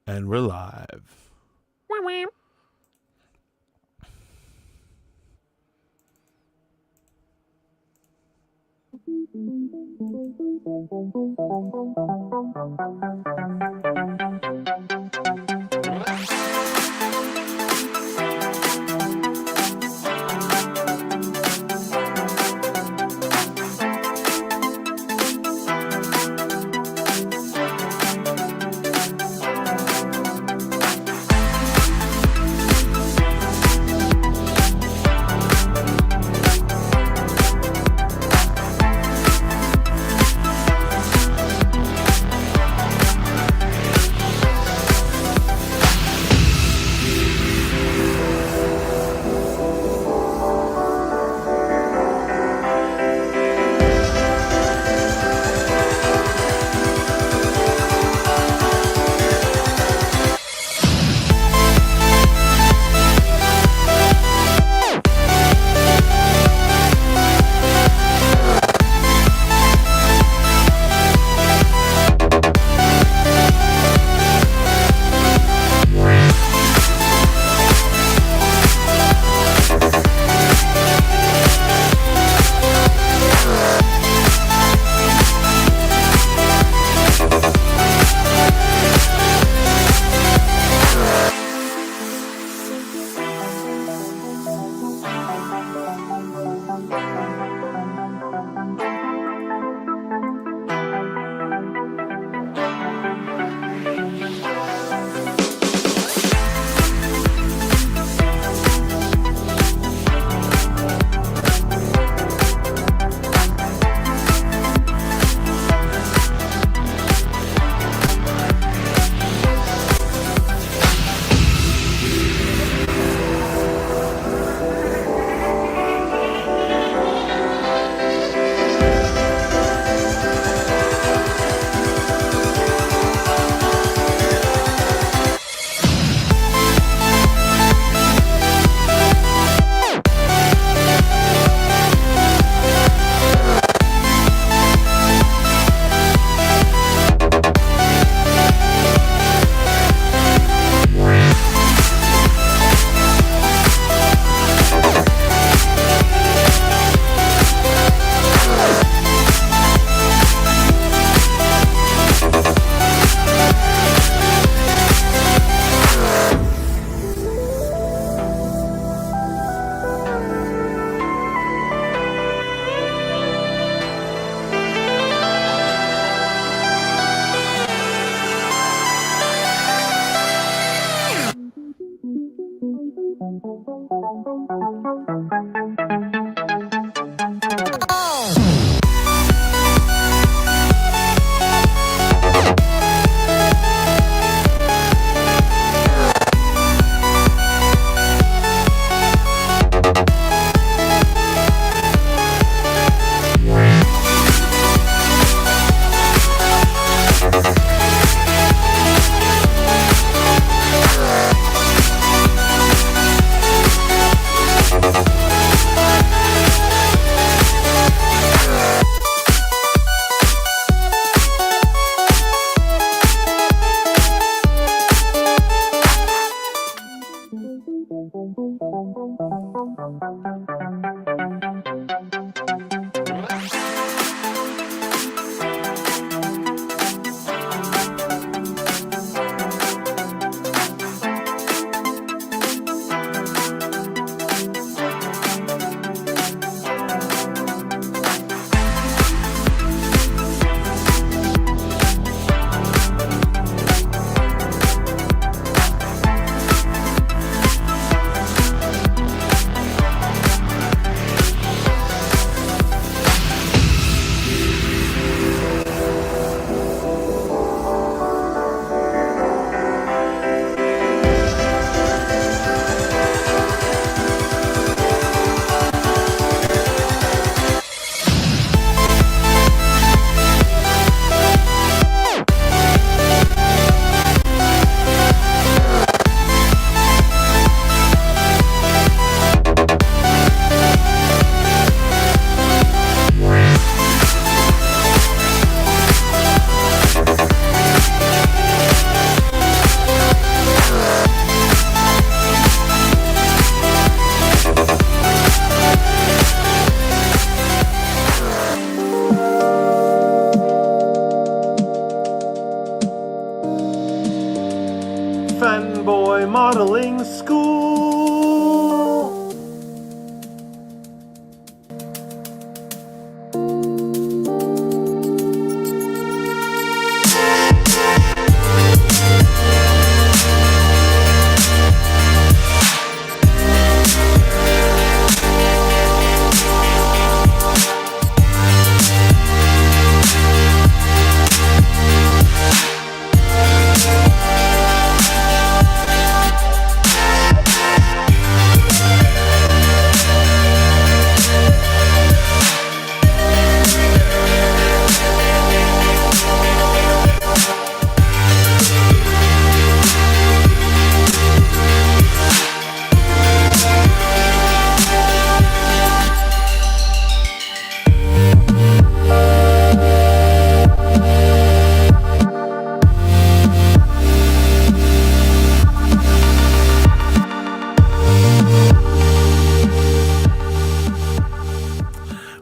And we're live. Fanboy Modeling School.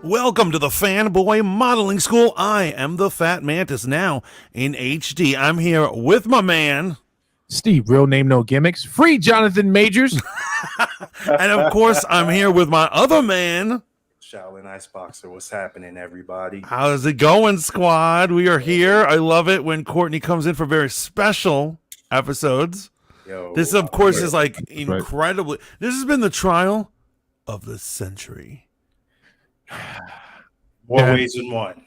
Welcome to the Fanboy Modeling School. I am the Fat Mantis, now in HD. I'm here with my man, Steve, real name, no gimmicks. Free Jonathan Majors. and of course, I'm here with my other man, Shaolin Iceboxer. What's happening, everybody? How's it going, squad? We are here. I love it when Courtney comes in for very special episodes. Yo, This, of course, is like incredibly. This has been the trial of the century. more ways than one.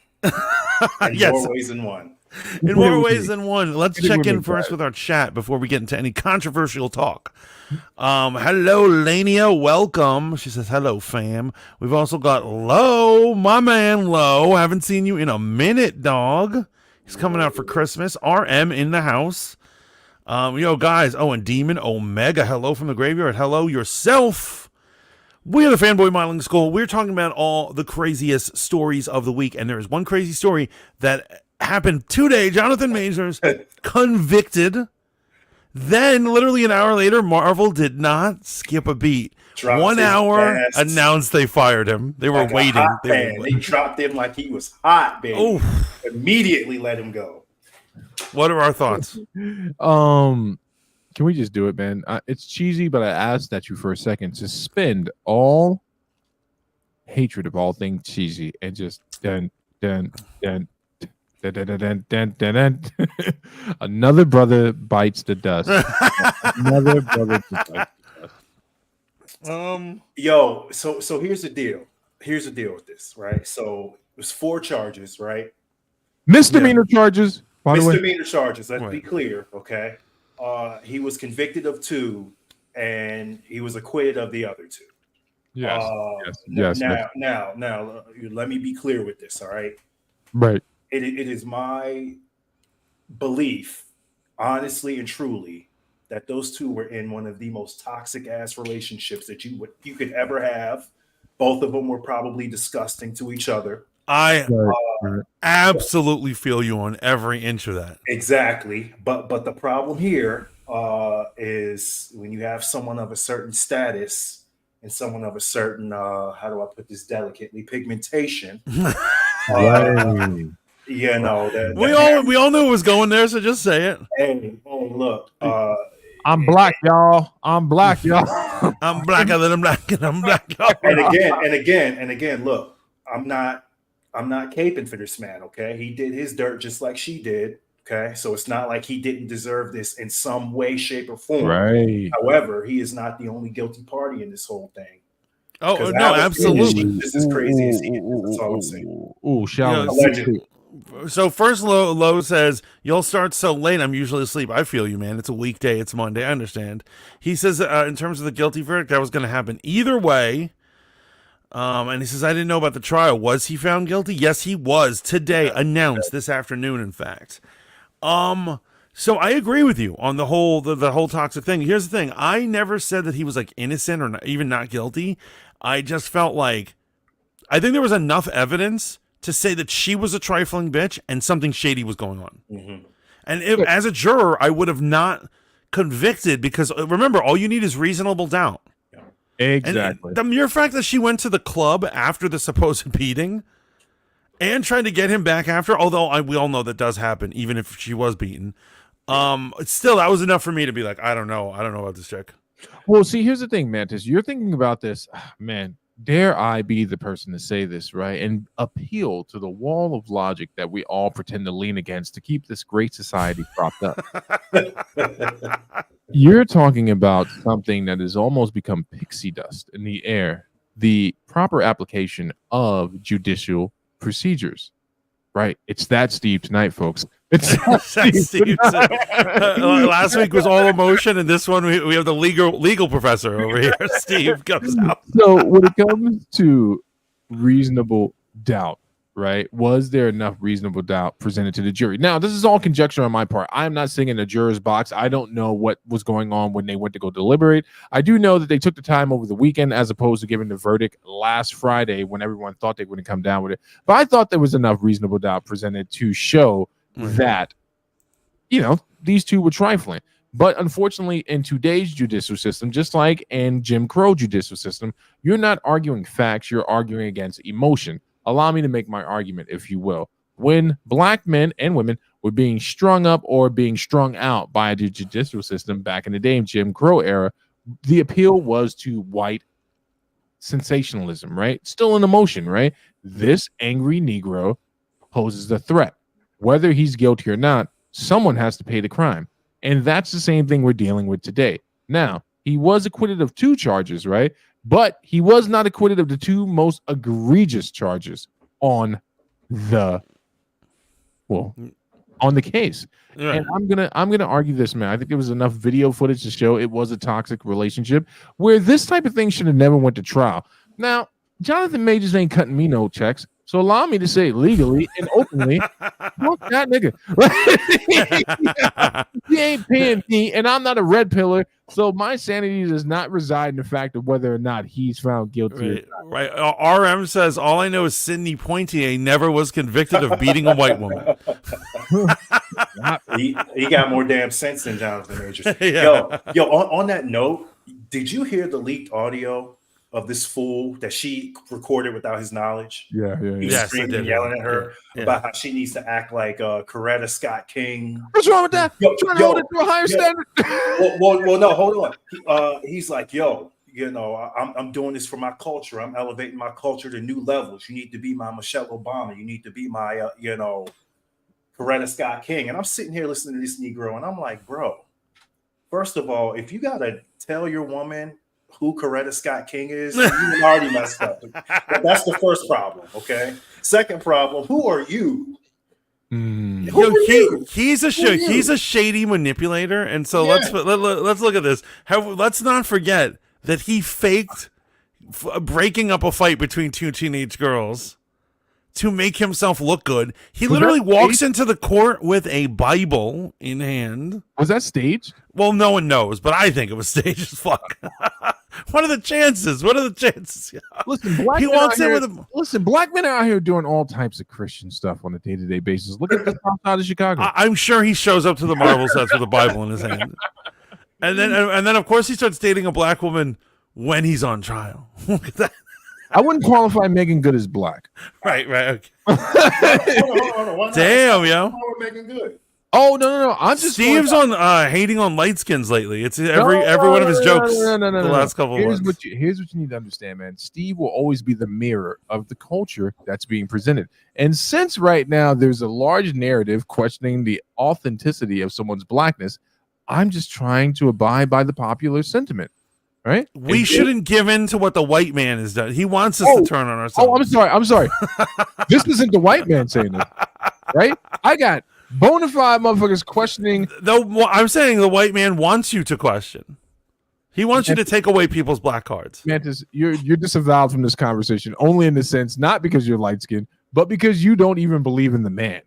And Yes. more ways than one. In more ways than one. Let's check in first with our chat before we get into any controversial talk. Hello, Lania. Welcome. She says, hello, fam. We've also got Lo, my man Lo. Haven't seen you in a minute, dog. He's coming out for Christmas. RM in the house. Yo, guys. Oh, and Demon Omega. Hello from the graveyard. Hello yourself. We are the Fanboy Modeling School. We're talking about all the craziest stories of the week. And there is one crazy story that happened today. Jonathan Majors convicted. Then, literally an hour later, Marvel did not skip a beat. Dropped 1 his hour, ass announced they fired him. They were like a waiting. hot pan. They dropped him like he was hot, baby. Oh, Immediately let him go. what are our thoughts? Can we just do it, man? It's cheesy, but I asked that you for a second. Suspend all hatred of all things cheesy and just dun. Another brother bites the dust. Another brother bites the dust. Yo, so here's the deal. Here's the deal with this, right? So it was 4 charges, right? Misdemeanor charges. By the way, Misdemeanor charges. Let's be Right. clear, okay? He was convicted of 2, and he was acquitted of the other 2. yes, yes. Now, let me be clear with this, all right? Right. It is my belief, honestly and truly, that those 2 were in one of the most toxic ass relationships that you could ever have. Both of them were probably disgusting to each other. I Right. absolutely feel you on every inch of that. Exactly, but the problem here is when you have someone of a certain status and someone of a certain how do I put this delicately, pigmentation. Right. You know that We all knew it was going there, so just say it. Hey, look. I'm black, y'all. I'm black, y'all. I'm blacker than I'm black, and I'm black. and again, look, I'm not caping for this man, okay? He did his dirt just like she did, okay? So it's not like he didn't deserve this in some way, shape, or form. Right. However, he is not the only guilty party in this whole thing. Oh, 'Cause no, Alex absolutely. is just as crazy as he is. That's all I'm saying. Ooh, shall Yeah, Allegedly. So first, Lo says, you'll start so late, I'm usually asleep. I feel you, man. It's a weekday. It's Monday. I understand. He says, in terms of the guilty verdict, that was going to happen either way. And he says, I didn't know about the trial. Was he found guilty? Yes, he was. Today, announced this afternoon, in fact. So I agree with you on the whole toxic thing. Here's the thing. I never said that he was like innocent or even not guilty. I just felt like, I think there was enough evidence to say that she was a trifling bitch and something shady was going on. Mm-hmm. And if, as a juror, I would have not convicted because remember, all you need is reasonable doubt. Exactly. And the mere fact that she went to the club after the supposed beating and tried to get him back after, although we all know that does happen, even if she was beaten. Still, that was enough for me to be like, I don't know about this chick. Well, see, here's the thing, Mantis. You're thinking about this, man. Dare I be the person to say this, right? And appeal to the wall of logic that we all pretend to lean against to keep this great society propped up. You're talking about something that has almost become pixie dust in the air, the proper application of judicial procedures, right? It's that Steve tonight, folks. It's Steve. Last week was all emotion, and this one we have the legal professor over here. Steve comes out. So when it comes to reasonable doubt, right? Was there enough reasonable doubt presented to the jury? Now, this is all conjecture on my part. I'm not sitting in the juror's box. I don't know what was going on when they went to go deliberate. I do know that they took the time over the weekend as opposed to giving the verdict last Friday when everyone thought they wouldn't come down with it. But I thought there was enough reasonable doubt presented to show that, these two were trifling. But unfortunately, in today's judicial system, just like in Jim Crow judicial system, you're not arguing facts, you're arguing against emotion. Allow me to make my argument, if you will. When black men and women were being strung up or being strung out by the judicial system back in the day in Jim Crow era, the appeal was to white sensationalism, right? Still an emotion, right? This angry Negro poses a threat. Whether he's guilty or not, someone has to pay the crime. And that's the same thing we're dealing with today. Now, he was acquitted of 2 charges, right? But he was not acquitted of the 2 most egregious charges on the case. Right. And I'm gonna argue this, man. I think there was enough video footage to show it was a toxic relationship where this type of thing should have never went to trial. Now, Jonathan Majors ain't cutting me no checks. So allow me to say legally and openly, fuck that nigga. He ain't paying me, and I'm not a red pillar. So my sanity does not reside in the fact of whether or not he's found guilty. Right. RM says, all I know is Sidney Poitier never was convicted of beating a white woman. he got more damn sense than Jonathan Majors. Yeah. Yo, on that note, did you hear the leaked audio of this fool that she recorded without his knowledge? Yeah. He was screaming, yelling at her about how she needs to act like Coretta Scott King. What's wrong with that? Trying to hold it to a higher standard. well, no, hold on. He's like, I'm doing this for my culture. I'm elevating my culture to new levels. You need to be my Michelle Obama. You need to be my, Coretta Scott King. And I'm sitting here listening to this Negro, and I'm like, bro, first of all, if you got to tell your woman who Coretta Scott King is, you already messed up. That's the first problem, okay? Second problem, who are you? He's a shady manipulator, and so let's look at this. Let's not forget that he faked breaking up a fight between 2 teenage girls to make himself look good. He literally walks into the court with a Bible in hand. Was that staged? Well, no one knows, but I think it was staged as fuck. What are the chances? Listen, black men are out here doing all types of Christian stuff on a day-to-day basis. Look at the south side of Chicago. I'm sure he shows up to the Marvel sets with a Bible in his hand. And then of course he starts dating a black woman when he's on trial. Look at that. I wouldn't qualify Megan Good as black. Right. Okay. Hold on. Damn, yo. Megan Good. Oh no! I'm just Steve's on hating on light skins lately. It's every one of his jokes. The last couple of months. Here's what you need to understand, man. Steve will always be the mirror of the culture that's being presented. And since right now there's a large narrative questioning the authenticity of someone's blackness, I'm just trying to abide by the popular sentiment. Right? We shouldn't give in to what the white man has done. He wants us to turn on ourselves. Oh, I'm sorry. This isn't the white man saying this, right? I got bona fide motherfuckers questioning. I'm saying the white man wants you to question. He wants you to take away people's black cards. Mantis, you're disavowed from this conversation only in the sense, not because you're light skinned, but because you don't even believe in the man.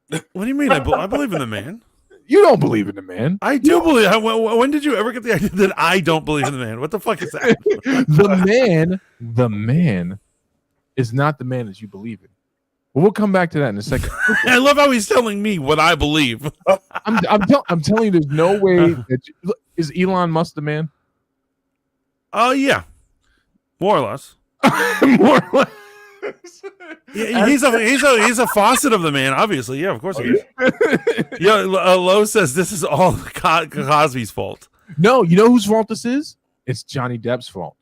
What do you mean? I believe in the man. You don't believe in the man. I do believe. When did you ever get the idea that I don't believe in the man? What the fuck is that? The man is not the man that you believe in. Well, we'll come back to that in a second. I love how he's telling me what I believe. I'm telling you, there's no way that is Elon Musk the man? Oh yeah, more or less. More or less. Yeah, he's a faucet of the man, obviously. Yeah, of course he is. Yeah, Lowe says this is all Cosby's fault. No, you know whose fault this is? It's Johnny Depp's fault.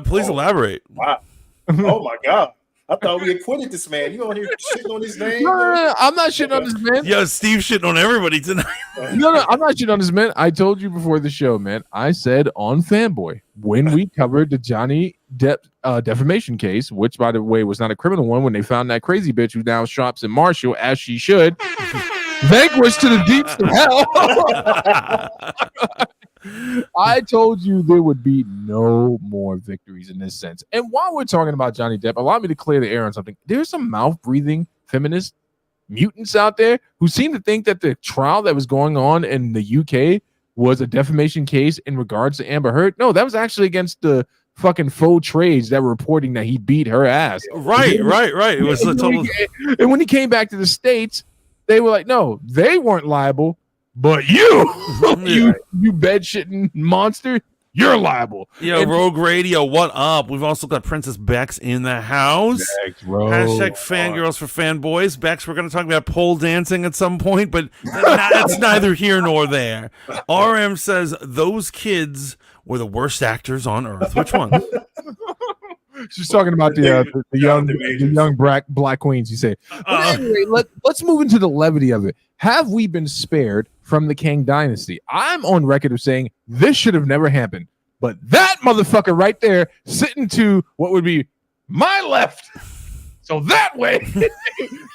Please elaborate. Wow. Oh my God. I thought we acquitted this man. You on here shitting on his name? No, I'm not shitting on this man. Yo, Steve shitting on everybody tonight. No, I'm not shitting on this man. I told you before the show, man. I said on Fanboy when we covered the Johnny Depp defamation case, which, by the way, was not a criminal one, when they found that crazy bitch who now shops in Marshall, as she should, vanquished to the deeps of hell. I told you there would be no more victories in this sense. And while we're talking about Johnny Depp, allow me to clear the air on something. There's some mouth-breathing feminist mutants out there who seem to think that the trial that was going on in the UK was a defamation case in regards to Amber Heard. No, that was actually against the fucking faux trades that were reporting that he beat her ass. Right. It was a total. And when he came back to the States, they were like, no, they weren't liable. But you bed shitting monster, you're liable. Yo, Rogue Radio, what up? We've also got Princess Bex in the house. Hashtag fangirls for fanboys. Bex, we're going to talk about pole dancing at some point, but that's neither here nor there. RM says those kids were the worst actors on earth. Which one? She's talking about the young black queens, you say. But anyway, let's move into the levity of it. Have we been spared from the Kang dynasty? I'm on record of saying this should have never happened. But that motherfucker right there, sitting to what would be my left, so that way,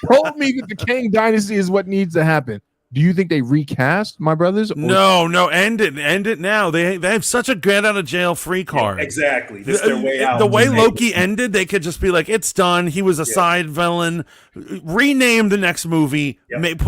told me that the Kang dynasty is what needs to happen. Do you think they recast, my brothers? No, end it now. They have such a get out of jail free card. Yeah, exactly. This is their way out. The way Loki ended, they could just be like, it's done. He was a side villain. Rename the next movie. Yep.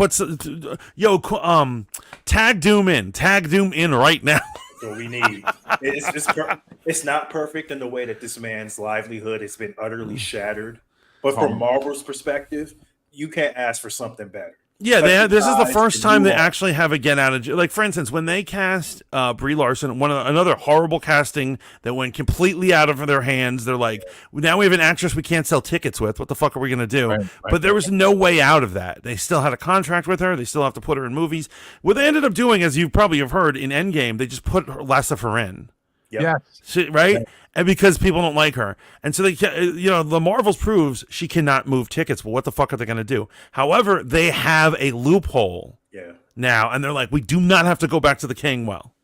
Tag Doom in right now. So we need. It's not perfect in the way that this man's livelihood has been utterly shattered. But from Marvel's perspective, you can't ask for something better. Yeah, this is the first time they actually have a get out of jail. Like, for instance, when they cast Brie Larson, another horrible casting that went completely out of their hands. They're like, now we have an actress we can't sell tickets with. What the fuck are we gonna do? Right, but there was no way out of that. They still had a contract with her. They still have to put her in movies. What they ended up doing, as you probably have heard in Endgame, they just put less of her in. Yep. Yeah, right. And because people don't like her, and so they, the Marvels proves she cannot move tickets. Well, what the fuck are they going to do? However, they have a loophole now, and they're like, we do not have to go back to the King well.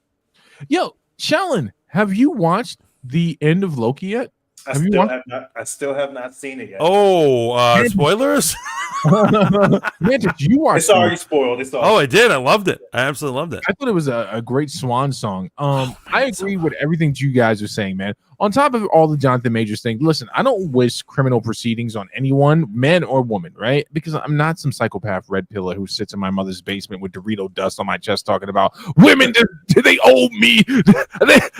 Yo, Shallon, have you watched the end of Loki yet? I still have not seen it yet. Oh, spoilers? Mantis, you watched it's already spoiled. Oh, I did. I loved it. I absolutely loved it. I thought it was a great swan song. I agree with everything you guys are saying, man. On top of all the Jonathan Majors thing, listen, I don't wish criminal proceedings on anyone, man or woman, right? Because I'm not some psychopath red pillar who sits in my mother's basement with Dorito dust on my chest talking about women. Do they owe me?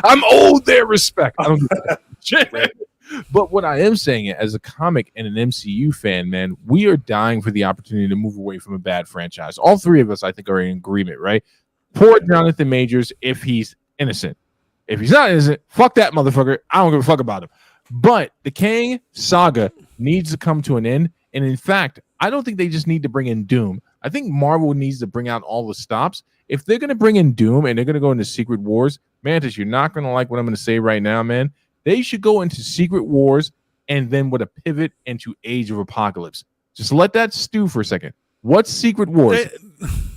I'm owed their respect. I don't do that shit. But what I am saying, as a comic and an MCU fan, man, we are dying for the opportunity to move away from a bad franchise. All three of us, I think, are in agreement, right? Poor Jonathan Majors if he's innocent. If he's not innocent, fuck that motherfucker. I don't give a fuck about him. But the Kang saga needs to come to an end. And in fact, I don't think they just need to bring in Doom. I think Marvel needs to bring out all the stops. If they're going to bring in Doom and they're going to go into Secret Wars, Mantis, you're not going to like what I'm going to say right now, man. They should go into Secret Wars and then with a pivot into Age of Apocalypse. Just let that stew for a second. What's Secret Wars?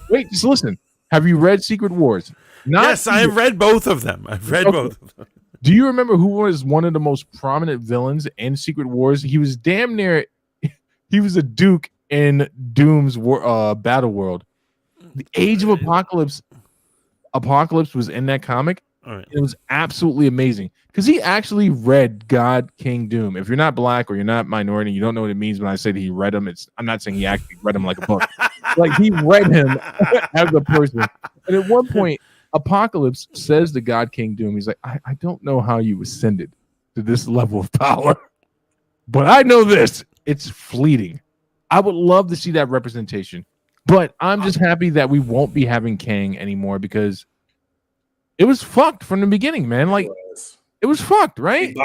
Wait, just listen. Have you read Secret Wars? Yes, I have read both of them. I've read both of them. Do you remember who was one of the most prominent villains in Secret Wars? He was damn near, he was a Duke in Doom's Battle World. The Age of Apocalypse was in that comic. Right. It was absolutely amazing because he actually read God King Doom. If you're not black or you're not minority, you don't know what it means when I say that he read him. I'm not saying he actually read him like a book. Like he read him as a person. And at one point, Apocalypse says to God King Doom, he's like, I don't know how you ascended to this level of power, but I know this. It's fleeting. I would love to see that representation, but I'm just happy that we won't be having Kang anymore because it was fucked from the beginning, man. Like, it was fucked, right?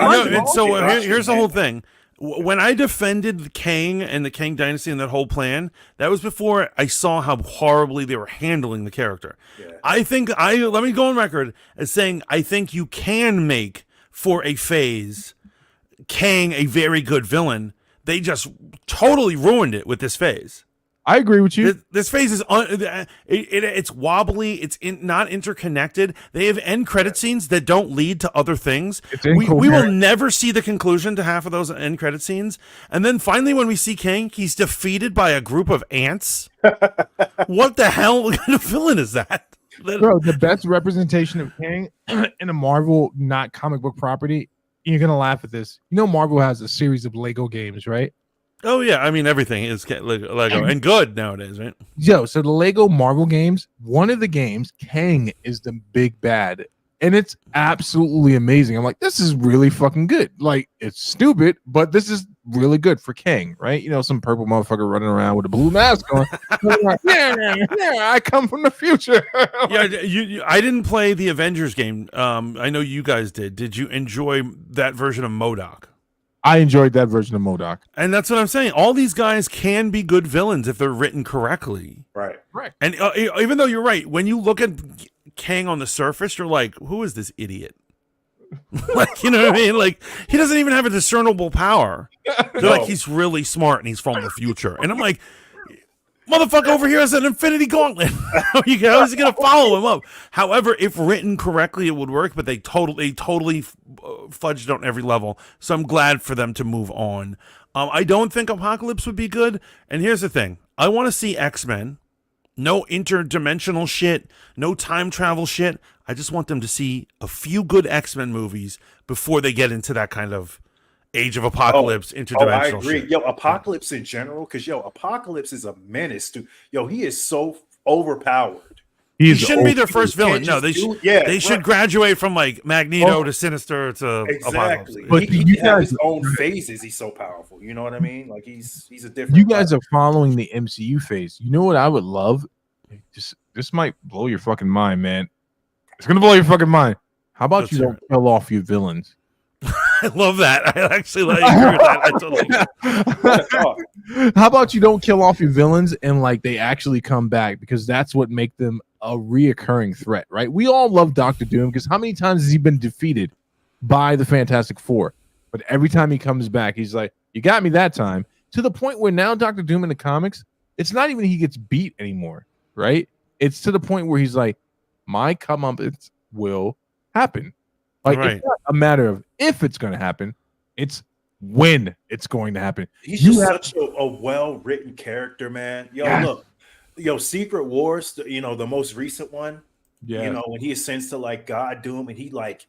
Here's the whole thing. When I defended Kang and the Kang Dynasty and that whole plan, that was before I saw how horribly they were handling the character. Yeah. Let me go on record as saying I think you can make for a phase Kang a very good villain. They just totally ruined it with this phase. I agree with you. This phase is it's wobbly. It's not interconnected. They have end credit scenes that don't lead to other things. We will never see the conclusion to half of those end credit scenes. And then finally, when we see Kang, he's defeated by a group of ants. What the hell kind of villain is that? Bro, the best representation of Kang in a Marvel, not comic book property. You're gonna laugh at this. You know, Marvel has a series of Lego games, right? Oh yeah, I mean everything is Lego and good nowadays, right? Yo, so the Lego Marvel games, one of the games, Kang is the big bad, and it's absolutely amazing. I'm like, this is really fucking good. Like, it's stupid, but this is really good for Kang, right? You know, some purple motherfucker running around with a blue mask on. Like, yeah, I come from the future. Yeah, I didn't play the Avengers game. I know you guys did. Did you enjoy that version of MODOK? I enjoyed that version of MODOK. And that's what I'm saying. All these guys can be good villains if they're written correctly. Right. And even though you're right, when you look at Kang on the surface, you're like, who is this idiot? Like, you know what I mean? Like, he doesn't even have a discernible power. They're like, he's really smart and he's from the future. And I'm like, motherfucker over here has an infinity gauntlet. How is he going to follow him up? However, if written correctly, it would work, but they totally fudged on every level. So I'm glad for them to move on. I don't think Apocalypse would be good. And here's the thing. I want to see X-Men. No interdimensional shit. No time travel shit. I just want them to see a few good X-Men movies before they get into that kind of Age of Apocalypse, interdimensional I agree. shit. Yo, Apocalypse in general, because Apocalypse is a menace to he is so overpowered. He shouldn't be their first villain. No, they should graduate from like Magneto to Sinister to exactly. Apocalypse. But he has his own phases. He's so powerful. You know what I mean? Like he's a different. You guys are following the MCU phase. You know what I would love? This might blow your fucking mind, man. It's gonna blow your fucking mind. How about you don't kill off your villains? I love that. I actually agree with that. How about you don't kill off your villains and like they actually come back, because that's what make them a reoccurring threat, right? We all love Doctor Doom because how many times has he been defeated by the Fantastic Four? But every time he comes back, he's like, "You got me that time." To the point where now Doctor Doom in the comics, it's not even he gets beat anymore, right? It's to the point where he's like, "My comeuppance will happen." Like, it's not a matter of if it's going to happen, it's when it's going to happen. He's just such a well-written character, man. Look, Secret Wars, the most recent one, when he ascends to like God Doom and he like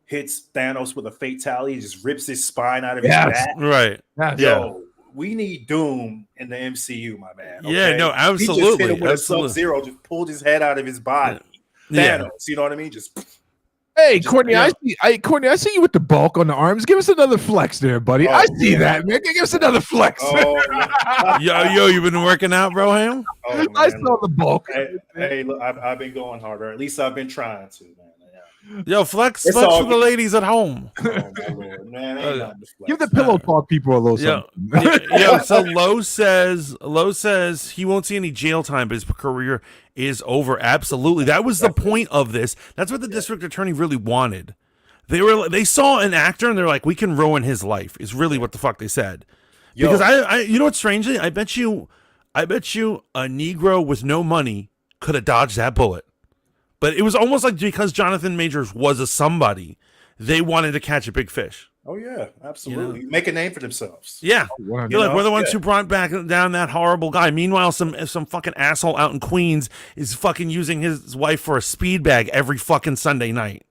hits Thanos with a fatality, just rips his spine out of his back. Right. We need Doom in the MCU, my man. Okay? Yeah, no, absolutely. He just hit him with a Sub-Zero, just pulled his head out of his body. Thanos, you know what I mean? Hey, Courtney, I see you with the bulk on the arms. Give us another flex there, buddy. I see that, man. Give us another flex. Yo, you been working out, bro, Ham? I saw the bulk. Hey, look, I've been going harder. At least I've been trying to, man. Yo, flex for the ladies at home. Oh, my Lord, man. Give the pillow talk people a little something. So Lowe says he won't see any jail time, but his career is over. Absolutely. That was the point of this. That's what the district attorney really wanted. They saw an actor and they're like, we can ruin his life, is really what the fuck they said. Because I you know what, strangely, I bet you a Negro with no money could have dodged that bullet. But it was almost like because Jonathan Majors was a somebody, they wanted to catch a big fish. Oh yeah, absolutely. Make a name for themselves. Yeah, we're the ones who brought back down that horrible guy. Meanwhile, some fucking asshole out in Queens is fucking using his wife for a speed bag every fucking Sunday night.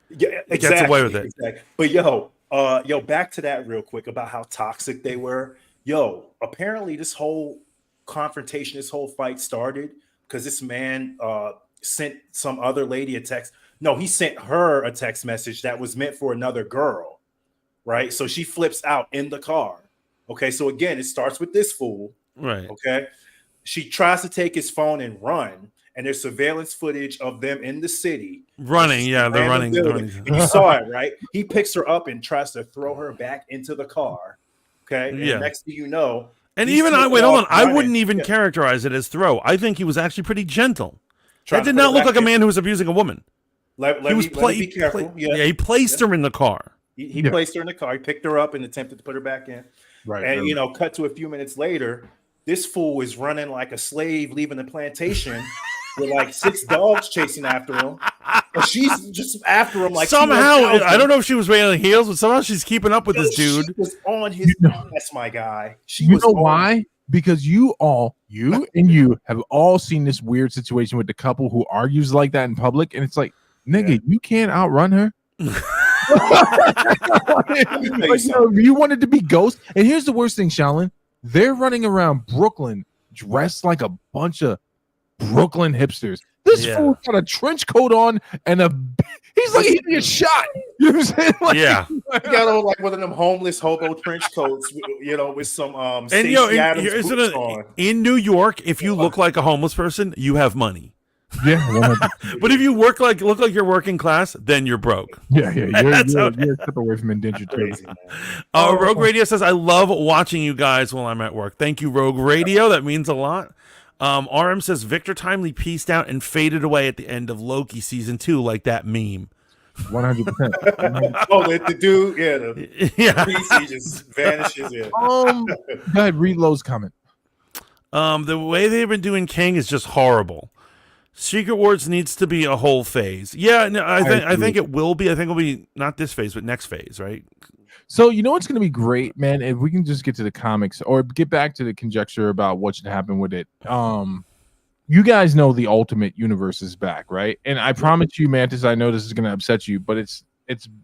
Yeah, exactly. Gets away with it. Exactly. But back to that real quick about how toxic they were. Apparently this whole confrontation, this whole fight started because this man sent some other lady a text. No, he sent her a text message that was meant for another girl, right? So she flips out in the car. Okay, so again, it starts with this fool. Right. Okay. She tries to take his phone and run. and there's surveillance footage of them in the city running. Yeah, they're running. And you saw it, right? He picks her up and tries to throw her back into the car. Okay. And Yeah. next thing you know, And he's even taking wait, hold on. off I running. wouldn't even Yeah. characterize it as throw. I think he was actually pretty gentle. Trying That to did put not her look back like a in. man who was abusing a woman. Let He was me be careful. he placed her in the car. He placed her in the car. He picked her up and attempted to put her back in. Right. And you know, cut to a few minutes later, this fool is running like a slave leaving the plantation with like 6 dogs chasing after him. And she's just after him like Somehow, 200,000. I don't know if she was wearing heels, but somehow she's keeping up with this dude. She was on his ass, my guy. She You was know on- why? Because you have all seen this weird situation with the couple who argues like that in public, and it's like, nigga, you can't outrun her. You wanted to be Ghost, and here's the worst thing, Shaolin. They're running around Brooklyn dressed like a bunch of Brooklyn hipsters. This Yeah. fool got a trench coat on and he's like he get shot. You know what I'm saying? Like, Yeah. He got on like one of them homeless hobo trench coats, you know, with some And Stacey Adams here's boots on. in New York, if you look like a homeless person, you have money. yeah, 100%. But if you look like you're working class, then you're broke. yeah. That's You're okay. a step away from indentured Crazy, servitude. man. Rogue Radio says, I love watching you guys while I'm at work. Thank you, Rogue Radio. That means a lot. RM says, Victor Timely pieced out and faded away at the end of Loki season 2, like that meme. 100%. Oh, the dude, yeah, the Yeah. PC just vanishes in. Go ahead, read Lowe's comment. The way they've been doing King is just horrible. Secret Wars needs to be a whole phase. Yeah, no, I think it will be. I think it'll be not this phase, but next phase, right? So you know what's going to be great, man? If we can just get to the comics or get back to the conjecture about what should happen with it. You guys know the Ultimate Universe is back, right? And I promise you, Mantis, I know this is going to upset you, but it's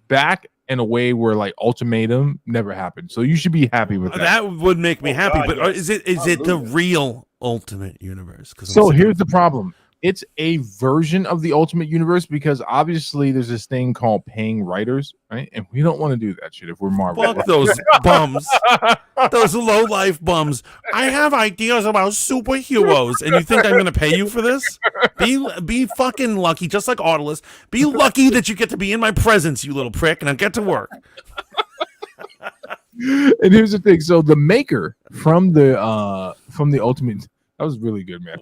back in a way where like Ultimatum never happened. So you should be happy with that. That would make me happy. God, But yes. is it the Hallelujah. real Ultimate Universe? So here's the problem. It's a version of the Ultimate Universe because obviously there's this thing called paying writers, right? And we don't want to do that shit if we're Marvel. Fuck those bums, those low life bums. I have ideas about superheroes, and you think I'm going to pay you for this? Be fucking lucky, just like Autolus. Be lucky that you get to be in my presence, you little prick, and I'll get to work. And here's the thing. So the maker from the Ultimate, that was really good, man.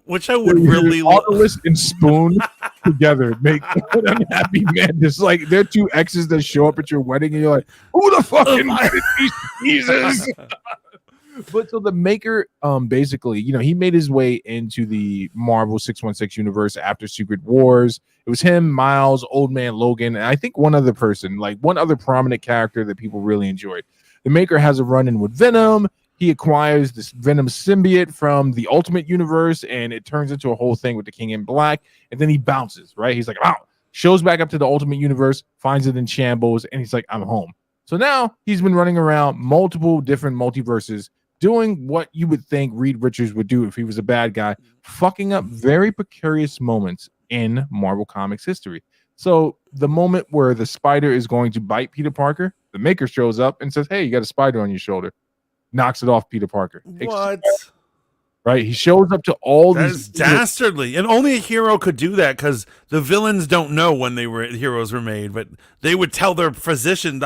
Which I would really Autolus and Spoon together make an unhappy man. Just like they're two exes that show up at your wedding, and you're like, who the fuck invited these Jesus? But so the maker, basically, you know, he made his way into the Marvel 616 universe after Secret Wars. It was him, Miles, Old Man Logan, and I think one other person, like one other prominent character that people really enjoyed. The maker has a run-in with Venom. He acquires this Venom symbiote from the Ultimate Universe, and it turns into a whole thing with the King in Black. And then he bounces, right? He's like, wow, shows back up to the Ultimate Universe, finds it in shambles, and he's like, I'm home. So now he's been running around multiple different multiverses, doing what you would think Reed Richards would do if he was a bad guy, fucking up very precarious moments in Marvel Comics history. So the moment where the spider is going to bite Peter Parker, the maker shows up and says, hey, you got a spider on your shoulder. Knocks it off Peter Parker. What? Right? He shows up to all That these is dastardly, and only a hero could do that because the villains don't know when heroes were made, but they would tell their physician,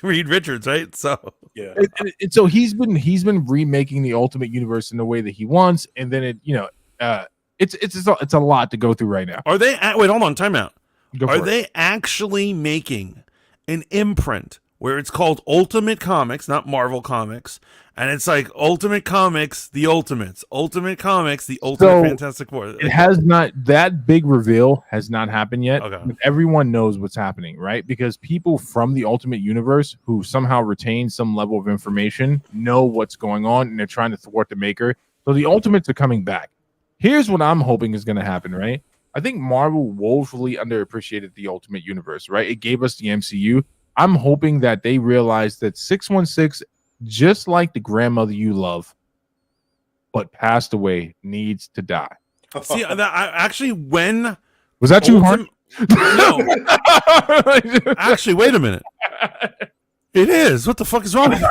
Reed Richards, right? So Yeah. And so he's been remaking the Ultimate Universe in the way that he wants, and then it's a lot to go through right now. are they? Wait, hold on, time out. Go for Are it. they actually making an imprint where it's called Ultimate Comics, not Marvel Comics, and it's like Ultimate Comics, the Ultimates, Ultimate Comics, the Ultimate Fantastic Four? It has not, that big reveal has not happened yet. Okay. But everyone knows what's happening, right? Because people from the Ultimate Universe who somehow retain some level of information know what's going on, and they're trying to thwart the maker. So the Ultimates are coming back. Here's what I'm hoping is going to happen, right? I think Marvel woefully underappreciated the Ultimate Universe, right? It gave us the MCU. I'm hoping that they realize that 616, just like the grandmother you love, but passed away, needs to die. See, actually, when Was that too hard? No, actually, wait a minute. It is. What the fuck is wrong with you?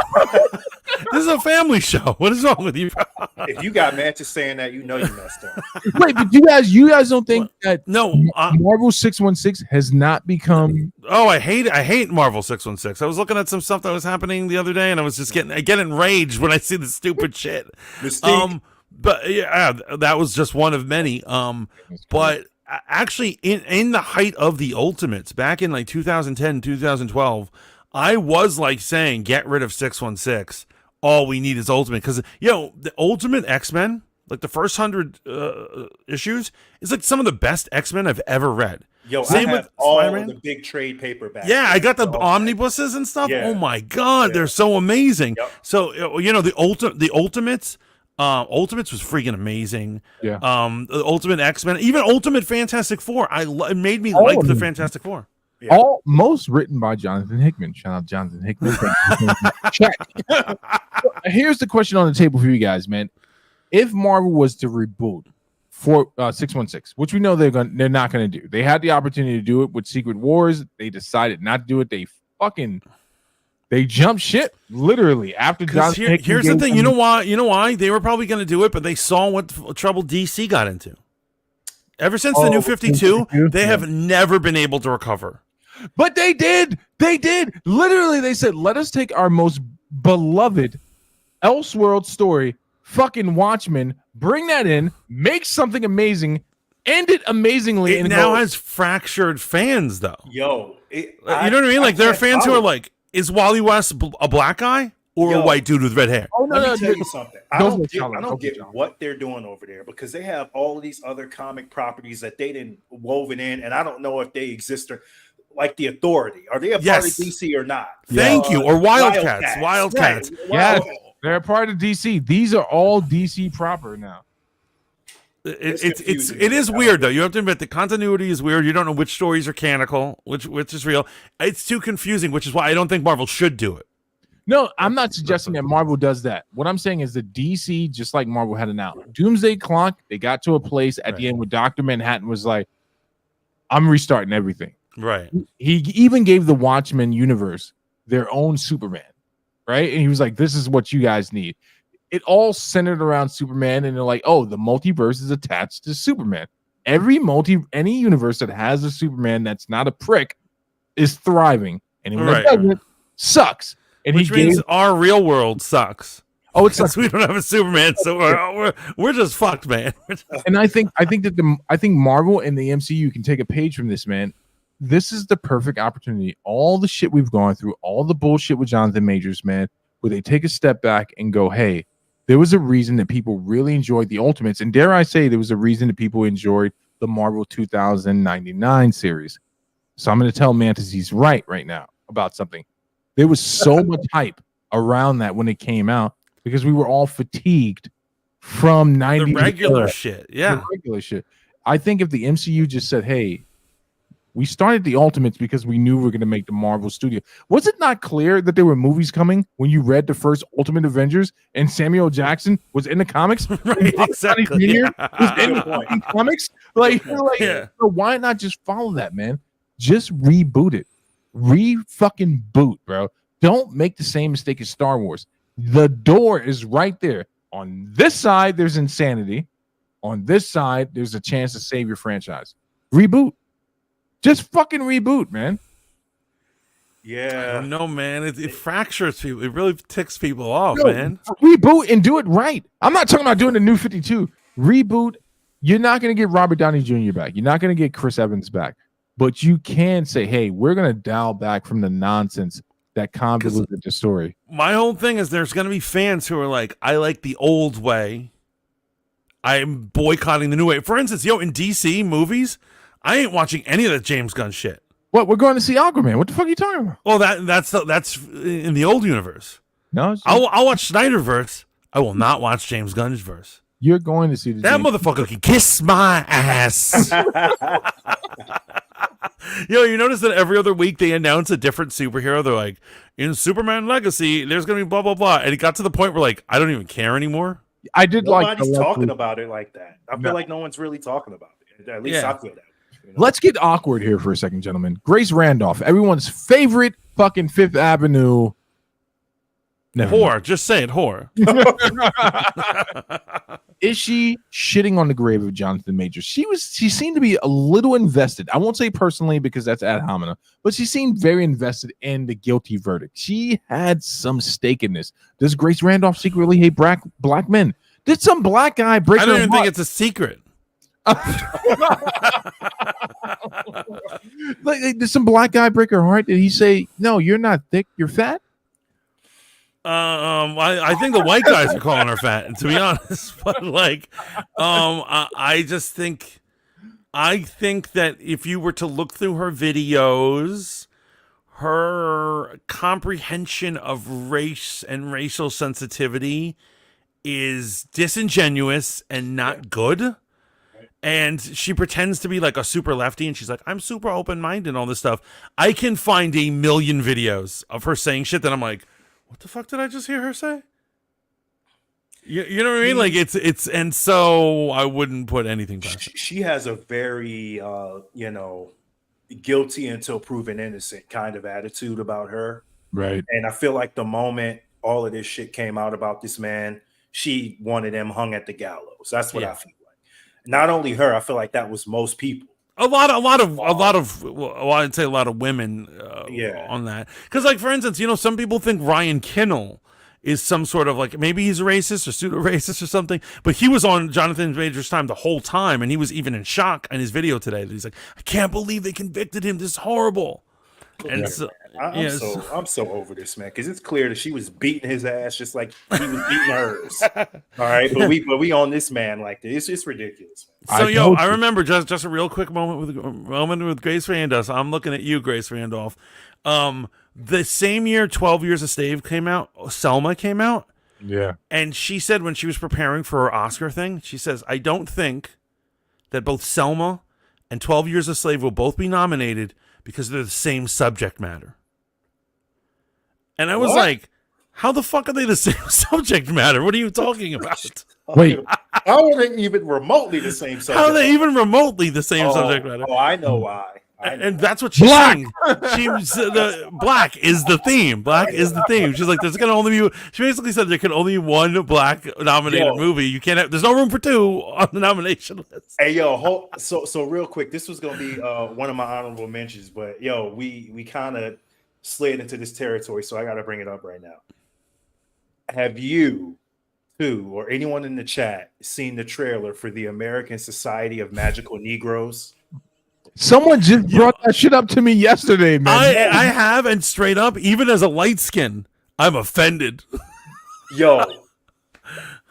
This is a family show. What is wrong with you? If you got Mantis saying that, you know you messed up. Wait, but you guys don't think that No. Marvel 616 has not become? Oh, I hate Marvel 616. I was looking at some stuff that was happening the other day, and I was just I get enraged when I see the stupid shit. Mystique. But yeah, that was just one of many. But actually, in the height of the Ultimates, back in like 2010, 2012, I was like saying, get rid of 616. All we need is Ultimate, because the Ultimate X-Men, like the first 100 issues, is like some of the best X-Men I've ever read. Same I have with all Spider-Man. The big trade paperbacks. Yeah, I got the omnibuses and stuff. Yeah. Oh my god, they're so amazing. Yep. So the Ultimates. Ultimates was freaking amazing. Yeah. The Ultimate X-Men, even Ultimate Fantastic Four. It made me like the Fantastic Four. Yeah. Almost written by Jonathan Hickman. Shout out Jonathan Hickman. Check. Here's the question on the table for you guys, man. If Marvel was to reboot for 616, which we know they're not going to do. They had the opportunity to do it with Secret Wars. They decided not to do it. They jumped ship literally after Jonathan Hickman. Here's the thing. You know why? They were probably going to do it, but they saw what trouble DC got into. Ever since the New 52, they have never been able to recover. But they did. Literally, they said, let us take our most beloved Elseworld story, fucking Watchmen, bring that in, make something amazing, end it amazingly. It now has fractured fans, though. You know what I mean? Like, there are fans who are like, is Wally West a black guy or a white dude with red hair? Oh, Let me tell you something. I don't get what they're doing over there, because they have all of these other comic properties that they didn't woven in, and I don't know if they exist or like the Authority. Are they a part of DC or not? Thank you. Or Wildcats. Wildcats. Right. Yeah, they're a part of DC. These are all DC proper now. It is weird though. You have to admit the continuity is weird. You don't know which stories are canonical, which is real. It's too confusing, which is why I don't think Marvel should do it. No, I'm not suggesting that Marvel does that. What I'm saying is that DC, just like Marvel, had an out. Doomsday Clock, they got to a place at the end where Dr. Manhattan was like, I'm restarting everything. Right. He even gave the Watchmen universe their own Superman, right? And he was like, this is what you guys need. It all centered around Superman, and they're like, oh, the multiverse is attached to Superman. Any universe that has a Superman that's not a prick is thriving. Anyone that doesn't sucks. And which means our real world sucks. Oh, it's like we don't have a Superman, so we're just fucked, man. And I think Marvel and the MCU can take a page from this, man. This is the perfect opportunity. All the shit we've gone through, all the bullshit with Jonathan Majors, man, where they take a step back and go, hey, there was a reason that people really enjoyed the Ultimates, and dare I say, there was a reason that people enjoyed the Marvel 2099 series. So I'm going to tell Mantis he's right now about something. There was so much hype around that when it came out because we were all fatigued from 90s. The regular shit. Yeah. The regular shit. I think if the MCU just said, hey, we started the Ultimates because we knew we were going to make the Marvel studio. Was it not clear that there were movies coming when you read the first Ultimate Avengers and Samuel Jackson was in the comics? Right, exactly. Was in the comics? So why not just follow that, man? Just reboot it. Re-fucking boot, bro. Don't make the same mistake as Star Wars. The door is right there. On this side, there's insanity. On this side, there's a chance to save your franchise. Reboot. Just fucking reboot, man. Yeah. I don't know, man. It fractures people. It really ticks people off, man. Reboot and do it right. I'm not talking about doing the New 52. Reboot. You're not going to get Robert Downey Jr. back. You're not going to get Chris Evans back. But you can say, hey, we're going to dial back from the nonsense that convoluted the story. My whole thing is there's going to be fans who are like, I like the old way. I'm boycotting the new way. For instance, in DC movies, I ain't watching any of the James Gunn shit. What? We're going to see Aquaman. What the fuck are you talking about? Well, that's in the old universe. No, I'll watch Snyderverse. I will not watch James Gunn's verse. You're going to see that motherfucker can kiss my ass. You notice that every other week they announce a different superhero. They're like, in Superman Legacy, there's going to be blah, blah, blah. And it got to the point where, like, I don't even care anymore. Nobody's talking about it like that. I feel like no one's really talking about it. At least I feel that. Let's get awkward here for a second, gentlemen. Grace Randolph, everyone's favorite fucking Fifth Avenue Never Whore. Just say it, whore. Is she shitting on the grave of Jonathan Majors? She seemed to be a little invested. I won't say personally because that's ad hominem, but she seemed very invested in the guilty verdict. She had some stake in this. Does Grace Randolph secretly hate black men? Did some black guy break? I don't even think it's a secret. Like, did some black guy break her heart? Did he say, "No, you're not thick, you're fat"? I think the white guys are calling her fat, to be honest. But like, I just think, that if you were to look through her videos, her comprehension of race and racial sensitivity is disingenuous and not good. And she pretends to be like a super lefty, and she's like, I'm super open-minded and all this stuff. I can find a million videos of her saying shit that I'm like, what the fuck did I just hear her say? You know what I mean? Like it's and so I wouldn't put anything past her. She has a very guilty until proven innocent kind of attitude about her. Right. And I feel like the moment all of this shit came out about this man, she wanted him hung at the gallows. That's what I feel like. Not only her, I feel like that was most people. I'd say a lot of women on that. Because, like, for instance, some people think Ryan Kinnell is some sort of, like, maybe he's a racist or pseudo-racist or something, but he was on Jonathan Majors' time the whole time, and he was even in shock in his video today. That he's like, I can't believe they convicted him. This is horrible. And I'm so over this, man, because it's clear that she was beating his ass just like he was beating hers. All right, but we on this man like this. It's ridiculous. So I remember just a real quick moment with Grace Randolph. I'm looking at you, Grace Randolph. The same year 12 Years a Slave came out, Selma came out. Yeah. And she said when she was preparing for her Oscar thing, she says, I don't think that both Selma and 12 Years a Slave will both be nominated because they're the same subject matter. And I was like, how the fuck are they the same subject matter? What are you talking about? Wait. How are they even remotely the same subject? How are they even remotely the same subject matter? Oh, I know why. And that's what she's saying. Black is the theme. Black is the theme. She's like, there's gonna only be. She basically said there can only be one black nominated movie. You can't have. There's no room for two on the nomination list. Hey, so real quick, this was gonna be one of my honorable mentions, but we kind of slid into this territory, so I got to bring it up right now. Have you two or anyone in the chat seen the trailer for the American Society of Magical Negroes? Someone just brought that shit up to me yesterday, man. I have, and straight up, even as a light skin, I'm offended.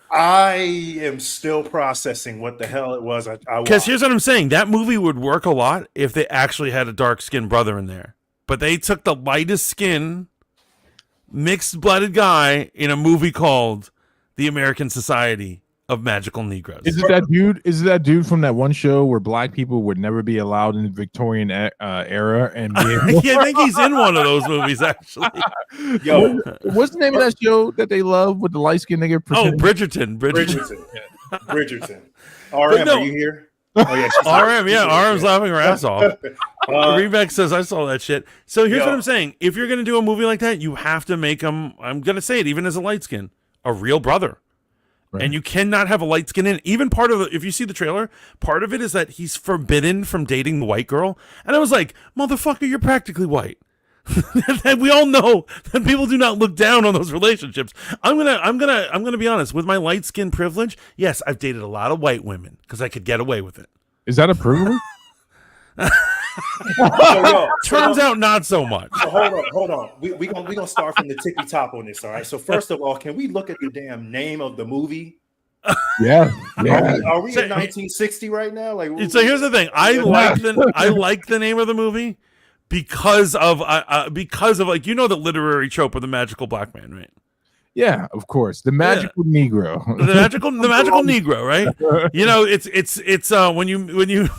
I am still processing what the hell it was. Because here's what I'm saying: that movie would work a lot if they actually had a dark skinned brother in there, but they took the lightest skin, mixed blooded guy in a movie called The American Society of Magical Negroes. Is it that dude? Is it that dude from that one show where black people would never be allowed in the Victorian era? And I think he's in one of those movies, actually. What's the name of that show that they love with the light skinned nigga? Bridgerton. Bridgerton. RM, are you here? Oh yeah, RM's laughing her ass off. Rebeck says I saw that shit. So here's what I'm saying: if you're gonna do a movie like that, you have to make him. I'm gonna say it, even as a light skin, a real brother. Right. And you cannot have a light skin in. Even part of it, if you see the trailer, part of it is that he's forbidden from dating the white girl. And I was like, motherfucker, you're practically white. And we all know that people do not look down on those relationships. I'm gonna be honest with my light skin privilege. Yes, I've dated a lot of white women because I could get away with it. Is that a privilege? Turns out not so much. So hold on. We gonna start from the tippy top on this. All right. So first of all, can we look at the damn name of the movie? Yeah. Are we in 1960 right now? Like, so here's the thing. I like the name of the movie because of like the literary trope of the magical black man, right? Yeah, of course. The magical Negro. The magical Negro, right? It's when you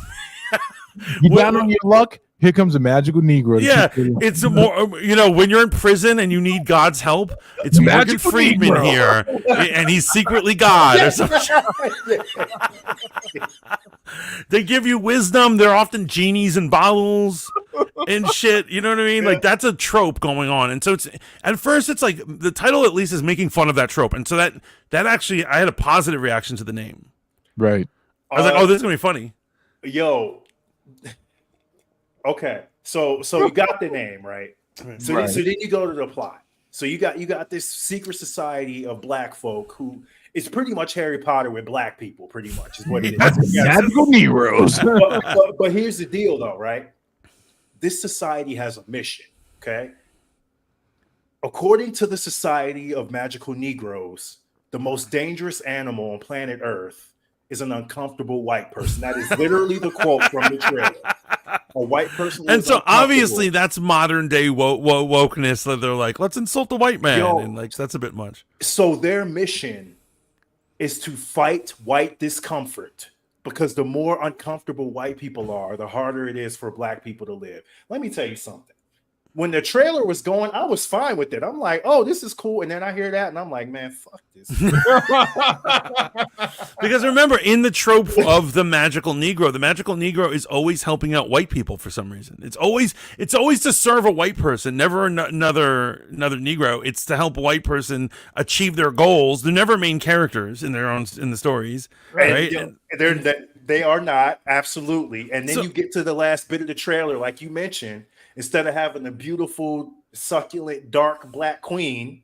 you down on your luck, here comes a magical Negro. Yeah, it's a more when you're in prison and you need God's help, it's Morgan Freeman Negro here, and he's secretly God or something. They give you wisdom. They're often genies in bottles, and shit. You know what I mean? Like that's a trope going on. And so it's at first it's like the title at least is making fun of that trope. And so that actually I had a positive reaction to the name. Right. I was like, oh, this is gonna be funny. Yo. Okay. So you got the name, right? So then you go to the plot. So you got this secret society of black folk who is pretty much Harry Potter with black people, pretty much is what it is. Magical Negroes. But here's the deal, though, right? This society has a mission, okay? According to the Society of Magical Negroes, the most dangerous animal on planet Earth is an uncomfortable white person. That is literally the quote from the trailer. A white person. And so obviously that's modern day wokeness. That they're like, let's insult the white man, and like that's a bit much. So their mission is to fight white discomfort, because the more uncomfortable white people are, the harder it is for black people to live. Let me tell you something. When the trailer was going, I was fine with it. I'm like, oh, this is cool. And then I hear that and I'm like, man, fuck this. Because remember, in the trope of the magical Negro is always helping out white people for some reason. It's always to serve a white person, never another Negro. It's to help a white person achieve their goals. They're never main characters in the stories, right? They are not, absolutely. And then you get to the last bit of the trailer, like you mentioned. Instead of having a beautiful, succulent, dark black queen,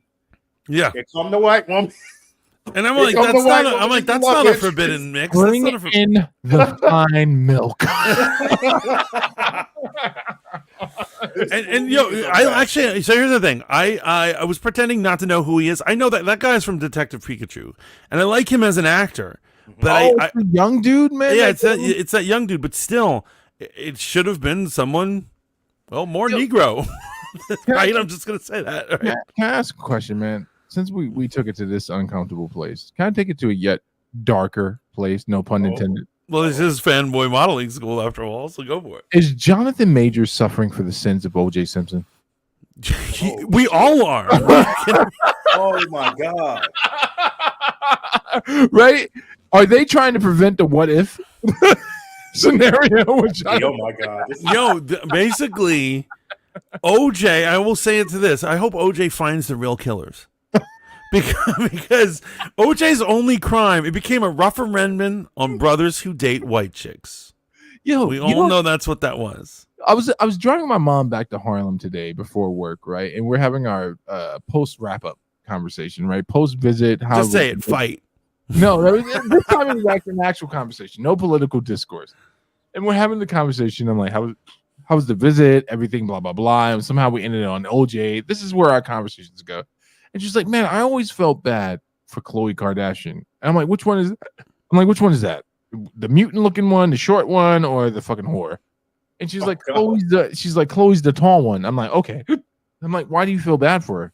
here come the white woman. And I'm like, that's not a forbidden mix. Bring in the fine milk. and I actually. So here's the thing. I was pretending not to know who he is. I know that guy is from Detective Pikachu, and I like him as an actor. But it's the young dude, man. Yeah, it's that young dude. But still, it should have been someone. Well, more Negro, right? I'm just gonna say that. Right? Can I ask a question, man? Since we took it to this uncomfortable place, can I take it to a yet darker place? No pun intended. Well, this is fanboy modeling school after all, so go for it. Is Jonathan Majors suffering for the sins of O.J. Simpson? We all are. Oh my god! Right? Are they trying to prevent the what if? Scenario. Oh my god! Basically, OJ. I will say it to this: I hope OJ finds the real killers, because OJ's only crime it became a referendum on brothers who date white chicks. We all know that's what that was. I was driving my mom back to Harlem today before work, right? And we're having our post wrap up conversation, right? Post visit. Just say it. Fight. No, this time it was actually an actual conversation, no political discourse. And we're having the conversation. I'm like, how was the visit? Everything, blah, blah, blah. And somehow we ended on OJ. This is where our conversations go. And she's like, man, I always felt bad for Khloe Kardashian. And I'm like, which one is that? The mutant looking one, the short one, or the fucking whore? And she's like, Khloe's the tall one. I'm like, okay. I'm like, why do you feel bad for her?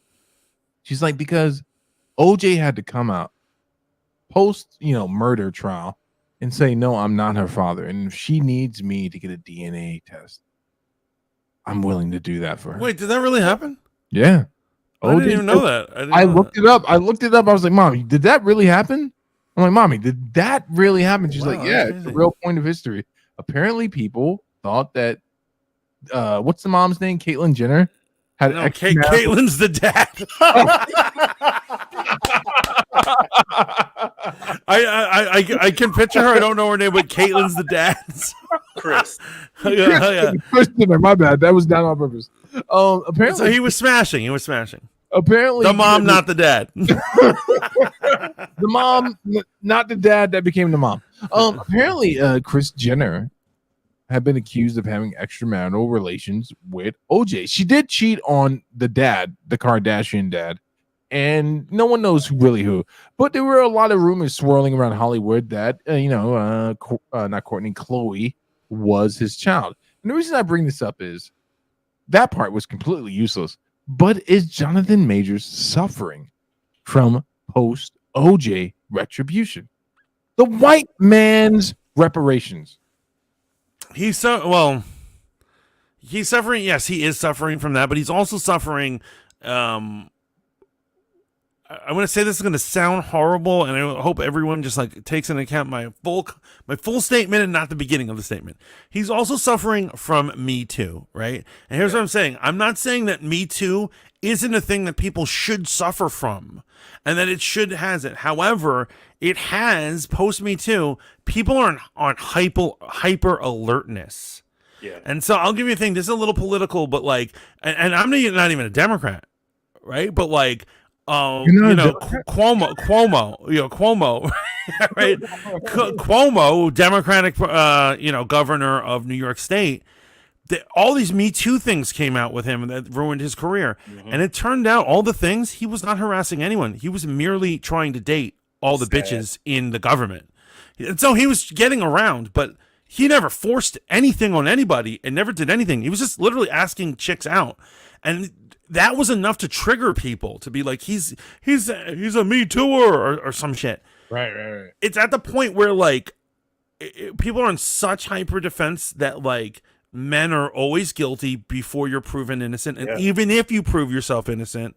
She's like, because OJ had to come out post murder trial and say, no, I'm not her father, and if she needs me to get a DNA test, I'm willing to do that for her. Wait, did that really happen? Yeah. I didn't even know that. I looked it up. I was like, Mommy, did that really happen? I'm like, Mommy, did that really happen? She's like, yeah, it's a real point of history. Apparently people thought that what's the mom's name? Caitlyn Jenner had Caitlyn's the dad. I can picture her. I don't know her name, but Caitlyn's the dad. Chris. Chris Jenner, my bad. That was down on purpose. Apparently, so he was smashing. Apparently, the mom, not the dad. The mom, not the dad that became the mom. Apparently, Kris Jenner had been accused of having extramarital relations with OJ. She did cheat on the dad, the Kardashian dad, and no one knows who. But there were a lot of rumors swirling around Hollywood that not Courtney, Khloe was his child. And the reason I bring this up is that part was completely useless. But is Jonathan Majors suffering from post OJ retribution? The white man's reparations. He's suffering. Yes, he is suffering from that, but he's also suffering. I I'm going to say this is going to sound horrible, and I hope everyone just like takes into account my full statement and not the beginning of the statement. He's also suffering from Me Too, right? And here's what I'm saying. I'm not saying that Me Too isn't a thing that people should suffer from and that it has it. However, it has post Me Too. People are on hyper alertness. Yeah. And so I'll give you a thing. This is a little political, but like, and I'm not even a Democrat, right? But like, Cuomo, right? Cuomo, Democratic, governor of New York State. All these Me Too things came out with him that ruined his career. Mm-hmm. And it turned out all the things, he was not harassing anyone. He was merely trying to date all the bitches in the government. And so he was getting around, but he never forced anything on anybody and never did anything. He was just literally asking chicks out. And that was enough to trigger people to be like, he's a Me Tooer or some shit. Right. It's at the point where like people are in such hyper defense that like men are always guilty before you're proven innocent. And even if you prove yourself innocent,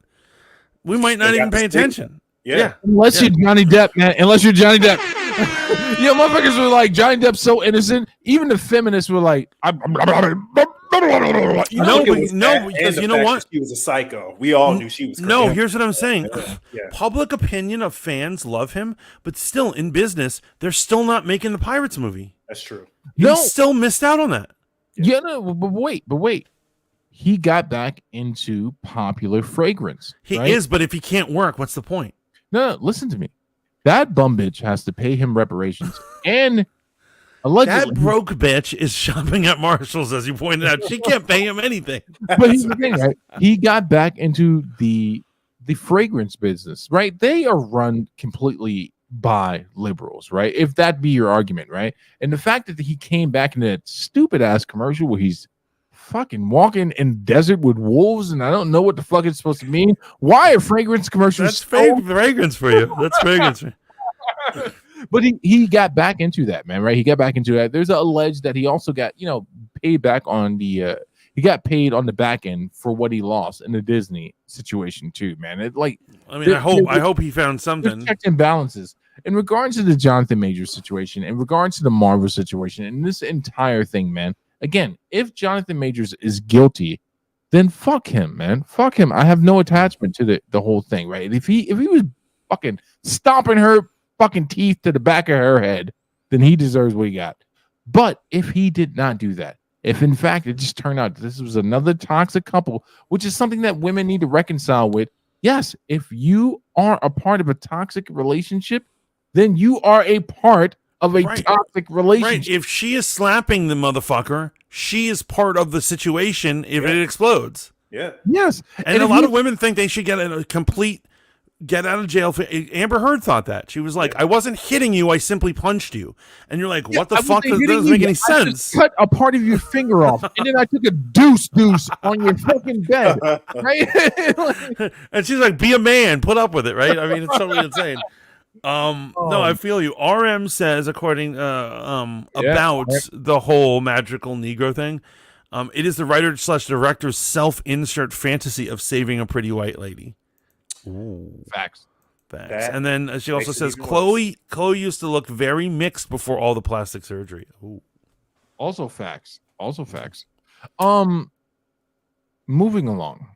we might not even pay attention. Yeah. Unless you're Johnny Depp, man. Unless you're Johnny Depp. Motherfuckers were like, Johnny Depp's so innocent. Even the feminists were like, because you know what? She was a psycho. We all knew she was crazy. No, here's what I'm saying. Public opinion of fans love him, but still in business, they're still not making the Pirates movie. That's true. He still missed out on that. Yeah, no, but wait. He got back into popular fragrance. He is, but if he can't work, what's the point? No, listen to me. That bum bitch has to pay him reparations. And allegedly, that broke bitch is shopping at Marshall's, as you pointed out. She can't pay him anything. But here's the thing, right? He got back into the fragrance business, right? They are run completely by liberals, right? If that be your argument, right? And the fact that he came back in that stupid ass commercial where he's fucking walking in desert with wolves, and I don't know what the fuck it's supposed to mean. Why are fragrance commercials? That's fragrance for you. That's fragrance for you. But he got back into that, man, right? He got back into that. There's alleged that he also got, paid back on the he got paid on the back end for what he lost in the Disney situation too, man. I hope he found something. Checks and balances. In regards to the Jonathan Majors situation, in regards to the Marvel situation, and this entire thing, man. Again, if Jonathan Majors is guilty, then fuck him, man. Fuck him. I have no attachment to the whole thing, right? If he was fucking stomping her fucking teeth to the back of her head, then he deserves what he got. But if he did not do that, if in fact it just turned out this was another toxic couple, which is something that women need to reconcile with, yes, if you are a part of a toxic relationship, then you are a part of a toxic relationship. Right. If she is slapping the motherfucker, she is part of the situation if it explodes. Yeah. Yes. And a lot of women think they should get a complete get out of jail. Amber Heard thought that. She was like, I wasn't hitting you, I simply punched you. And you're like, what the fuck? That doesn't make any sense. Cut a part of your finger off, and then I took a deuce on your fucking bed. Right? And she's like, be a man, put up with it, right? I mean, it's totally insane. No, I feel you. RM says, according about the whole magical Negro thing, it is the writer/director's self-insert fantasy of saving a pretty white lady. Ooh. Facts. And then she also says Chloe used to look very mixed before all the plastic surgery. Ooh. Also facts. Moving along.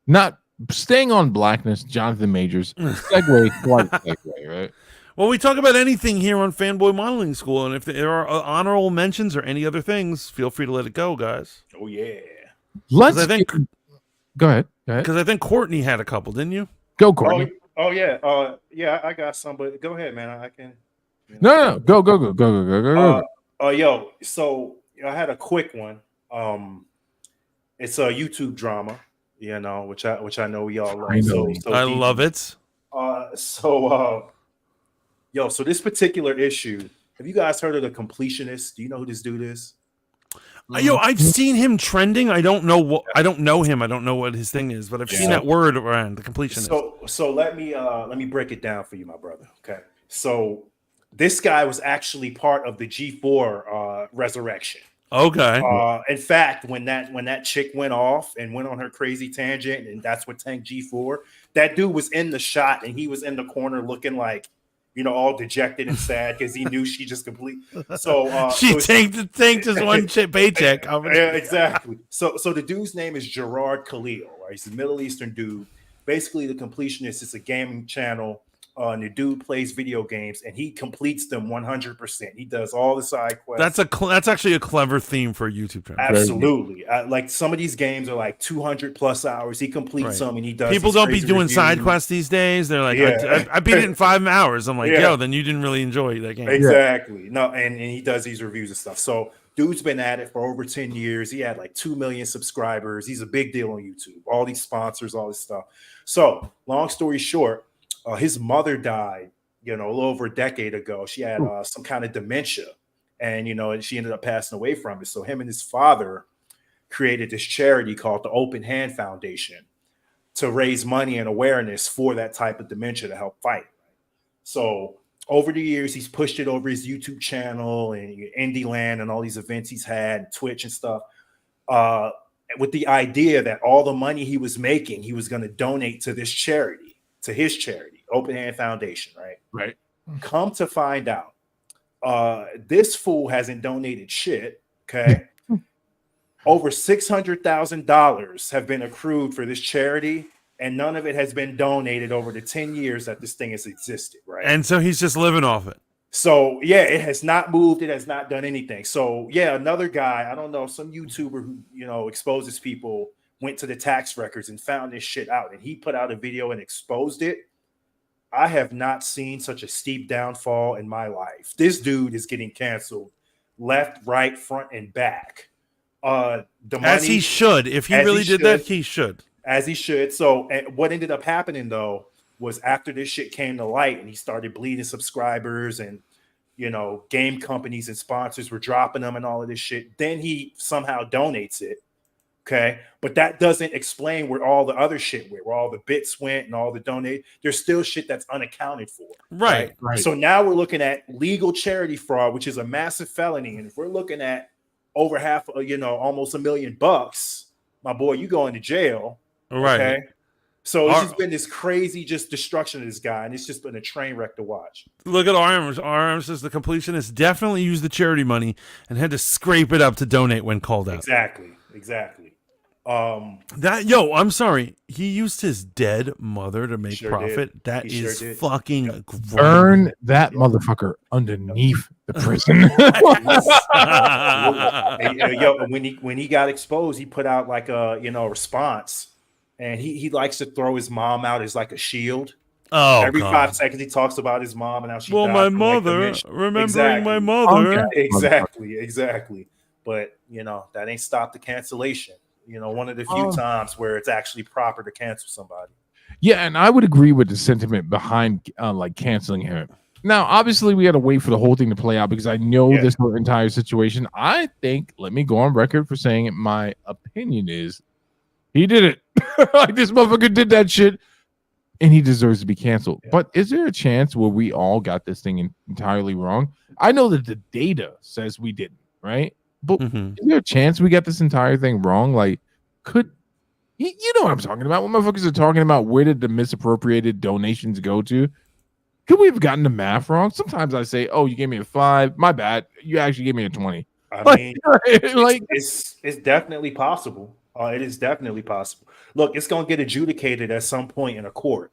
Not staying on blackness, Jonathan Majors. Segue, right? Well, we talk about anything here on Fanboy Modeling School, and if there are honorable mentions or any other things, feel free to let it go, guys. Oh yeah. Go ahead. Because I think Courtney had a couple, didn't you? Go, Courtney. Oh yeah. Yeah, I got some, but go ahead, man. I can. No. Go. So I had a quick one. It's a YouTube drama, which I know y'all love. I love it. So this particular issue, have you guys heard of The Completionist? Do you know who this dude is? I've seen him trending. I don't know him. I don't know what his thing is, but I've seen that word around, The Completionist. So let me break it down for you, my brother. Okay. So this guy was actually part of the G4 resurrection. Okay. In fact, when that chick went off and went on her crazy tangent, and that's what Tank G4, that dude was in the shot and he was in the corner looking like, all dejected and sad because he knew she just complete. So she tanked his one paycheck. Yeah, exactly. So the dude's name is Gerard Khalil. Right? He's a Middle Eastern dude. Basically, the completionist is a gaming channel. And the dude plays video games and he completes them 100%. He does all the side quests. That's actually a clever theme for a YouTube channel. Absolutely. Like some of these games are like 200 plus hours. He completes them and he does. People don't be doing side quests these days. They're like, I beat it in 5 hours. I'm like, yo, then you didn't really enjoy that game. Exactly. No, and he does these reviews and stuff. So dude's been at it for over 10 years. He had like 2 million subscribers. He's a big deal on YouTube. All these sponsors, all this stuff. So long story short, his mother died, a little over a decade ago. She had some kind of dementia, and she ended up passing away from it. So him and his father created this charity called the Open Hand Foundation to raise money and awareness for that type of dementia to help fight. So over the years, he's pushed it over his YouTube channel and Indie Land and all these events he's had, Twitch and stuff, with the idea that all the money he was making, he was going to donate to this charity, to his charity. Open Hand Foundation, right? Come to find out, this fool hasn't donated shit. Okay, over $600,000 have been accrued for this charity, and none of it has been donated over the 10 years that this thing has existed. Right, and so he's just living off it. So it has not moved. It has not done anything. So another guy, I don't know, some YouTuber who exposes people went to the tax records and found this shit out, and he put out a video and exposed it. I have not seen such a steep downfall in my life. This dude is getting canceled left, right, front, and back. As he should. If he really did that, he should. As he should. So what ended up happening, though, was after this shit came to light and he started bleeding subscribers and, game companies and sponsors were dropping them and all of this shit, then he somehow donates it. Okay, but that doesn't explain where all the other shit went, where all the bits went and all the donate. There's still shit that's unaccounted for. Right. So now we're looking at legal charity fraud, which is a massive felony. And if we're looking at over half, almost $1 million, my boy, you going to jail. Right. Okay. So it's just been this crazy just destruction of this guy, and it's just been a train wreck to watch. Look at Arms. Arms says the completionist definitely used the charity money and had to scrape it up to donate when called out. Exactly. I'm sorry. He used his dead mother to make profit. Did. That he is fucking great. Burn that motherfucker underneath the prison. When he got exposed, he put out like a response, and he likes to throw his mom out as like a shield. Oh, every God. 5 seconds he talks about his mom and how she died my mother, remembering my mother. Exactly. But that ain't stopped the cancellation. One of the few times where it's actually proper to cancel somebody. Yeah, and I would agree with the sentiment behind like canceling him. Now, obviously, we had to wait for the whole thing to play out because I know this entire situation. I think, let me go on record for saying it, my opinion is he did it. Like this motherfucker did that shit, and he deserves to be canceled. Yeah. But is there a chance where we all got this thing entirely wrong? I know that the data says we didn't, right? But is there a chance we got this entire thing wrong? Like, could you know what I'm talking about? When motherfuckers are talking about where did the misappropriated donations go to? Could we have gotten the math wrong? Sometimes I say, "Oh, you gave me a 5. My bad. You actually gave me a 20." I mean, it's definitely possible. It is definitely possible. Look, it's gonna get adjudicated at some point in a court.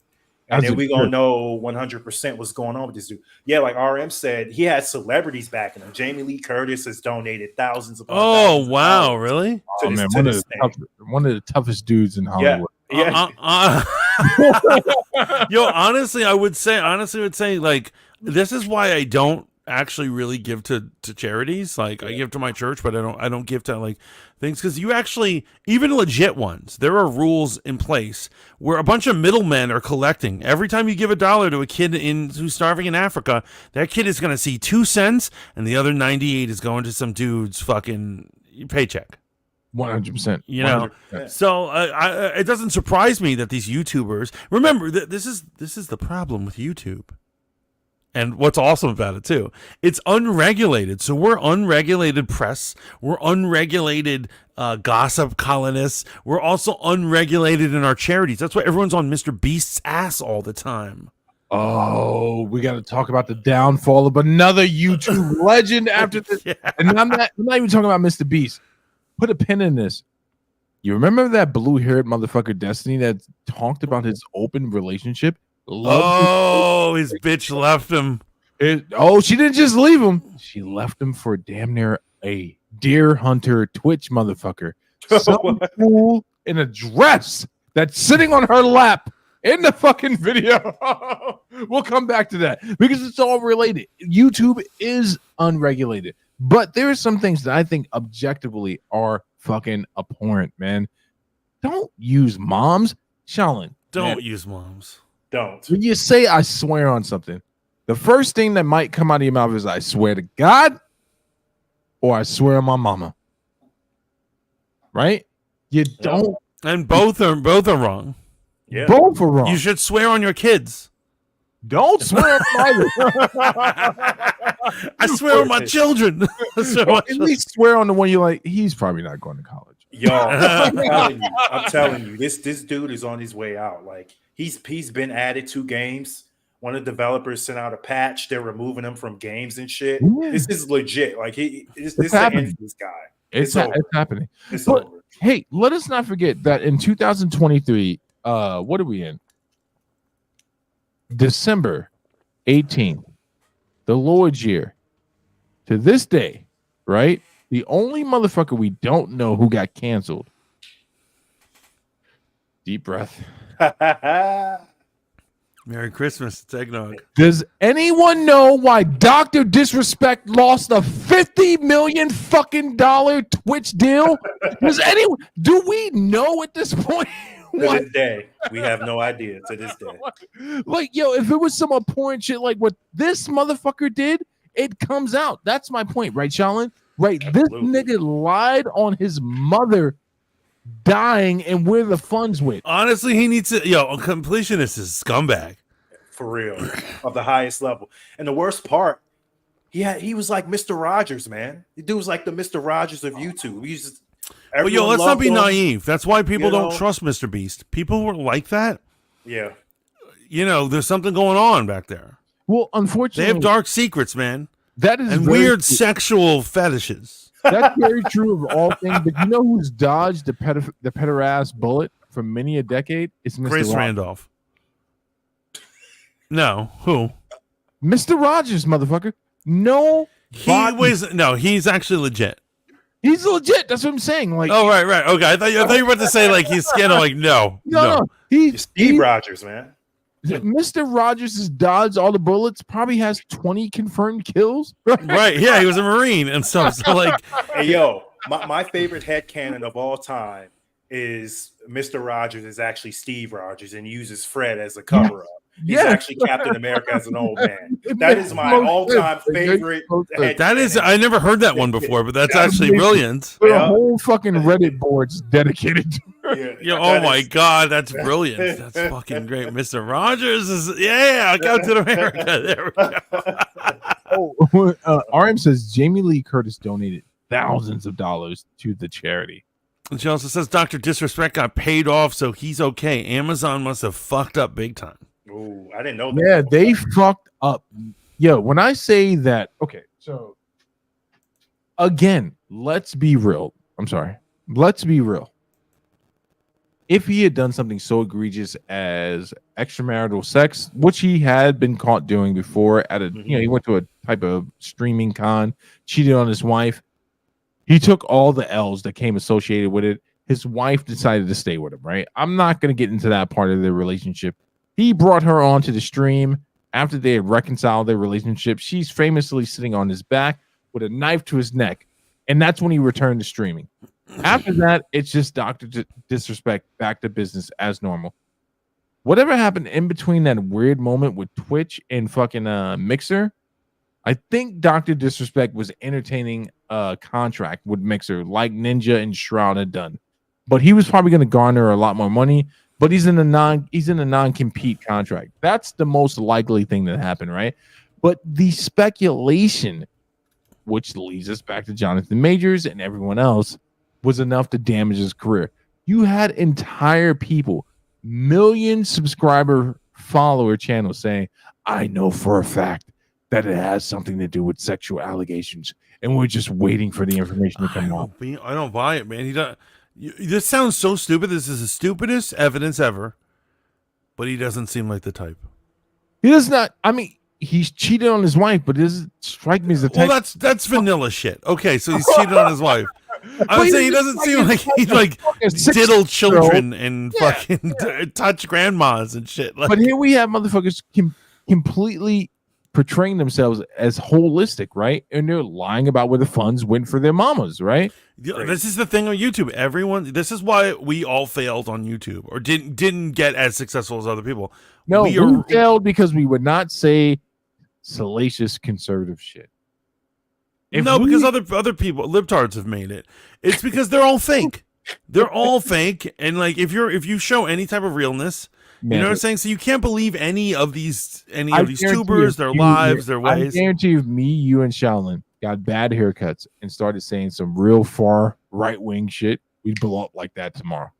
And then we're going to know 100% what's going on with this dude. Yeah, like RM said, he had celebrities backing him. Jamie Lee Curtis has donated thousands of dollars. Oh, wow, really? Oh, man, one of the toughest dudes in Hollywood. Yeah. Yo, honestly, I would say, like, this is why I don't actually really give to charities. Like, I give to my church, but I don't give to like things, because you actually, even legit ones, there are rules in place where a bunch of middlemen are collecting. Every time you give $1 to a kid who's starving in Africa, that kid is going to see 2 cents, and the other 98 is going to some dude's fucking paycheck. 100%. You know, 100%. So it doesn't surprise me that these YouTubers, remember, this is the problem with YouTube. And what's awesome about it too, it's unregulated. So we're unregulated press. We're unregulated gossip columnists. We're also unregulated in our charities. That's why everyone's on Mr. Beast's ass all the time. Oh, we got to talk about the downfall of another YouTube legend after this. Yeah. And I'm not even talking about Mr. Beast. Put a pin in this. You remember that blue-haired motherfucker Destiny that talked about his open relationship? His bitch left him. She didn't just leave him. She left him for damn near a deer hunter Twitch motherfucker. Some fool in a dress that's sitting on her lap in the fucking video. We'll come back to that because it's all related. YouTube is unregulated, but there are some things that I think objectively are fucking abhorrent, man. Don't use moms. Shaolin, Don't use moms. Don't. when you say I swear on something, the first thing that might come out of your mouth is I swear to God or I swear on my mama. Right? You don't. And both are wrong. Yeah. Both are wrong. You should swear on your kids. Don't swear on either. I swear on my children. Or at least swear on the one you're like, he's probably not going to college. Y'all, I'm telling you, this dude is on his way out. Like he's been added to games. One of the developers sent out a patch. They're removing him from games and shit. Yeah. This is legit. Like this is the happening. end of this guy. It's over. happening. It's But over. hey, let us not forget that in 2023, what are we in? December 18th, the Lord's year. To this day, right? The only motherfucker we don't know who got canceled. Deep breath. Merry Christmas, it's eggnog. Does anyone know why Dr. Disrespect lost a $50 million fucking Twitch deal? Do we know at this point? To this day, we have no idea. To this day, Like, yo, if it was some abhorrent shit like what this motherfucker did, it comes out. That's my point, right, Shaolin? Right. Absolutely. This nigga lied on his mother dying and where the funds went. Honestly, he needs to. A completionist is a scumbag. for real, of the highest level. And the worst part, he was like Mr. Rogers, man. The dude was like the Mr. Rogers of YouTube. He's just, Well, let's not be naive. That's why people You know? don't trust Mr. Beast. People were like that. Yeah. There's something going on back there. Well, They unfortunately, have dark secrets, man, that is and very weird true. sexual fetishes. That's very true of all things. But you know who's dodged the pedoass bullet for many a decade? It's Mr. Chris Rogers. Randolph. No, who? Mr. Rogers, motherfucker. No, He's actually legit. he's legit. That's what I'm saying. Like, Oh, right. Okay, I thought you were about to say like he's scared. I'm like, no. no. Steve Rogers, man. Mr. Rogers has dodged all the bullets. Probably has 20 confirmed kills. Right? Yeah, he was a Marine and stuff. So like, Hey, yo, my favorite headcanon of all time is Mr. Rogers is actually Steve Rogers and uses Fred as a cover-up. He's actually Captain America as an old man. That is my all-time favorite. that is, I never heard that one before, but that's That's actually amazing. brilliant. The Yeah. whole fucking Reddit board's dedicated to Oh my God, that's brilliant. That's fucking great. Mr. Rogers is, Captain America. There we go. RM says Jamie Lee Curtis donated thousands of dollars to the charity. And she also says Dr. Disrespect got paid off, so he's okay. Amazon must have fucked up big time. Ooh, I didn't know that. Yeah, they fucked up. Yo, when I say that, okay, so again, let's be real. I'm sorry. Let's be real. If he had done something so egregious as extramarital sex, which he had been caught doing before at a, he went to a type of streaming con, cheated on his wife. He took all the L's that came associated with it. His wife decided to stay with him, right? I'm not going to get into that part of their relationship. He brought her onto the stream after they had reconciled their relationship. She's famously sitting on his back with a knife to his neck. And that's when he returned to streaming. After that, it's just Dr. Disrespect back to business as normal. Whatever happened in between that weird moment with Twitch and fucking Mixer, I think Dr. Disrespect was entertaining a contract with Mixer like Ninja and Shroud had done. But he was probably going to garner a lot more money. But he's in a non-compete contract. That's the most likely thing that happened, right? But the speculation, which leads us back to Jonathan Majors and everyone else, was enough to damage his career. You had entire people, million subscriber follower channels saying, I know for a fact that it has something to do with sexual allegations, and we're just waiting for the information to come out. I don't buy it, man. This sounds so stupid. This is the stupidest evidence ever, but he doesn't seem like the type. He does not. I mean, he's cheated on his wife, but it doesn't strike me as the type. Well, that's vanilla shit. Okay, so he's cheated on his wife. I would say he doesn't seem like he like diddle children and fucking touch grandmas and shit. Like, but here we have motherfuckers completely portraying themselves as holistic, right? And they're lying about where the funds went for their mamas, right? this is the thing on YouTube. This is why we all failed on YouTube or didn't get as successful as other people. No, we failed because we would not say salacious conservative shit. Because other people, libtards, have made it. It's because they're all fake. They're all fake, and like if you show any type of realness, you know what I'm saying. So you can't believe any of these tubers, their lives, their ways. I guarantee you, me, you, and Shaolin got bad haircuts and started saying some real far right wing shit, we'd blow up like that tomorrow.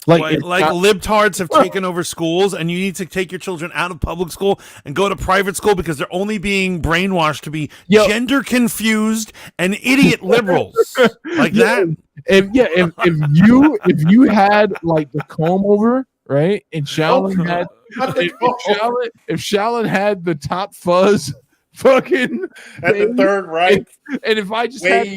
Like libtards have taken over schools, and you need to take your children out of public school and go to private school because they're only being brainwashed to be gender confused and idiot liberals like that. If you had like the comb over, right, and Shaolin had if Shaolin had the top fuzz fucking at the third right, and if I just had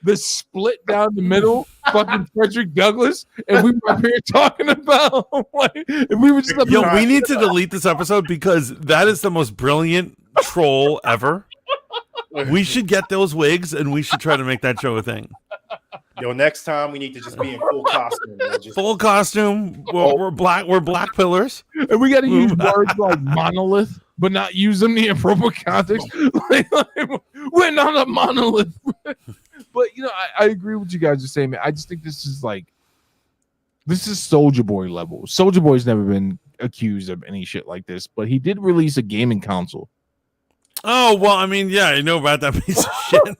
the split down the middle, fucking Frederick Douglass, and we were up here talking about like, if we were just we need to delete this episode because that is the most brilliant troll ever. We should get those wigs and we should try to make that show a thing. Next time we need to just be in full costume. Full costume. We're black pillars, and we got to use words like monolith, but not use them in the appropriate context. We're not a monolith. But I agree with you guys are saying, man. I just think this is Soulja Boy level. Soulja Boy's never been accused of any shit like this, but he did release a gaming console. Oh well, I mean, yeah, I know about that piece of shit.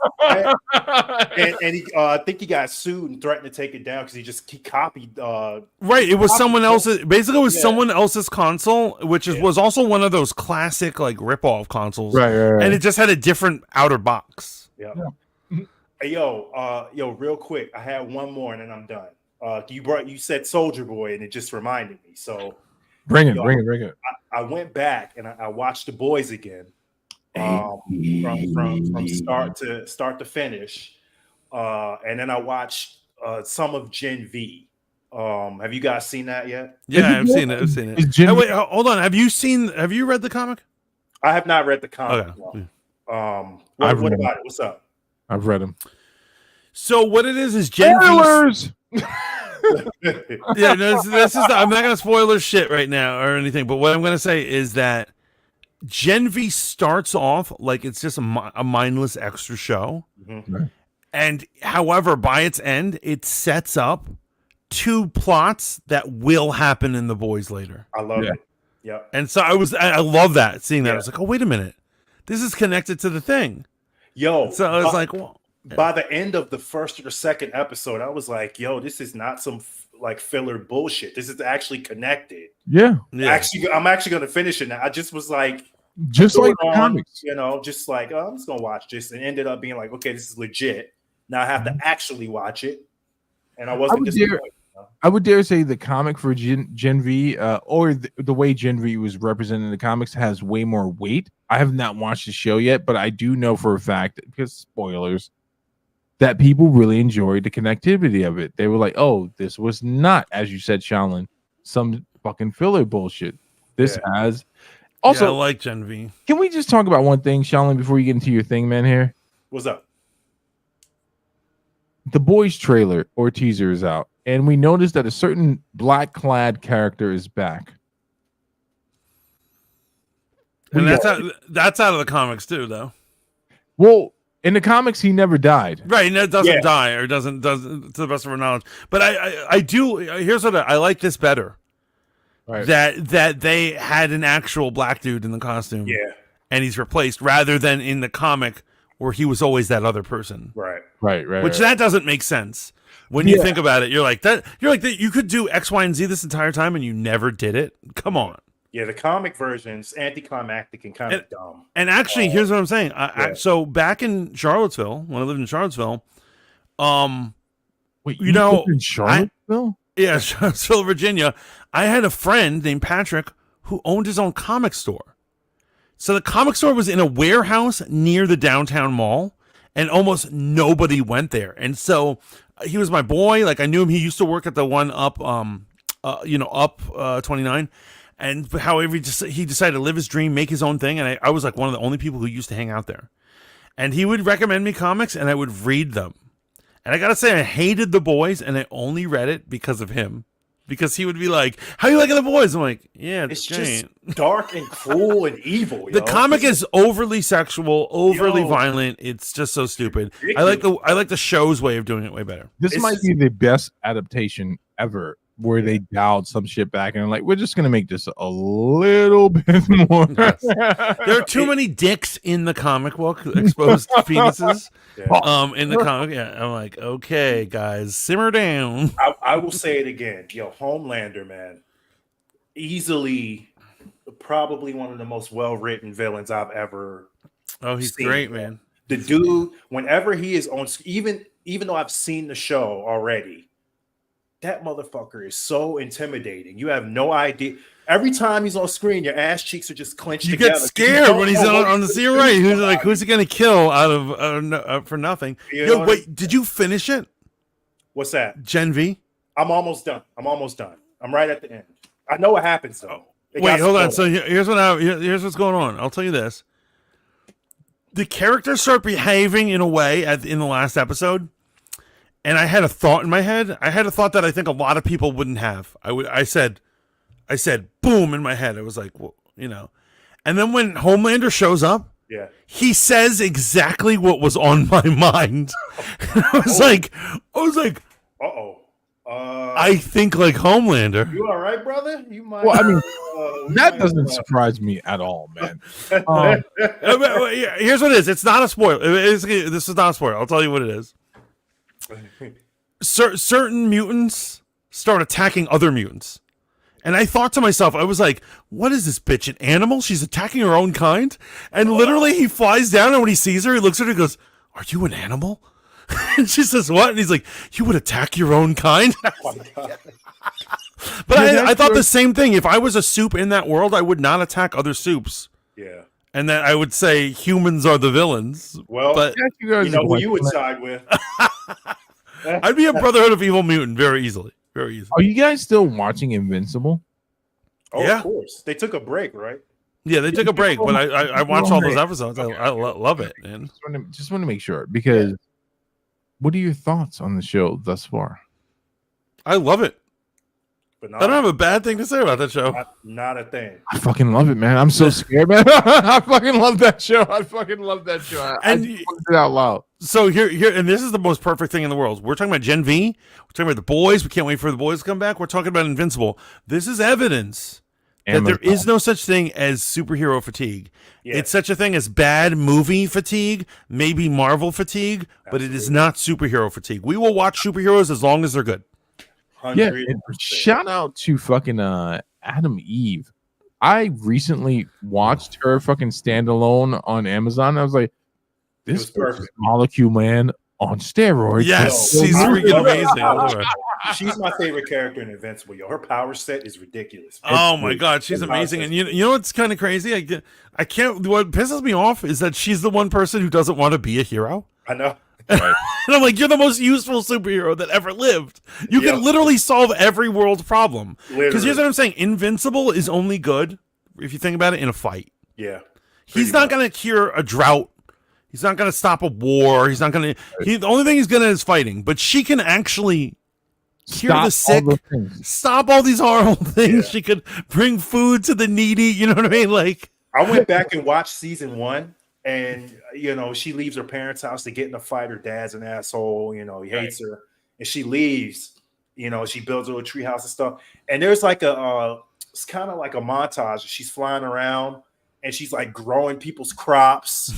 and he, I think he got sued and threatened to take it down because he copied. Right, it was someone else's. Basically, it was someone else's console, which was also one of those classic like rip-off consoles. Right. And it just had a different outer box. Yeah. Hey, yo, real quick, I had one more and then I'm done. You said Soulja Boy and it just reminded me. So bring it. I went back and I watched The Boys again. From start to finish, and then I watched some of Gen V. Have you guys seen that yet? Yeah, I've seen it. Wait, hold on. Have you read the comic? I have not read the comic. Okay. What about it? What's up? I've read them. So what it is Gen V. Yeah, this is. I'm not gonna spoiler shit right now or anything, but what I'm gonna say is that Gen V starts off like it's just a mindless extra show. Mm-hmm. And however, by its end, it sets up two plots that will happen in The Boys later. I love it. Yeah. And so I love that, seeing that. I was like, oh, wait a minute. This is connected to the thing. Yo. So I was like, well. By the end of the first or second episode, I was like, yo, this is not some like filler bullshit. This is actually connected. Yeah. I'm actually going to finish it now. I just was like, just like the comics, just like, oh, I'm just going to watch this, and ended up being like, okay, this is legit. Now I have to actually watch it. And I wasn't disappointed. I would dare say the comic for Gen V, or the way Gen V was represented in the comics, has way more weight. I have not watched the show yet, but I do know for a fact, because spoilers, that people really enjoyed the connectivity of it. They were like, oh, this was not, as you said, Shaolin, some fucking filler bullshit. This has... Also, I like Gen V. Can we just talk about one thing, Shaolin, before you get into your thing, man, here? What's up? The Boys trailer or teaser is out, and we noticed that a certain black-clad character is back. And that's out of the comics, too, though. Well... in the comics, he never died. Right, and it doesn't die, or doesn't to the best of our knowledge. But I do. Here's what I like this better. Right. That they had an actual black dude in the costume. Yeah. and he's replaced, rather than in the comic where he was always that other person. Right. Which that doesn't make sense. When you think about it, you're like that. You could do X, Y, and Z this entire time, and you never did it. Come on. Yeah, the comic version's anticlimactic and kind of dumb. And actually, here's what I'm saying. So back in Charlottesville, when I lived in Charlottesville, wait, you know, in Charlottesville? Charlottesville, Virginia. I had a friend named Patrick who owned his own comic store. So the comic store was in a warehouse near the downtown mall, and almost nobody went there. And so he was my boy. Like, I knew him. He used to work at the one up, up 29. And however, he decided to live his dream, make his own thing. And I was like one of the only people who used to hang out there. And he would recommend me comics, and I would read them. And I got to say, I hated The Boys, and I only read it because of him. Because he would be like, "How you liking The Boys?" I'm like, "Yeah, it's just dark and cruel and evil." The comic is overly sexual, overly violent. It's just so stupid. I like the show's way of doing it way better. This might be the best adaptation ever, where they dialed some shit back and like, we're just gonna make this a little bit more. Yes. There are too many dicks in the comic book, exposed penises. In the comic, I'm like, okay, guys, simmer down. I will say it again, Homelander, man, easily, probably one of the most well-written villains I've ever. Oh, he's seen, great, man. The dude, whenever he is on, even though I've seen the show already, that motherfucker is so intimidating. You have no idea. Every time he's on screen, your ass cheeks are just clenched together. You get scared when he's on the scene, right? Who's he going to kill out of for nothing? Yo, wait, did you finish it? What's that? Gen V? I'm almost done. I'm right at the end. I know what happens, though. Wait, hold on. So here's what's going on. I'll tell you this. The characters start behaving in a way in the last episode. And I had a thought in my head. I had a thought that I think a lot of people wouldn't have. I said, boom, in my head. I was like, well, And then when Homelander shows up, he says exactly what was on my mind. I was like, uh-oh. I think like Homelander. You all right, brother? You might. Well, I mean, that doesn't surprise me at all, man. Here's what it is. It's not a spoiler. This is not a spoiler. I'll tell you what it is. Certain mutants start attacking other mutants. And I thought to myself, I was like, what is this bitch, an animal? She's attacking her own kind? And literally he flies down, and when he sees her, he looks at her and goes, are you an animal? And she says, what? And he's like, you would attack your own kind? But I thought the same thing. If I was a soup in that world, I would not attack other soups. Yeah. And that I would say humans are the villains. Well, but you know who you would side with. I'd be a Brotherhood of Evil mutant very easily. Very easily. Are you guys still watching Invincible? Oh, yeah. Of course. They took a break, right? Yeah, they took a break, but I watched all those episodes. I love it, man. Just want to make sure, because what are your thoughts on the show thus far? I love it. But I don't have a bad thing to say about that show. Not a thing. I fucking love it, man. I'm so scared, man. I fucking love that show. And I put it out loud. So here, and this is the most perfect thing in the world. We're talking about Gen V. We're talking about The Boys. We can't wait for The Boys to come back. We're talking about Invincible. This is evidence that there is no such thing as superhero fatigue. Yeah. It's such a thing as bad movie fatigue, maybe Marvel fatigue, but it is not superhero fatigue. We will watch superheroes as long as they're good. 100%. Yeah, and shout out to fucking Adam Eve. I recently watched her fucking standalone on Amazon. I was like, this is Molecule Man on steroids. Yes, she's freaking amazing. She's my favorite character in Invincible. Her power set is ridiculous. Oh my god, she's amazing. And you know what's kind of crazy? I can't. What pisses me off is that she's the one person who doesn't want to be a hero. I know. Right. And I'm like, you're the most useful superhero that ever lived. You can literally solve every world problem. Because here's what I'm saying: Invincible is only good if you think about it in a fight. Yeah. He's not going to cure a drought. He's not going to stop a war. He's not going to. The only thing he's good at is fighting. But she can actually cure the sick, stop all these horrible things. Yeah. She could bring food to the needy. You know what I mean? Like, I went back and watched season 1. And, she leaves her parents' house to get in a fight. Her dad's an asshole. He hates her. And she leaves. She builds a little treehouse and stuff. And there's like it's kind of like a montage. She's flying around and she's like growing people's crops,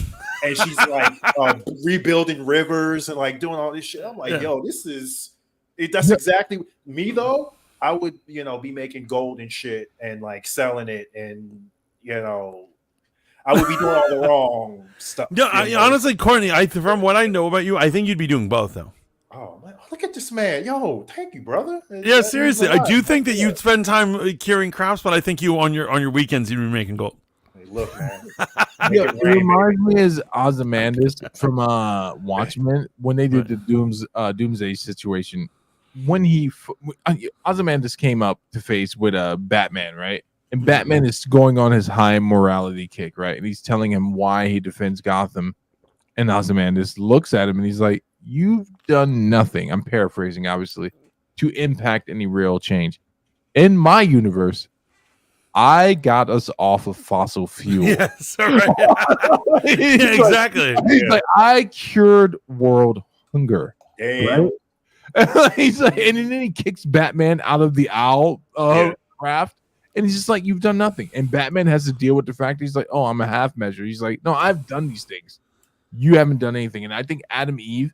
and she's like rebuilding rivers and like doing all this shit. I'm like, yo, this is it. That's exactly me though. I would, be making gold and shit and like selling it, and I would be doing all the wrong stuff. Honestly, Courtney, from what I know about you, I think you'd be doing both though. Oh man, look at this man. Yo, thank you, brother. Yeah, seriously. I do think that you'd spend time curing crops, but I think you on your weekends you'd be making gold. Hey, look, man. It reminds me of Ozymandias from Watchmen when they did the Doomsday situation. When Ozymandias came up to face with Batman, right? And Batman is going on his high morality kick, right? And he's telling him why he defends Gotham. And Ozymandias looks at him and he's like, "You've done nothing," I'm paraphrasing, obviously, "to impact any real change. In my universe, I got us off of fossil fuel." Yes, right. Yeah, exactly. He's like, "I cured world hunger." Damn. Right? He's like, and then he kicks Batman out of the owl craft, and he's just like, "You've done nothing." And Batman has to deal with the fact he's like, "Oh, I'm a half measure." He's like, "No, I've done these things. You haven't done anything." And I think Adam Eve,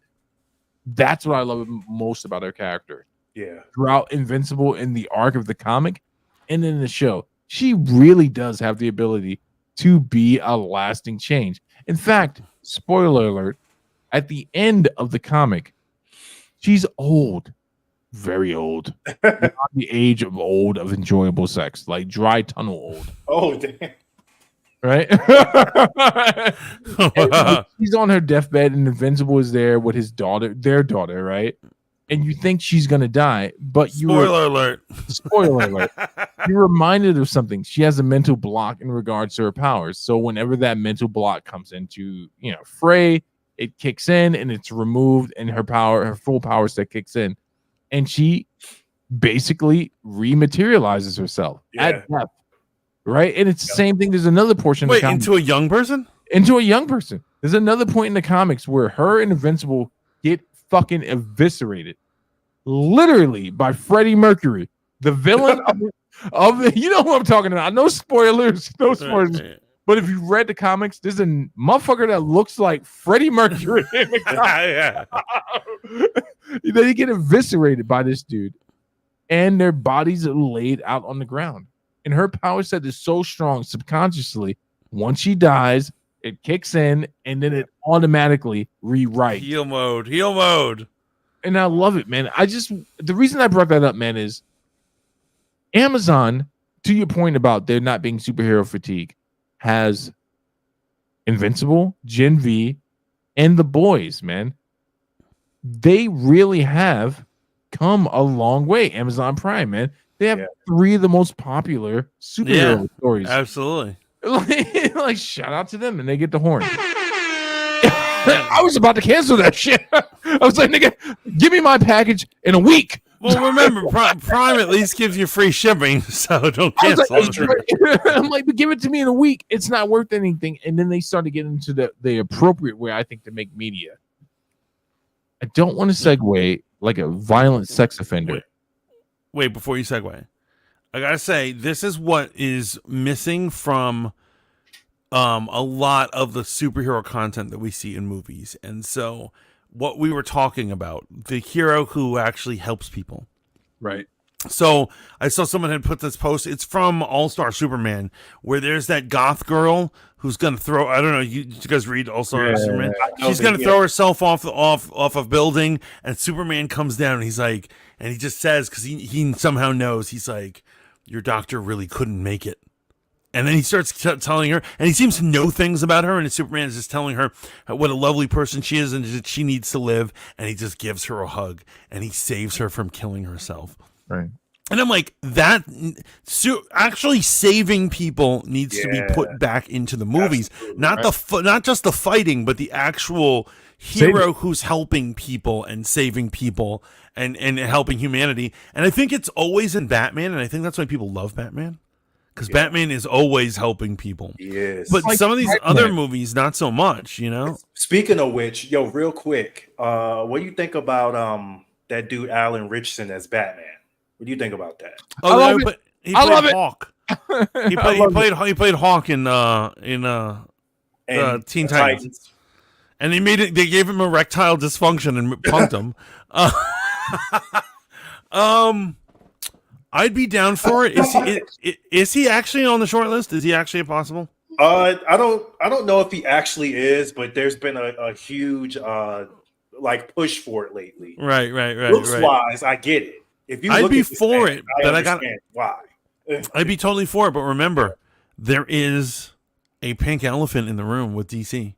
that's what I love most about her character. Yeah. Throughout Invincible in the arc of the comic and in the show, she really does have the ability to be a lasting change. In fact, spoiler alert, at the end of the comic, she's old, very old, not the age of old of enjoyable sex, like dry tunnel old. Oh, damn. Right? She's on her deathbed, and Invincible is there with their daughter, right? And you think she's gonna die, but Spoiler alert. You're reminded of something. She has a mental block in regards to her powers. So whenever that mental block comes into fray, it kicks in and it's removed, and her full power set kicks in, and she basically rematerializes herself at death. Right, and it's the same thing. There's another portion. Wait, into a young person? Into a young person. There's another point in the comics where her and Invincible get fucking eviscerated, literally by Freddie Mercury, the villain of the. You know what I'm talking about? No spoilers, no spoilers. But if you read the comics, there's a motherfucker that looks like Freddie Mercury. Yeah. They get eviscerated by this dude, and their bodies are laid out on the ground. And her power set is so strong subconsciously. Once she dies, it kicks in, and then it automatically rewrites. Heal mode. And I love it, man. The reason I brought that up, man, is Amazon, to your point about there not being superhero fatigue, has Invincible, Gen V, and The Boys, man. They really have come a long way. Amazon Prime, man. They have 3 of the most popular superhero stories. Absolutely. Like, shout out to them, and they get the horn. I was about to cancel that shit. I was like, nigga, give me my package in a week. Well, remember, Prime at least gives you free shipping, so don't cancel. I'm like, but give it to me in a week. It's not worth anything. And then they start to get into the appropriate way, I think, to make media. I don't want to segue like a violent sex offender. Wait, before you segue, I gotta say, this is what is missing from a lot of the superhero content that we see in movies. And so what we were talking about, the hero who actually helps people. Right. So I saw someone had put this post. It's from All-Star Superman, where there's that goth girl who's gonna throw. I don't know. You guys read All-Star Superman? She's gonna throw herself off a building, and Superman comes down. And he's like, and he just says, because he somehow knows, he's like, your doctor really couldn't make it. And then he starts telling her, and he seems to know things about her, and Superman is just telling her what a lovely person she is and that she needs to live, and he just gives her a hug, and he saves her from killing herself. Right. And I'm like, actually saving people needs to be put back into the movies. Not not just the fighting, but the actual hero who's helping people and saving people and helping humanity. And I think it's always in Batman, and I think that's why people love Batman. Because Batman is always helping people. Yes. But some of these other movies, not so much, you know? Speaking of which, real quick, what do you think about that dude Alan Richardson as Batman? What do you think about that? Oh, he played Hawk. He played Hawk in Teen Titans. And they gave him erectile dysfunction and punked him. I'd be down for it. Is he actually on the short list? Is he actually possible? I don't know if he actually is, but there's been a huge push for it lately. Right. Looks wise, I get it. If you I'd be for it, but I got why. I'd be totally for it, but remember, there is a pink elephant in the room with DC.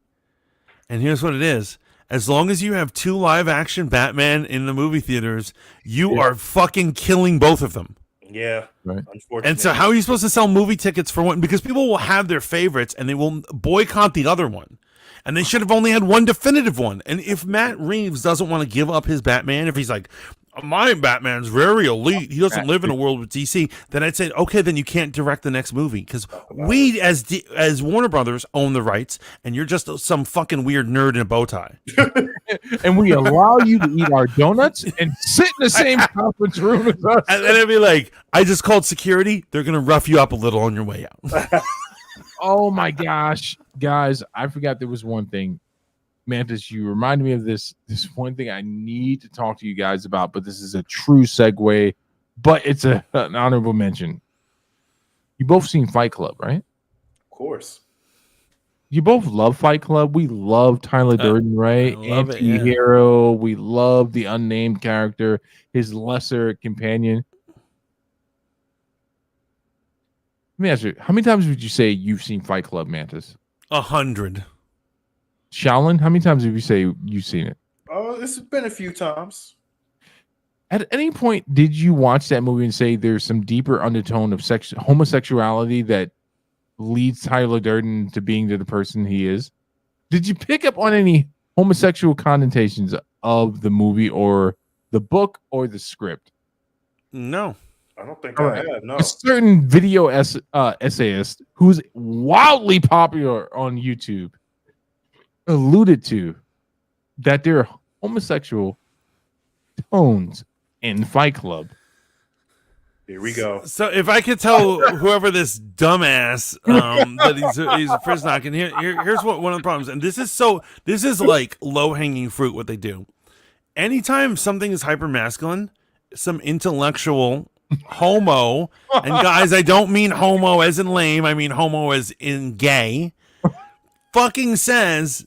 And here's what it is. As long as you have 2 live action Batman in the movie theaters, you are fucking killing both of them. Yeah. Right. Unfortunately. And so how are you supposed to sell movie tickets for one? Because people will have their favorites and they will boycott the other one. And they should have only had one definitive one. And if Matt Reeves doesn't want to give up his Batman, if he's like, my Batman's very elite, he doesn't live in a world with DC, then I'd say, okay, then you can't direct the next movie. Because we, as Warner Brothers, own the rights, and you're just some fucking weird nerd in a bow tie. And we allow you to eat our donuts and sit in the same conference room as us. And then it'd be like, I just called security. They're going to rough you up a little on your way out. Oh my gosh, guys, I forgot there was one thing. Mantis, you reminded me of this one thing I need to talk to you guys about, but this is a true segue, but it's an honorable mention. You both seen Fight Club, right? Of course. You both love Fight Club. We love Tyler Durden, right? Anti-hero. We love the unnamed character, his lesser companion. Let me ask you, how many times would you say you've seen Fight Club, Mantis? 100. Shaolin, how many times have you say you've seen it? It's been a few times. At any point, did you watch that movie and say there's some deeper undertone of homosexuality that leads Tyler Durden to being the person he is? Did you pick up on any homosexual connotations of the movie or the book or the script? No. I don't think I have, no. A certain video essayist who's wildly popular on YouTube alluded to that there are homosexual tones in Fight Club. Here we go. So if I could tell whoever this dumbass that he's a prison knock, and here's what one of the problems, and this is like low-hanging fruit what they do. Anytime something is hyper masculine, some intellectual homo, and guys, I don't mean homo as in lame, I mean homo as in gay, fucking says,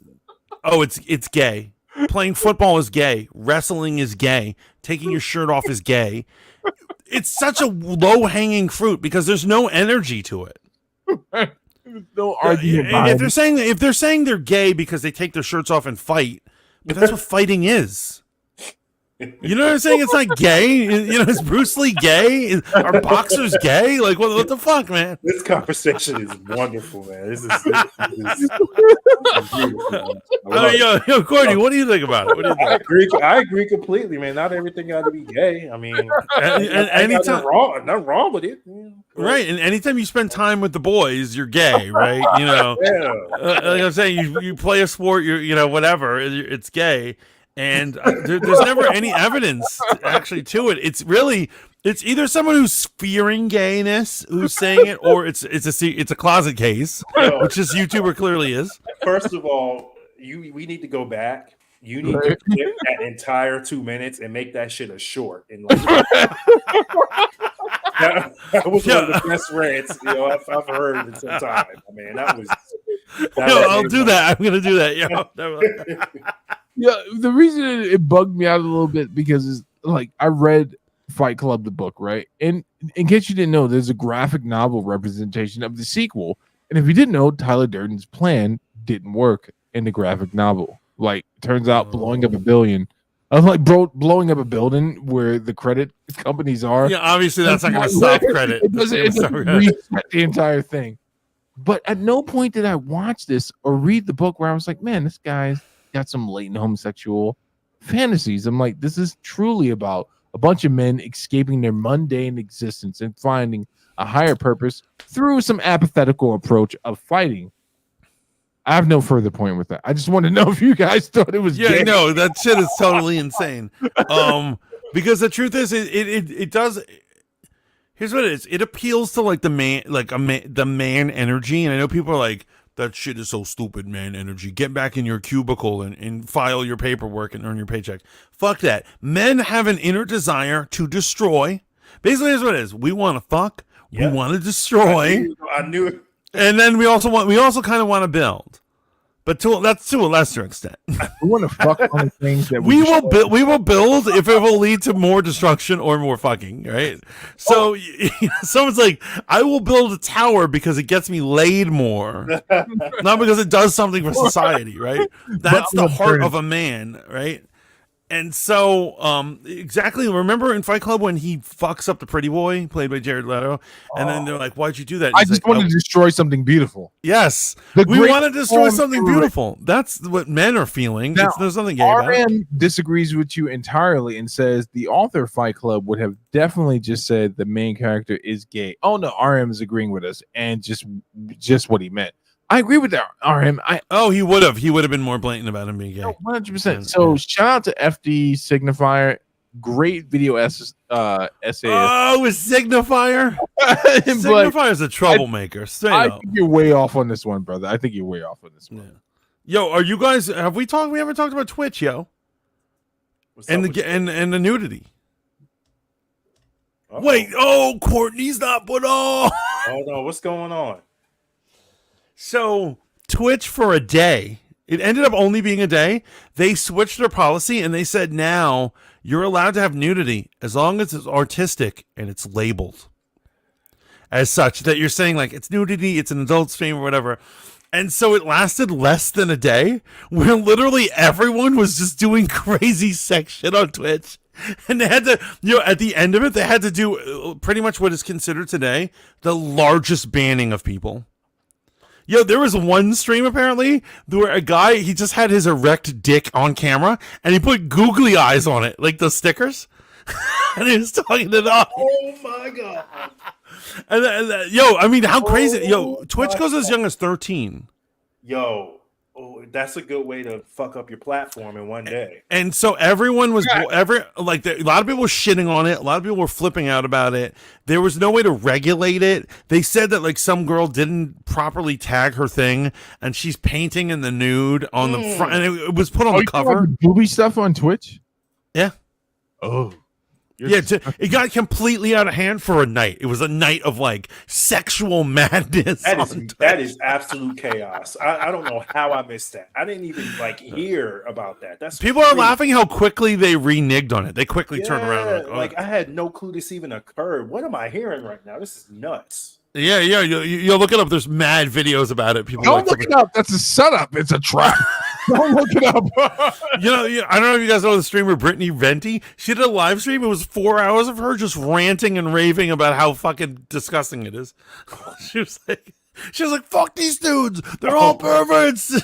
oh, it's gay. Playing football is gay. Wrestling is gay. Taking your shirt off is gay. It's such a low-hanging fruit because there's no energy to it. No argument. If they're saying they're gay because they take their shirts off and fight, but that's what fighting is. You know what I'm saying? It's not gay. You know, is Bruce Lee gay? Are boxers gay? Like, what the fuck, man? This conversation is wonderful, man. This is beautiful. Yo, Courtney, what do you think about it? What do you think? I agree completely, man. Not everything got to be gay. I mean, anytime nothing wrong with it. Right, and anytime you spend time with the boys, you're gay, right? You know, like I'm saying, you play a sport, you know, whatever, it's gay. And there's never any evidence actually to it. It's either someone who's fearing gayness who's saying it, or it's a closet case, which this YouTuber clearly is. First of all, we need to go back. You need to clip that entire 2 minutes and make that shit a short. And that was one of the best rants I've heard in some time. I mean, I'll do that. I'm gonna do that. Yeah, the reason it bugged me out a little bit because it's like I read Fight Club the book, right? And in case you didn't know, there's a graphic novel representation of the sequel. And if you didn't know, Tyler Durden's plan didn't work in the graphic novel. Like, turns out blowing up a building where the credit companies are. Yeah, obviously that's not going to stop credit. It doesn't reset the entire thing. But at no point did I watch this or read the book where I was like, man, this guy's got some latent homosexual fantasies. I'm like, this is truly about a bunch of men escaping their mundane existence and finding a higher purpose through some apathetical approach of fighting. I have no further point with that. I just want to know if you guys thought it was gay. No, that shit is totally insane. Because the truth is, it does. Here's what it is. It appeals to like the man energy, and I know people are like, that shit is so stupid, man energy. Get back in your cubicle and file your paperwork and earn your paycheck. Fuck that. Men have an inner desire to destroy. Basically, here's what it is. We want to fuck. Yeah. We want to destroy. I knew it. And then we also kind of want to build. But that's to a lesser extent. We want to fuck on the things that We will build if it will lead to more destruction or more fucking, right? So someone's like, I will build a tower because it gets me laid more, not because it does something for society, right? That's the heart of a man, right? And so, exactly. Remember in Fight Club when he fucks up the pretty boy, played by Jared Leto, and then they're like, "Why'd you do that?" I just want to destroy something beautiful. Yes, we want to destroy something beautiful. That's what men are feeling. Now, there's nothing gay about it. RM disagrees with you entirely and says the author of Fight Club would have definitely just said the main character is gay. Oh no, RM is agreeing with us and just what he meant. I agree with that, RM. He would have. He would have been more blatant about him being gay. 100%. So shout out to FD Signifier. Great video essay. Oh, with Signifier. Signifier is a troublemaker. I think you're way off on this one, brother. I think you're way off on this one. Yeah. Yo, are you guys? Have we talked? We haven't talked about Twitch, yo. And the nudity. Uh-oh. Wait. Oh, Courtney's not put on. Oh no, what's going on? So Twitch for a day, it ended up only being a day. They switched their policy and they said now you're allowed to have nudity as long as it's artistic and it's labeled as such, that you're saying like it's nudity, it's an adult stream or whatever. And so it lasted less than a day where literally everyone was just doing crazy sex shit on Twitch. And they had to, at the end of it, they had to do pretty much what is considered today the largest banning of people. Yo, there was one stream apparently where a guy, he just had his erect dick on camera and he put googly eyes on it, like those stickers. And he was talking to the Oh my god. Yo, I mean, how crazy. Yo, Twitch goes as young as 13. Yo, that's a good way to fuck up your platform in one day. And so everyone was a lot of people were shitting on it. A lot of people were flipping out about it. There was no way to regulate it. They said that like some girl didn't properly tag her thing, and she's painting in the nude on the front, and it was put on the cover. Booby stuff on Twitch. Yeah. Oh. It got completely out of hand for a night. It was a night of like sexual madness. That is absolute chaos. I don't know how I missed that. I didn't even like hear about that. That's people are laughing how quickly they reneged on it. They quickly turned around. Like I had no clue this even occurred. What am I hearing right now? This is nuts. Yeah. You'll look it up. There's mad videos about it. People don't look it up. That's a setup. It's a trap. Don't look it up. I don't know if you guys know the streamer Brittany Venti. She did a live stream. It was 4 hours of her just ranting and raving about how fucking disgusting it is. She was like, "Fuck these dudes. They're all perverts."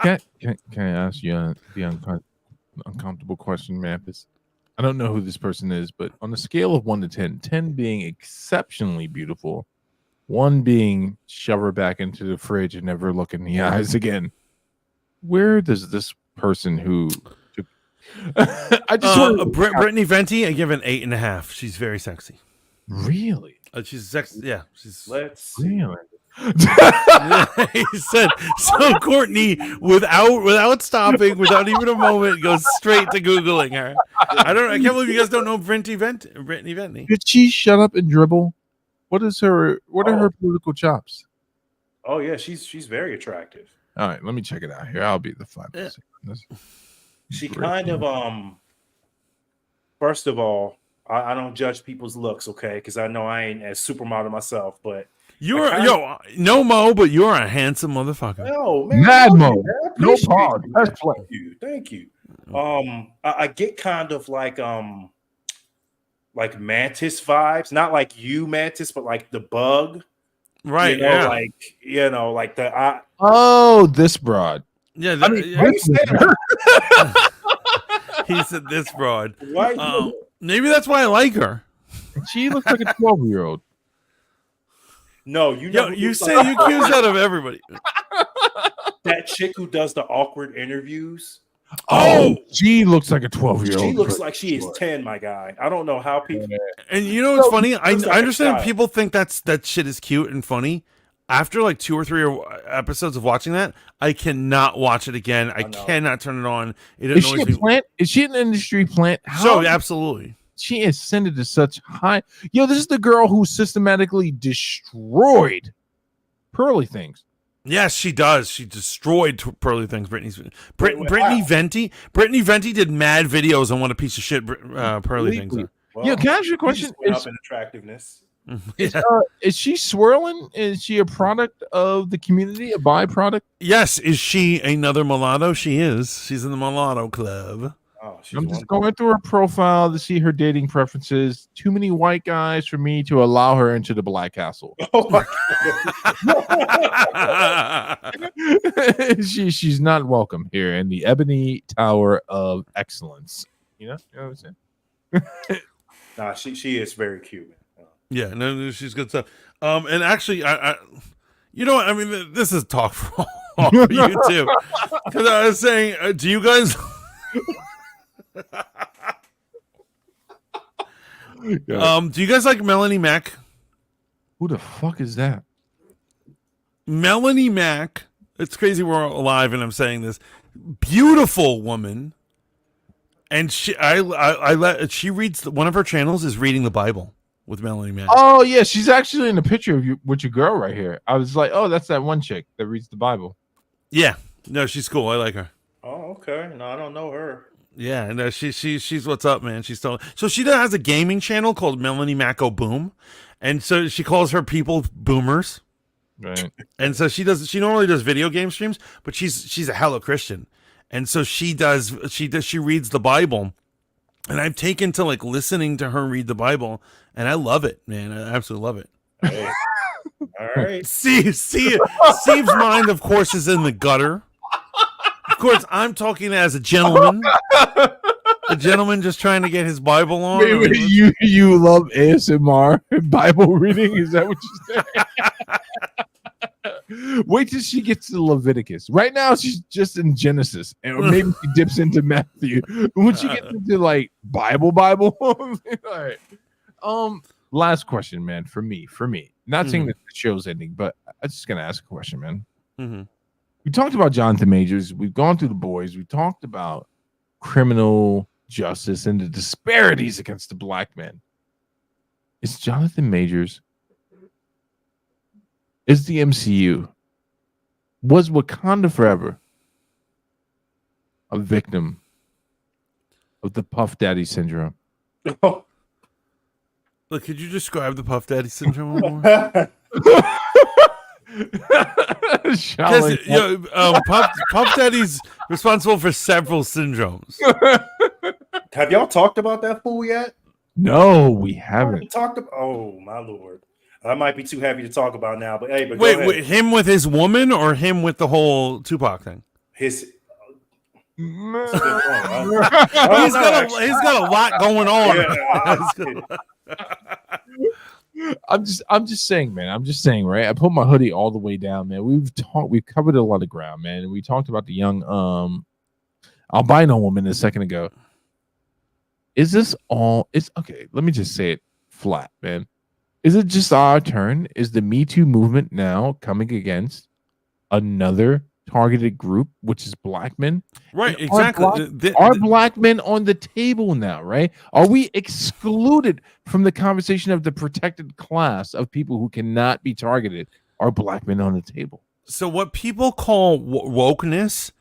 Can I ask you the uncomfortable question, Mampus? I don't know who this person is, but on a scale of 1 to 10, 10 being exceptionally beautiful, 1 being shove her back into the fridge and never look in the eyes again, where does this person who I just Brittany Venti, I give an 8.5. She's very sexy. Really? She's sexy. Yeah. Really. He said so. Courtney, without stopping, without even a moment, goes straight to googling her. I can't believe you guys don't know Brittany Venti. Did she shut up and dribble? What are her political chops? Oh yeah, she's very attractive. All right, let me check it out here. I'll be the 5%. She kind of first of all, I don't judge people's looks, okay? Because I know I ain't as supermodel myself, but no Mo, but you're a handsome motherfucker. Oh man, Mad Mo, no pause. Thank you. I get kind of like Mantis vibes, not like you Mantis, but like the bug. Right, like the this broad. Yeah, he said this broad. Maybe that's why I like her. She looks like a 12-year-old. No, you say you accuse that of everybody. That chick who does the awkward interviews. Oh, she looks like a 12-year-old. She looks like she is 10, my guy. I don't know how people. And you know what's funny? I looks like a understand child. people think that shit is cute and funny. After like 2 or 3 episodes of watching that, I cannot watch it again. I know. cannot turn it on. It Is she annoys a me. plant? Is she an industry plant? So absolutely. She ascended to such high. Yo, this is the girl who systematically destroyed Pearly Things. Yes, she does. She destroyed Pearly Things. Brittany Wow. Venti. Brittany Venti did mad videos on what a piece of shit Pearly Things are. Well, Yo, can I ask you a she question? just went up in attractiveness. Yeah. Is she swirling? Is she a product of the community? A byproduct? Yes, is she another mulatto? She is. She's in the mulatto club. Oh, she's I'm just wonderful. going through her profile to see her dating preferences. Too many white guys for me to allow her into the Black Castle. Oh my She's not welcome here in the Ebony Tower of Excellence. You know what I'm saying? Nah, she is very cute. Yeah, no, she's good stuff. And actually, I you know what? I mean, this is talk for all for you too. Because I was saying, do you guys? Do you guys like Melanie Mack? Who the fuck is that? Melanie Mack. It's crazy we're alive and I'm saying this. Beautiful woman. And she reads one of her channels is reading the Bible with Melanie Mack. Oh yeah, she's actually in a picture of you with your girl right here. I was like, oh, that's that one chick that reads the Bible. Yeah. No, she's cool. I like her. Oh, okay. No, I don't know her. Yeah, no, she's what's up, man. She's still so she has a gaming channel called Melanie Macko Boom, and so she calls her people boomers. Right. And so she normally does video game streams, but she's a hella Christian, and so she reads the Bible, and I've taken to like listening to her read the Bible, and I love it, man. I absolutely love it. Hey. All right. Steve's mind, of course, is in the gutter. Of course, I'm talking as a gentleman. A gentleman just trying to get his Bible on. Wait, you love ASMR Bible reading? Is that what you say? Wait till she gets to Leviticus. Right now, she's just in Genesis, or maybe she dips into Matthew. When she gets into like Bible, all right. Last question, man. For me. Not saying that the show's ending, but I'm just gonna ask a question, man. Mm-hmm. We talked about Jonathan Majors. We've gone through the boys. We talked about criminal justice and the disparities against the black men. Is Jonathan Majors, is the MCU, was Wakanda Forever a victim of the Puff Daddy syndrome? Oh. Look, could you describe the Puff Daddy syndrome a little more? Because Puff Daddy's responsible for several syndromes. Have y'all talked about that fool yet? No, we haven't. Oh my lord, that might be too heavy to talk about now. But hey, but wait, him with his woman or him with the whole Tupac thing? His. He's got a lot going on. Yeah. I'm just saying, man. I'm just saying, right? I put my hoodie all the way down, man. We've covered a lot of ground, man. And we talked about the young albino woman a second ago. Is this all? It's okay. Let me just say it flat, man. Is it just our turn? Is the Me Too movement now coming against another targeted group, which is black men? Right, And exactly. Are black men on the table now, right? Are we excluded from the conversation of the protected class of people who cannot be targeted? Are black men on the table? So what people call wokeness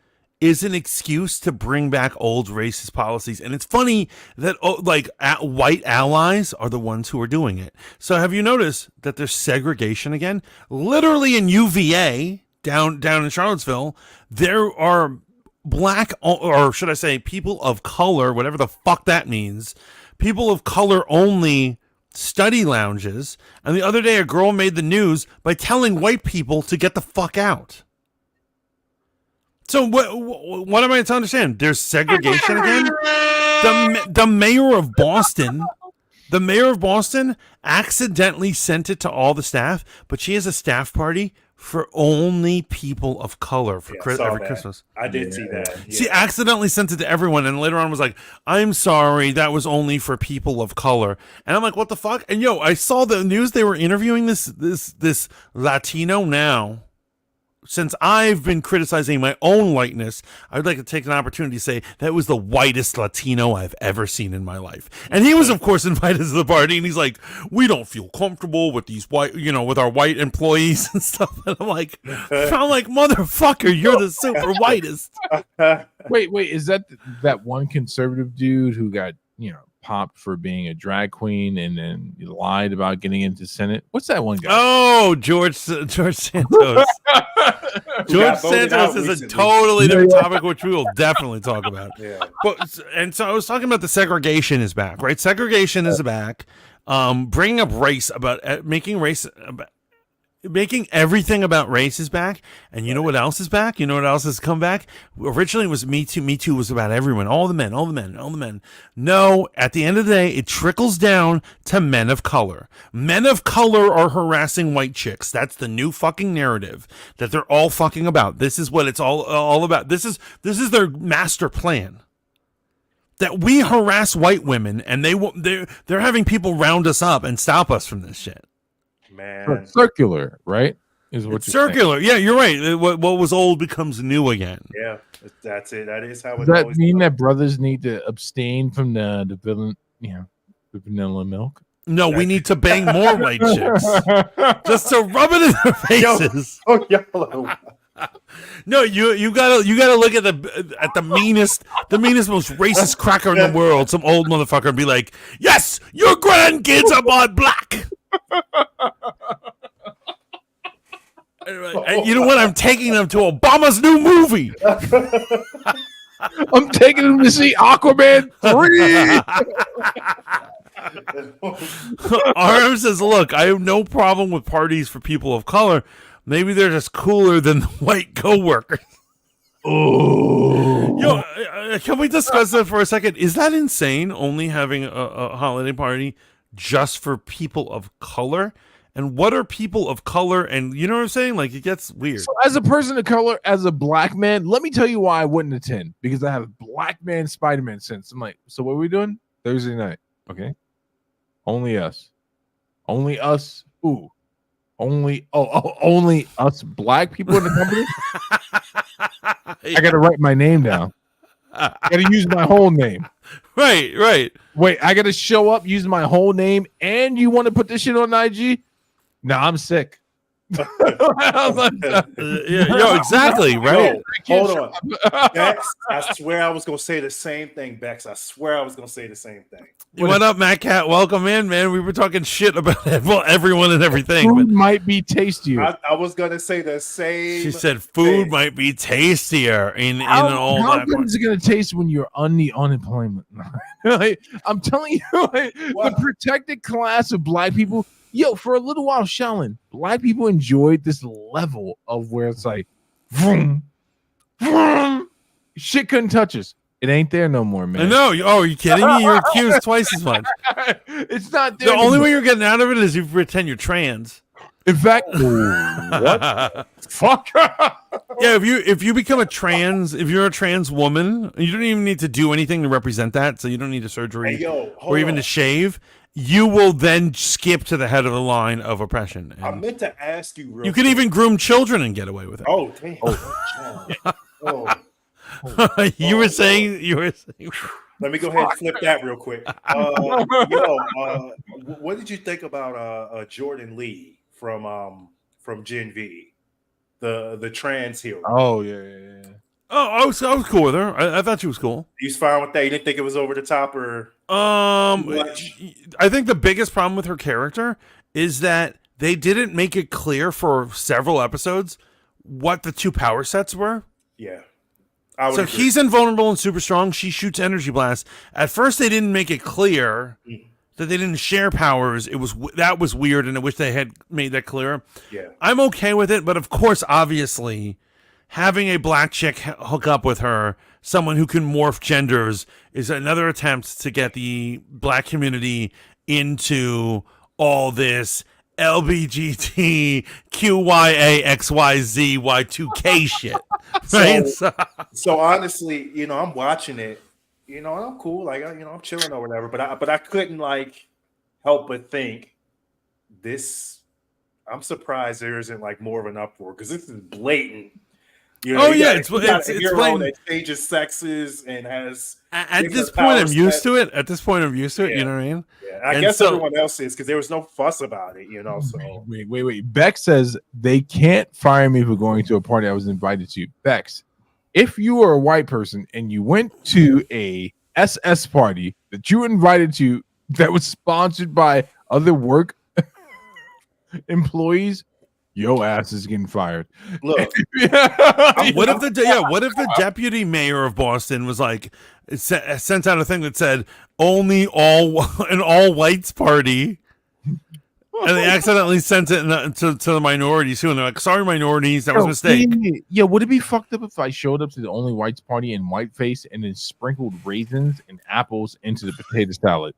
is an excuse to bring back old racist policies. And it's funny that white allies are the ones who are doing it. So have you noticed that there's segregation again? Literally in UVA, down in Charlottesville, there are black, or should I say people of color, whatever the fuck that means, people of color only study lounges. And the other day a girl made the news by telling white people to get the fuck out. So what am I to understand? There's segregation again? The mayor of Boston accidentally sent it to all the staff, but she has a staff party for only people of color for Yeah, I saw every that. Christmas. I did see that. Yeah. See, accidentally sent it to everyone, and later on was like, "I'm sorry, that was only for people of color." And I'm like, "What the fuck?" And I saw the news; they were interviewing this Latino now. Since I've been criticizing my own whiteness, I'd like to take an opportunity to say that was the whitest Latino I've ever seen in my life. And he was, of course, invited to the party, and he's like, "We don't feel comfortable with these white, with our white employees and stuff." And I'm like, "Motherfucker, you're the super whitest." Wait, is that one conservative dude who got popped for being a drag queen and then lied about getting into Senate? What's that one guy? Oh, George Santos. George Santos is a totally different topic, which we will definitely talk about. Yeah. And so I was talking about the segregation is back, right? Segregation is back. Bringing up race making everything about race is back. And you know what else is back? You know what else has come back? Originally it was Me Too. Me Too was about everyone, all the men. No, at the end of the day, it trickles down to men of color. Men of color are harassing white chicks. That's the new fucking narrative that they're all fucking about. This is what it's all about. This is their master plan. That we harass white women, and they're having people round us up and stop us from this shit. Man, circular, right? Is what it's circular. Saying. Yeah, you're right. What was old becomes new again. Yeah, that's it. That is how it. Does that mean that brothers need to abstain from the vanilla milk? No, we need to bang more white chicks just to rub it in their faces. Yo. No, you gotta look at the meanest, most racist cracker in the world, some old motherfucker, and be like, "Yes, your grandkids are born black." And you know what? I'm taking them to Obama's new movie. I'm taking them to see Aquaman 3. Arm says, "Look, I have no problem with parties for people of color. Maybe they're just cooler than the white coworkers." Oh, can we discuss that for a second? Is that insane? Only having a holiday party just for people of color? And what are people of color? And you know what I'm saying? Like, it gets weird. So as a person of color, as a black man, let me tell you why I wouldn't attend. Because I have black man Spider-Man sense. I'm like, so what are we doing? Thursday night. Okay. Only us. Only us. Ooh. Only us black people in the company. I gotta write my name down. I gotta use my whole name. Right. Wait, I gotta show up using my whole name, and you want to put this shit on IG? No, I'm sick. Exactly, right? Hold on. Bex, I swear I was gonna say the same thing, Bex. I swear I was gonna say the same thing. What up, Matt Cat? Welcome in, man. We were talking shit about everyone and everything. Food might be tastier. I was gonna say the same. She said food might be tastier in all how that. How is it gonna taste when you're on the unemployment line? I'm telling you, the protected class of black people. Yo, for a little while, Shallon, black people enjoyed this level of where it's like, vroom, vroom, shit couldn't touch us. It ain't there no more, man. No, are you kidding me? You're accused twice as much. It's not there. The only way you're getting out of it is if you pretend you're trans. In fact, what? Fuck. Yeah, if you become if you're a trans woman, you don't even need to do anything to represent that. So you don't need a surgery or even to shave. You will then skip to the head of the line of oppression. I meant to ask you. You can even groom children and get away with it. Oh, damn. You were saying. Let me go ahead and flip that real quick. What did you think about Jordan Lee from Gen V, the trans hero? Oh yeah. Oh, I was cool with her. I thought she was cool. You was fine with that? You didn't think it was over the top, or I think the biggest problem with her character is that they didn't make it clear for several episodes what the two power sets were. Yeah. So agree. He's invulnerable and super strong. She shoots energy blasts. At first, they didn't make it clear that they didn't share powers. That was weird, and I wish they had made that clear. Yeah, I'm okay with it, but of course, obviously, having a black chick hook up with her, someone who can morph genders, is another attempt to get the black community into all this LBGT QYAXYZY2K shit. Right? So honestly, I'm watching it, and I'm cool, like I'm chilling or whatever. But I couldn't like help but think this. I'm surprised there isn't like more of an uproar because this is blatant. It's a hero blatant. that changes sexes and has. At this point, I'm used to it. At this point, I'm used to it. Yeah. You know what I mean? Yeah, I guess everyone else is because there was no fuss about it, So Wait. Bex says they can't fire me for going to a party I was invited to. Bex, if you are a white person and you went to a SS party that you were invited to that was sponsored by other work employees, your ass is getting fired. Look, what if the deputy mayor of Boston was like sent out a thing that said only an all whites party, and they accidentally sent it to the minorities too, and they're like, "Sorry, minorities, that was a mistake." Yeah, would it be fucked up if I showed up to the only whites party in whiteface and then sprinkled raisins and apples into the potato salad?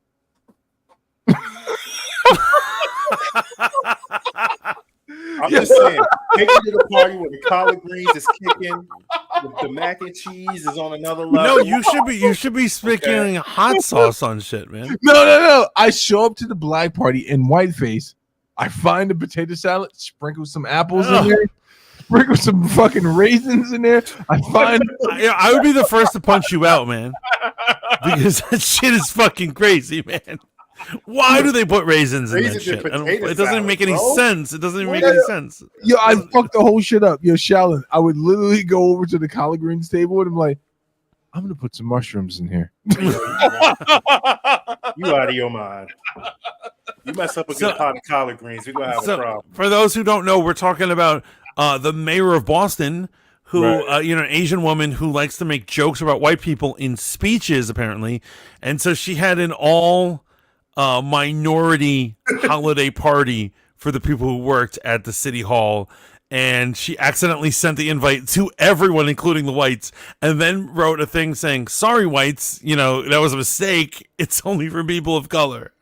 I'm just saying, take me to the party where the collard greens is kicking, the mac and cheese is on another level. No, you should be sprinkling hot sauce on shit, man. No. I show up to the black party in whiteface. I find a potato salad, sprinkle some apples in there, sprinkle some fucking raisins in there. I would be the first to punch you out, man, because that shit is fucking crazy, man. Why do they put raisins in that shit? It doesn't make any sense. It doesn't even make any sense. Yo, I fucked the whole shit up. Yo, Shallon, I would literally go over to the collard greens table and I'm like, I'm gonna put some mushrooms in here. You out of your mind. You mess up a good pot of collard greens, we're gonna have a problem. For those who don't know, we're talking about the mayor of Boston, who an Asian woman who likes to make jokes about white people in speeches, apparently, and so she had an all minority holiday party for the people who worked at the city hall, and she accidentally sent the invite to everyone, including the whites, and then wrote a thing saying, "Sorry, whites, that was a mistake. It's only for people of color."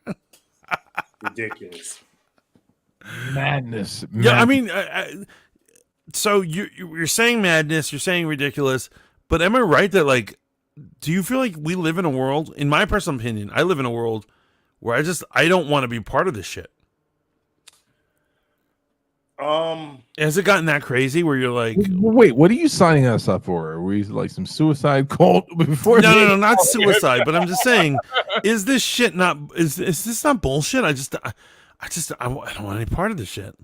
Ridiculous. Madness. Yeah, I mean, so you're saying madness, you're saying ridiculous, but am I right that, like, do you feel like we live in a world, in my personal opinion, I live in a world where I don't want to be part of this shit? Has it gotten that crazy where you're like, wait, what are you signing us up for? Are we like some suicide cult before? No, not suicide, but I'm just saying, is this shit not, is this not bullshit? I don't want any part of this shit.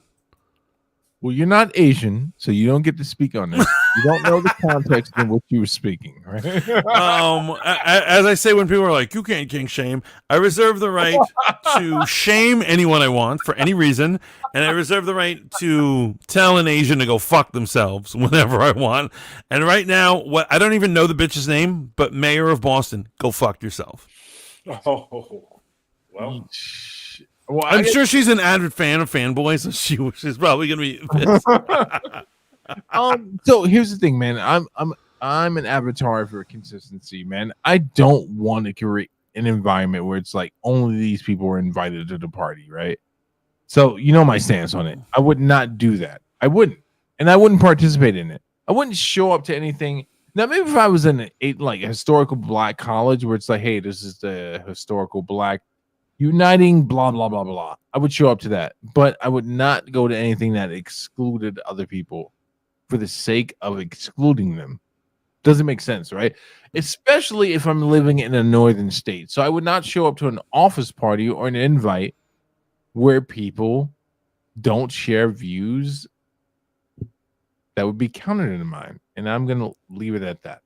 Well, you're not Asian, so you don't get to speak on this. You don't know the context in which you were speaking, right? As I say, when people are like, "You can't king shame," I reserve the right to shame anyone I want for any reason, and I reserve the right to tell an Asian to go fuck themselves whenever I want. And right now, I don't even know the bitch's name, but Mayor of Boston, go fuck yourself. Oh, well. Well, I'm sure she's an avid fan of Fanboy, so she's probably gonna be pissed. So here's the thing, man. I'm an avatar for consistency, man. I don't want to create an environment where it's like only these people are invited to the party, right? So you know my stance on it. I would not do that. I wouldn't, and I wouldn't participate in it. I wouldn't show up to anything. Now, maybe if I was in a historical black college where it's like, hey, this is the historical black uniting, blah, blah, blah, blah, I would show up to that. But I would not go to anything that excluded other people for the sake of excluding them. Doesn't make sense, right? Especially if I'm living in a northern state. So I would not show up to an office party or an invite where people don't share views that would be counter to mine. And I'm going to leave it at that.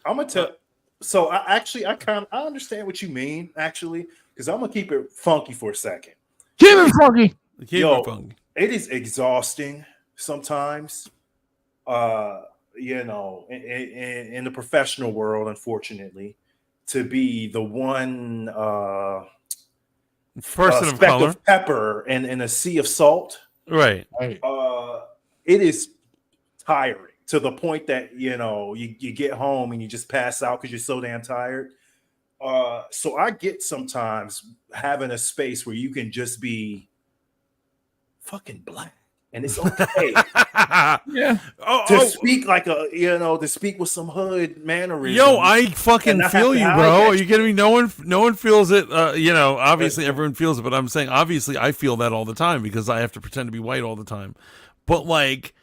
I'm going to tell. So I understand what you mean, actually, because I'm going to keep it funky for a second. Keep it funky. It is exhausting sometimes, in the professional world, unfortunately, to be the one person of speck color of pepper in a sea of salt. Right. It is tiring to the point that you get home and you just pass out because you're so damn tired. So I get sometimes having a space where you can just be fucking black, and it's okay Yeah. to speak like to speak with some hood mannerisms. Yo, I fucking feel you, bro. Are you kidding me? No one feels it. Obviously everyone feels it, but I'm saying obviously I feel that all the time because I have to pretend to be white all the time. But like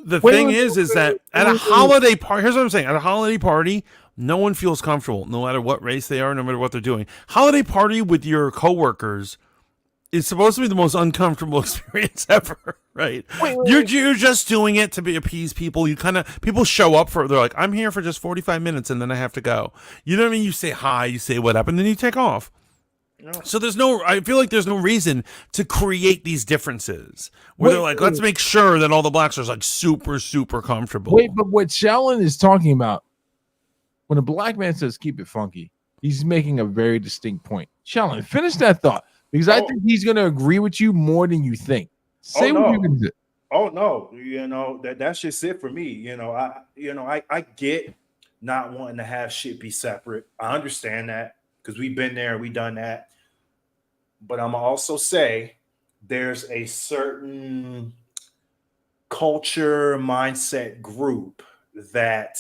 the thing is that at a holiday party, here's what I'm saying. At a holiday party, no one feels comfortable, no matter what race they are, no matter what they're doing. Holiday party with your coworkers is supposed to be the most uncomfortable experience ever, right? You're just doing it to appease people. People show up they're like, I'm here for just 45 minutes and then I have to go. You know what I mean? You say hi, you say what up, and then you take off. No. So I feel like there's no reason to create these differences where they're like, let's make sure that all the blacks are like super, super comfortable. Wait, but what Shaolin is talking about, when a black man says keep it funky, he's making a very distinct point. Shaolin, finish that thought. Because I think he's going to agree with you more than you think. Say what you're going to say. Oh no, that's just it for me. I get not wanting to have shit be separate. I understand that because we've been there, we done that. But I'm also say there's a certain culture mindset group that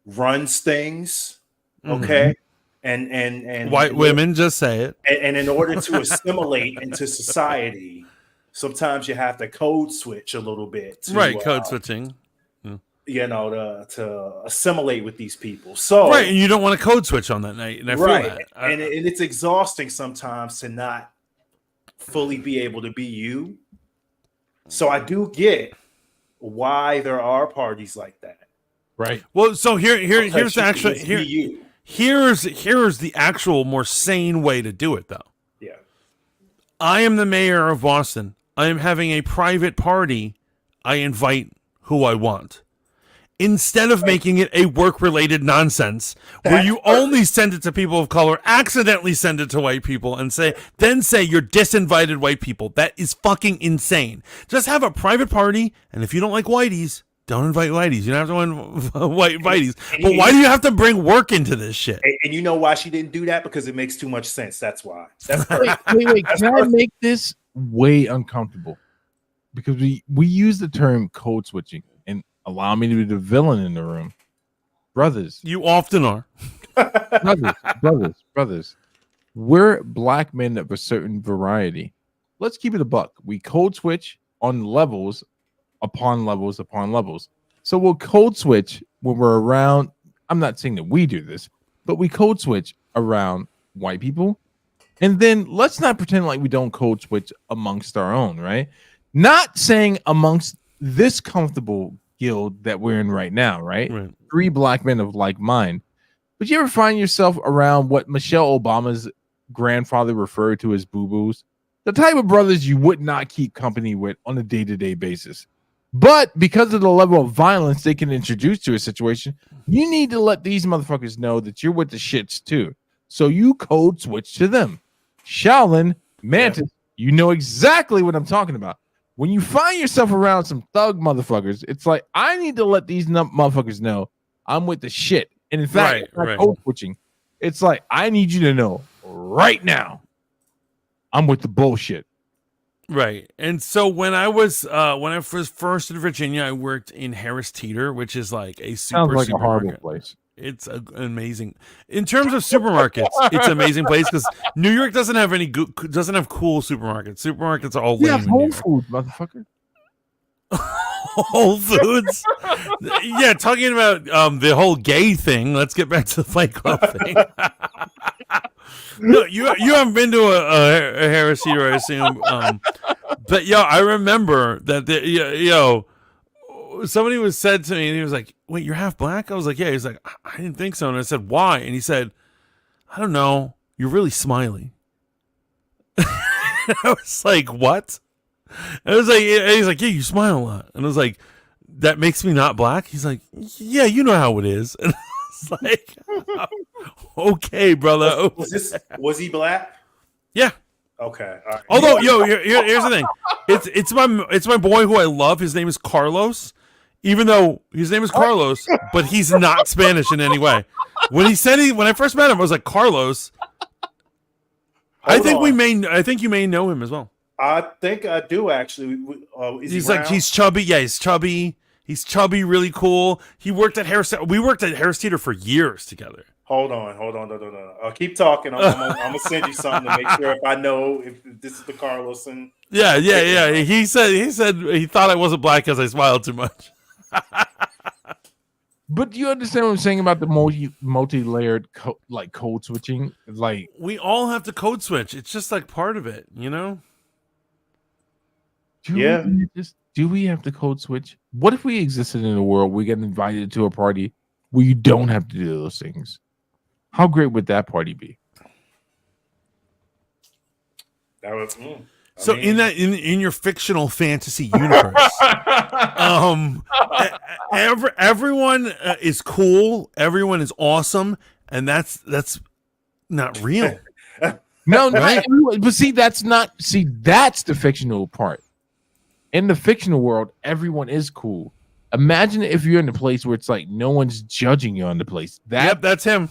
runs things. Okay. Mm-hmm. And white women, just say it. And in order to assimilate into society, sometimes you have to code switch a little bit. Code switching. To assimilate with these people. So and you don't want to code switch on that night. And I feel that. And it's exhausting sometimes to not fully be able to be you. So I do get why there are parties like that. Right. Well, so here's the actual Here's the actual more sane way to do it, though. Yeah. I am the mayor of Boston. I am having a private party. I invite who I want. Instead of making it a work-related nonsense where you only send it to people of color, accidentally send it to white people, and then say you're disinvited white people. That is fucking insane. Just have a private party, and if you don't like whiteys, don't invite whiteys. You don't have to invite whiteys. But why do you have to bring work into this shit? And you know why she didn't do that? Because it makes too much sense. That's why. Wait. Can I make this way uncomfortable? Because we use the term code switching and allow me to be the villain in the room. Brothers. You often are. Brothers. We're black men of a certain variety. Let's keep it a buck. We code switch on levels upon levels. So we'll code switch when we're around. I'm not saying that we do this, but we code switch around white people. And then let's not pretend like we don't code switch amongst our own, right? Not saying amongst this comfortable guild that we're in right now, right? 3 black men of like mind. But you ever find yourself around what Michelle Obama's grandfather referred to as boo-boos? The type of brothers you would not keep company with on a day-to-day basis. But because of the level of violence they can introduce to a situation, you need to let these motherfuckers know that you're with the shits too. So you code switch to them. Shaolin, Mantis, you know exactly what I'm talking about. When you find yourself around some thug motherfuckers, it's like, I need to let these motherfuckers know I'm with the shit. And in fact, code switching, it's like, I need you to know right now I'm with the bullshit. Right. And so when I was first in Virginia, I worked in Harris Teeter, which is like a a horrible place. It's amazing in terms of supermarkets. It's an amazing place because New York doesn't have cool supermarkets. Supermarkets are all lame. Whole Foods, motherfucker. Whole Foods. Yeah, talking about the whole gay thing. Let's get back to the Fight Club thing. No, you haven't been to a Harris Teeter, I assume. But I remember that somebody was said to me, and he was like, "Wait, you're half black?" I was like, "Yeah." He's like, "I didn't think so," and I said, "Why?" And he said, "I don't know. You're really smiley." I was like, "What?" And I was like, he's like, "Yeah, you smile a lot," and I was like, "That makes me not black?" He's like, "Yeah, you know how it is." And I was like, "Okay, brother." Was he black? Yeah. Okay. All right. Although, here's the thing. It's my boy who I love. His name is Carlos. Even though his name is Carlos, but he's not Spanish in any way. When I first met him, I was like, Carlos. I think you may know him as well. I think I do actually. Is He's he like, he's chubby. Yeah, he's chubby. He's chubby, really cool. He worked at Harris. We worked at Harris Teeter for years together. Hold on. Keep talking. I'm gonna send you something to make sure if I know if this is the Carlos. And Yeah. He said he thought I wasn't black because I smiled too much. But do you understand what I'm saying about the multi-layered code switching? Like, we all have to code switch. It's just like part of it, you know? Do we have to code switch? What if we existed in a world we get invited to a party where you don't have to do those things? How great would that party be? That was. So in your fictional fantasy universe, everyone is cool, everyone is awesome, and that's not real. No, right? But that's the fictional part. In the fictional world, everyone is cool. Imagine if you're in a place where it's like no one's judging you on the place. Yep, that's him.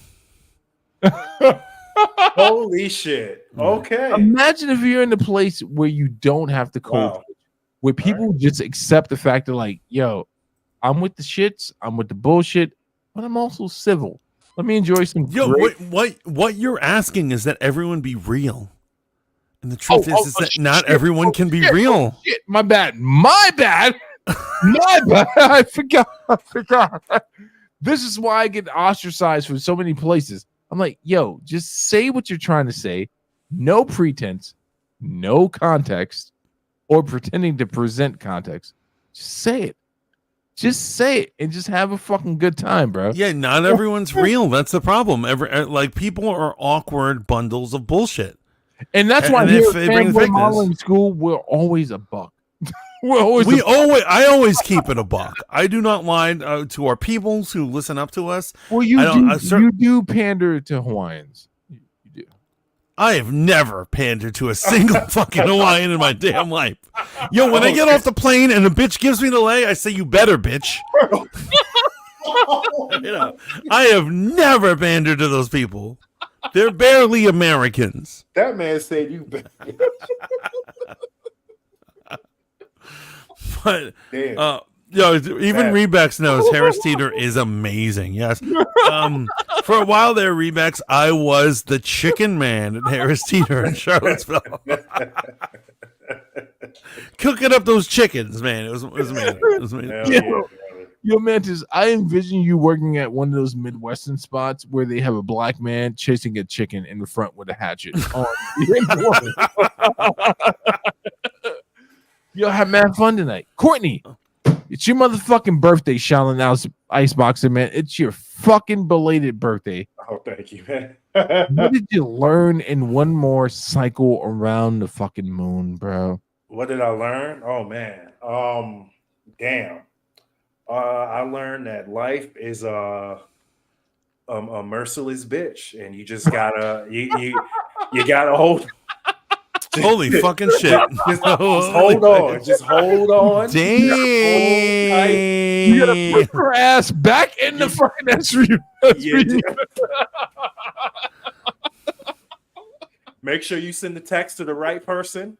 Holy shit. Okay. Imagine if you're in a place where you don't have to code, where people just accept the fact that, like, yo, I'm with the shits, I'm with the bullshit, but I'm also civil. Let me enjoy some. What you're asking is that everyone be real. And the truth is that not everyone can be real. Shit, my bad. I forgot. This is why I get ostracized from so many places. I'm like, yo, just say what you're trying to say. No pretense, no context, or pretending to present context. Just say it. Just say it and just have a fucking good time, bro. Yeah, not everyone's real. That's the problem. Like, people are awkward bundles of bullshit. And that's why here at Fanboy Modeling School, we're always a buck. I always keep it a buck. I do not lie to our peoples who listen up to us. Well, you do pander to Hawaiians. You do. I have never pandered to a single fucking Hawaiian in my damn life. Yo, when I get off the plane and a bitch gives me the lay, I say, "You better, bitch." I have never pandered to those people. They're barely Americans. That man said you better. But even Rebex knows Harris Teeter is amazing. Yes. For a while there, Rebex, I was the chicken man at Harris Teeter in Charlottesville. Cooking up those chickens, man. It was amazing. Yo, Mantis, I envision you working at one of those Midwestern spots where they have a black man chasing a chicken in the front with a hatchet. Yo, have mad fun tonight. Courtney, it's your motherfucking birthday, Shaolin Iceboxer, man. It's your fucking belated birthday. Oh, thank you, man. What did you learn in one more cycle around the fucking moon, bro? What did I learn? Oh, man. Damn. I learned that life is a merciless bitch, and you just gotta you gotta hold. Holy fucking shit! Just hold on. Just hold on. Damn! You gotta put her ass back in the fucking SRU. Make sure you send the text to the right person.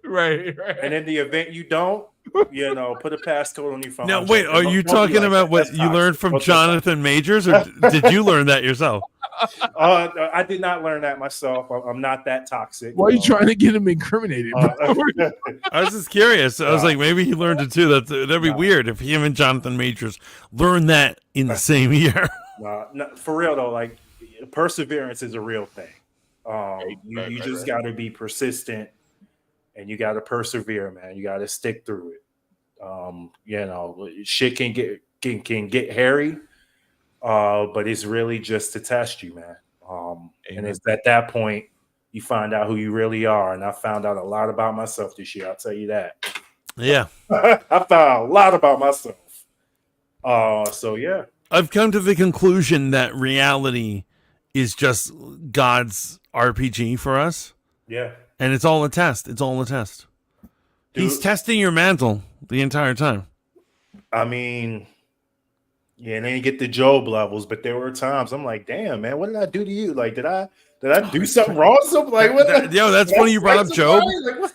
Right. And in the event you don't, put a passcode on your phone. Now, wait, are you talking about what you learned from Jonathan Majors, or did you learn that yourself? I did not learn that myself. I'm not that toxic. Why are you trying to get him incriminated? I was just curious. I was like, maybe he learned it too. That'd be weird if him and Jonathan Majors learned that in the same year. No, for real though, like perseverance is a real thing. You just got to be persistent. And you got to persevere, man. You got to stick through it. Shit can get hairy, but it's really just to test you, man. And it's at that point you find out who you really are. And I found out a lot about myself this year. I'll tell you that. Yeah, I found a lot about myself. So yeah, I've come to the conclusion that reality is just God's RPG for us. Yeah. And it's all a test. It's all a test. Dude, he's testing your mantle the entire time. I mean, yeah, and then you get the Job levels, but there were times I'm like, damn, man, what did I do to you? Like, did I do something wrong? Something like what? That's funny you brought up Job. Like,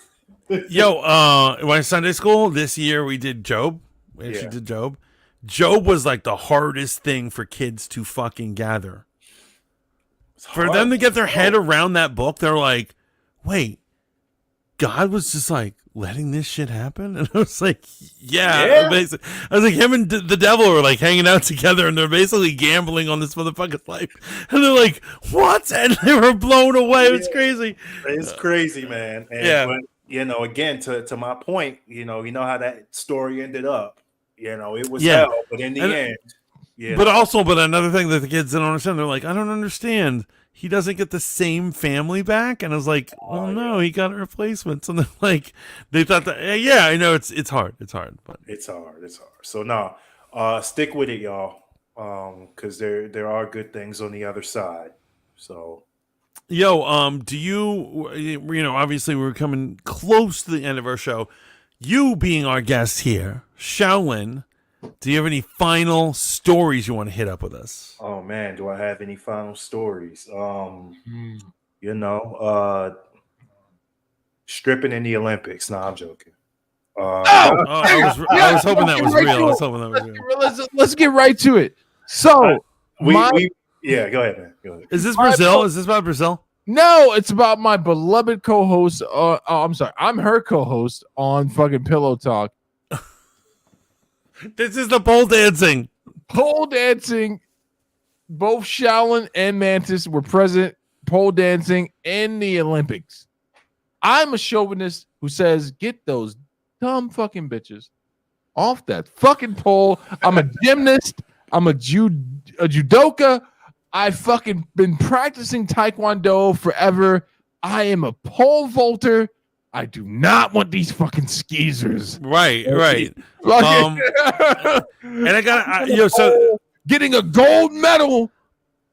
Yo, my Sunday school this year we did Job. We actually did Job. Job was like the hardest thing for kids to fucking gather. For them to get their head around that book, they're like, wait, God was just like letting this shit happen? And I was like, yeah. Basically. I was like, him and the devil are like hanging out together and they're basically gambling on this motherfucker's life. And they're like, what? And they were blown away. It was crazy. It's crazy, man. And, but, you know, again, to my point, you know how that story ended up. You know, it was hell, but in the end. Yeah. But another thing that the kids didn't understand, they're like, I don't understand. He doesn't get the same family back. And I was like, no, he got replacements. And they're like, they thought that, yeah, I know it's hard. It's hard. But it's hard. So no, stick with it, y'all. Because there are good things on the other side. So. Yo, do you know, obviously we're coming close to the end of our show. You being our guest here, Shaolin, do you have any final stories you want to hit up with us? Oh man, do I have any final stories? You know, stripping in the Olympics. No, I'm joking. I was hoping that was real. Let's get right to it. So yeah, go ahead, man. Go ahead. Is this Brazil? Is this about Brazil? No, it's about my beloved co-host. I'm sorry, I'm her co-host on fucking Pillow Talk. This is the pole dancing. Pole dancing. Both Shaolin and Mantis were present pole dancing in the Olympics. I'm a chauvinist who says, get those dumb fucking bitches off that fucking pole. I'm a gymnast. I'm a judoka. I've fucking been practicing Taekwondo forever. I am a pole vaulter. I do not want these fucking skeezers. Right. And I got so getting a gold medal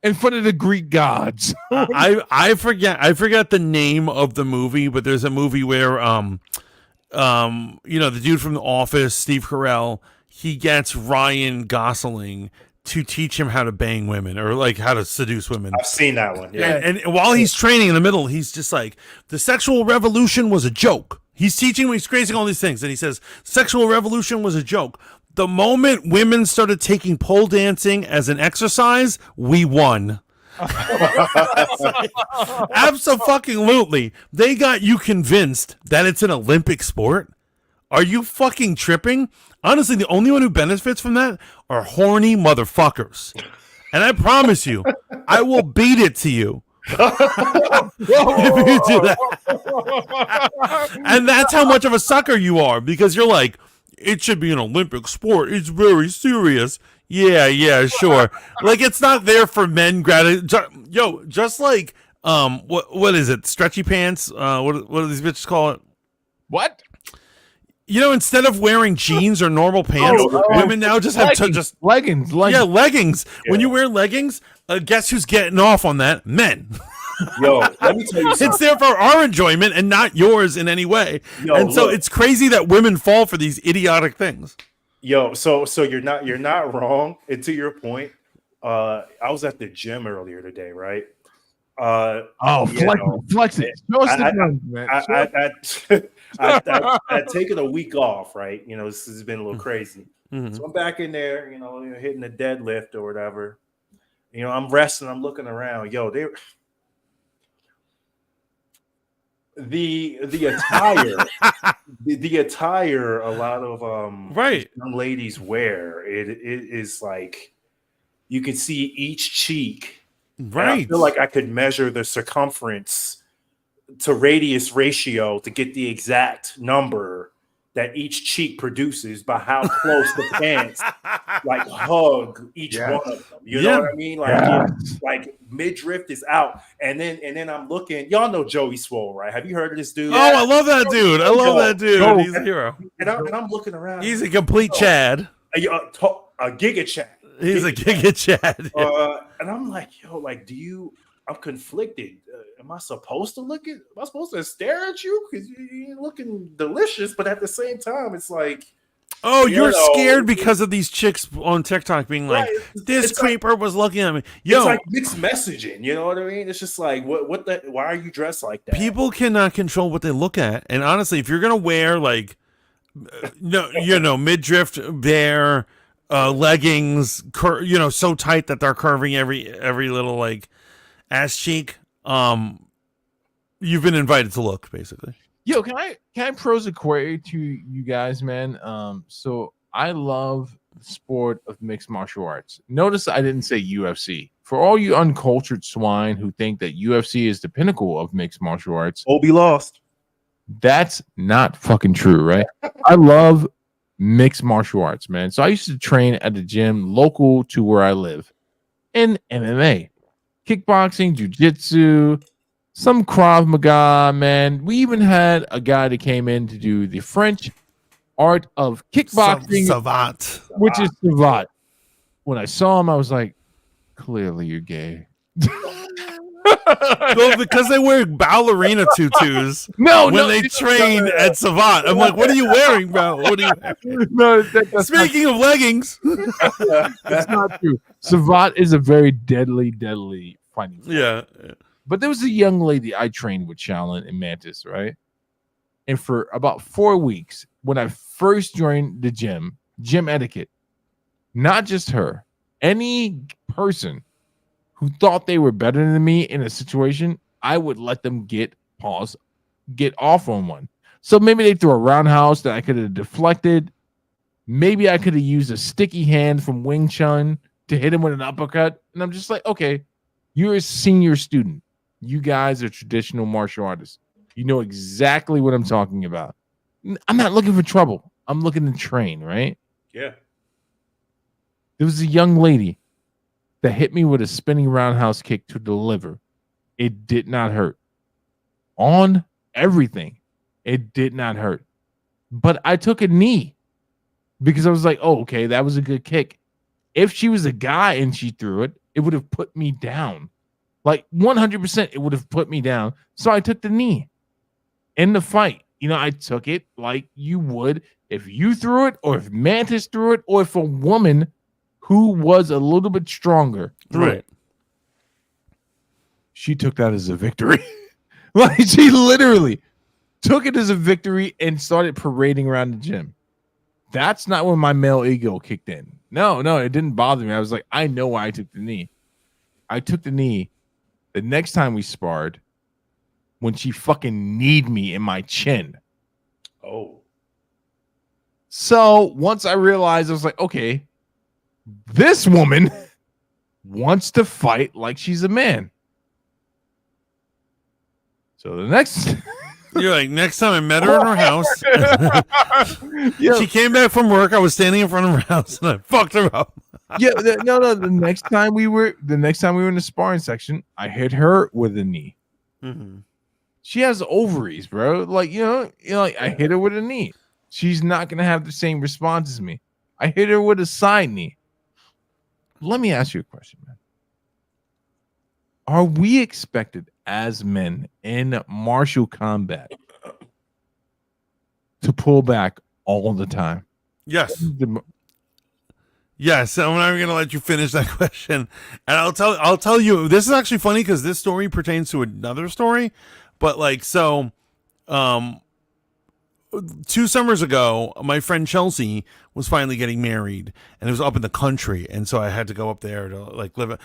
in front of the Greek gods. I forget the name of the movie, but there's a movie where you know, the dude from The Office, Steve Carell, he gets Ryan Gosling to teach him how to bang women or like how to seduce women. I've seen that one. Yeah. And while he's training in the middle, he's just like, the sexual revolution was a joke. He's teaching, he's creating all these things. And he says, sexual revolution was a joke. The moment women started taking pole dancing as an exercise, we won. Absolutely. They got you convinced that it's an Olympic sport. Are you fucking tripping? Honestly, the only one who benefits from that are horny motherfuckers. And I promise you, I will beat it to you. If you do that. And that's how much of a sucker you are, because you're like, it should be an Olympic sport. It's very serious. Yeah, sure. Like, it's not there for men. Yo, just like, what is it? Stretchy pants? What do these bitches call it? What? You know, instead of wearing jeans or normal pants, women now just have leggings. Yeah, leggings. Yeah. When you wear leggings, guess who's getting off on that? Men. Yo, let me tell you something. It's there for our enjoyment and not yours in any way. So it's crazy that women fall for these idiotic things. Yo, so you're not wrong. And to your point, I was at the gym earlier today, right? Flex it. I'd taken a week off, right? You know, this has been a little crazy. Mm-hmm. So I'm back in there, you know, hitting the deadlift or whatever. You know, I'm resting, I'm looking around. Yo, the attire, the attire a lot of young ladies wear, it is like you can see each cheek. Right. I feel like I could measure the circumference to radius ratio to get the exact number that each cheek produces by how close the pants like hug each one of them. You know what I mean? Like midriff is out, and then I'm looking. Y'all know Joey Swole, right? Have you heard of this dude? Oh, I love that dude. He's a hero. And I'm looking around. He's a complete Chad. A giga Chad. He's a giga Chad. And I'm like, yo, like, I'm conflicted. Am I supposed to stare at you? Because you're looking delicious, but at the same time, it's like, Oh, you're know, scared because of these chicks on TikTok being like, right, "This it's like, creeper was looking at me." Yo, it's like mixed messaging. You know what I mean? It's just like, what the? Why are you dressed like that? people cannot control what they look at, and honestly, if you're gonna wear like, no, midriff bear leggings, so tight that they're curving every little like ass cheek, you've been invited to look, basically. Yo, can I pose a query to you guys, man? So I love the sport of mixed martial arts. Notice I didn't say UFC. For all you uncultured swine who think that UFC is the pinnacle of mixed martial arts, Obi lost. that's not fucking true, right? I love mixed martial arts, man. So I used to train at a gym local to where I live in MMA, kickboxing, jiu-jitsu, some Krav Maga, man. We even had a guy that came in to do the French art of kickboxing, Savant. which is Savate. When I saw him, I was like, clearly you're gay. Well, because they wear ballerina tutus when they train at Savant. I'm like, what are you wearing, bro? What are you wearing? No, that's Speaking of leggings. that's not true. Savate is a very deadly fighting form. Yeah. But there was a young lady I trained with, Shaolin and Mantis, right? And for about 4 weeks, when I first joined the gym etiquette, not just her, any person who thought they were better than me in a situation, I would let them get off on one. So maybe they threw a roundhouse that I could have deflected. Maybe I could have used a sticky hand from Wing Chun to hit him with an uppercut. And I'm just like, okay, you're a senior student. You guys are traditional martial artists. You know exactly what I'm talking about. I'm not looking for trouble. I'm looking to train, right? Yeah. There was a young lady that hit me with a spinning roundhouse kick to the liver. It did not hurt. On everything, it did not hurt. But I took a knee because I was like, oh, okay, that was a good kick. If she was a guy and she threw it, it would have put me down. Like 100%, it would have put me down. So I took the knee in the fight. I took it like you would if you threw it, or if Mantis threw it, or if a woman who was a little bit stronger threw it. She took that as a victory. Like, she literally took it as a victory and started parading around the gym. That's not when my male ego kicked in. No, it didn't bother me. I was like, I know why I took the knee. I took the knee the next time we sparred when she fucking kneed me in my chin. Oh. So once I realized, I was like, okay, this woman wants to fight like she's a man. So the next... You're like, next time I met her in her house, Yeah. she came back from work. I was standing in front of her house and I fucked her up. Yeah, no. The next time we were in the sparring section, I hit her with a knee. Mm-hmm. She has ovaries, bro. Like, I hit her with a knee. She's not gonna have the same response as me. I hit her with a side knee. Let me ask you a question, man. Are we expected as men in martial combat to pull back all the time? Yes. Yes, I'm not even gonna let you finish that question, and I'll tell you. This is actually funny because this story pertains to another story, but 2 summers ago, my friend Chelsea was finally getting married, and it was up in the country, and so I had to go up there to live,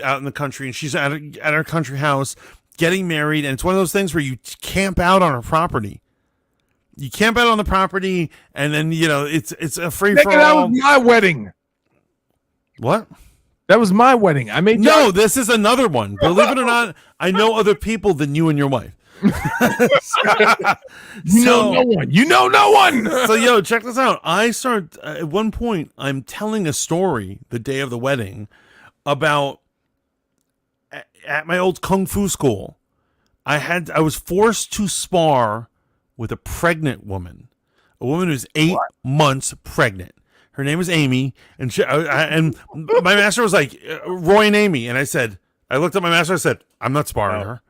out in the country, and she's at her country house getting married, and it's one of those things where you camp out on her property. You camp out on the property, and then it's a free for all. That was my wedding. What? That was my wedding. I made No, this is another one. Believe it or not, I know other people than you and your wife. You know no one. You know no one. So, check this out. I start at one point. I'm telling a story the day of the wedding about at my old kung fu school. I was forced to spar with a pregnant woman, a woman who's 8 months pregnant. Her name was Amy, and and my master was like, Roy and Amy, and I looked at my master. I said, I'm not sparring her.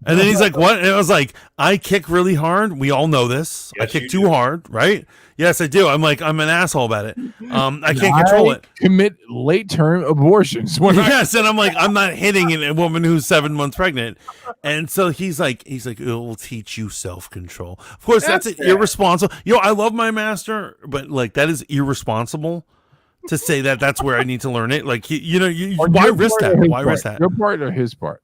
And then he's like, what? And I was like, I kick really hard. We all know this. Yes, I kick you too do. hard, right? Yes, I do. I'm like, I'm an asshole about it. I can't control it. Commit late term abortions when Yes, and I'm like, I'm not hitting a woman who's 7 months pregnant. And so he's like, it will teach you self-control. Of course, that's That's fair. irresponsible. I love my master, but like that is irresponsible to say that that's where I need to learn it. Like, why risk that? Why risk that? Your part or his part?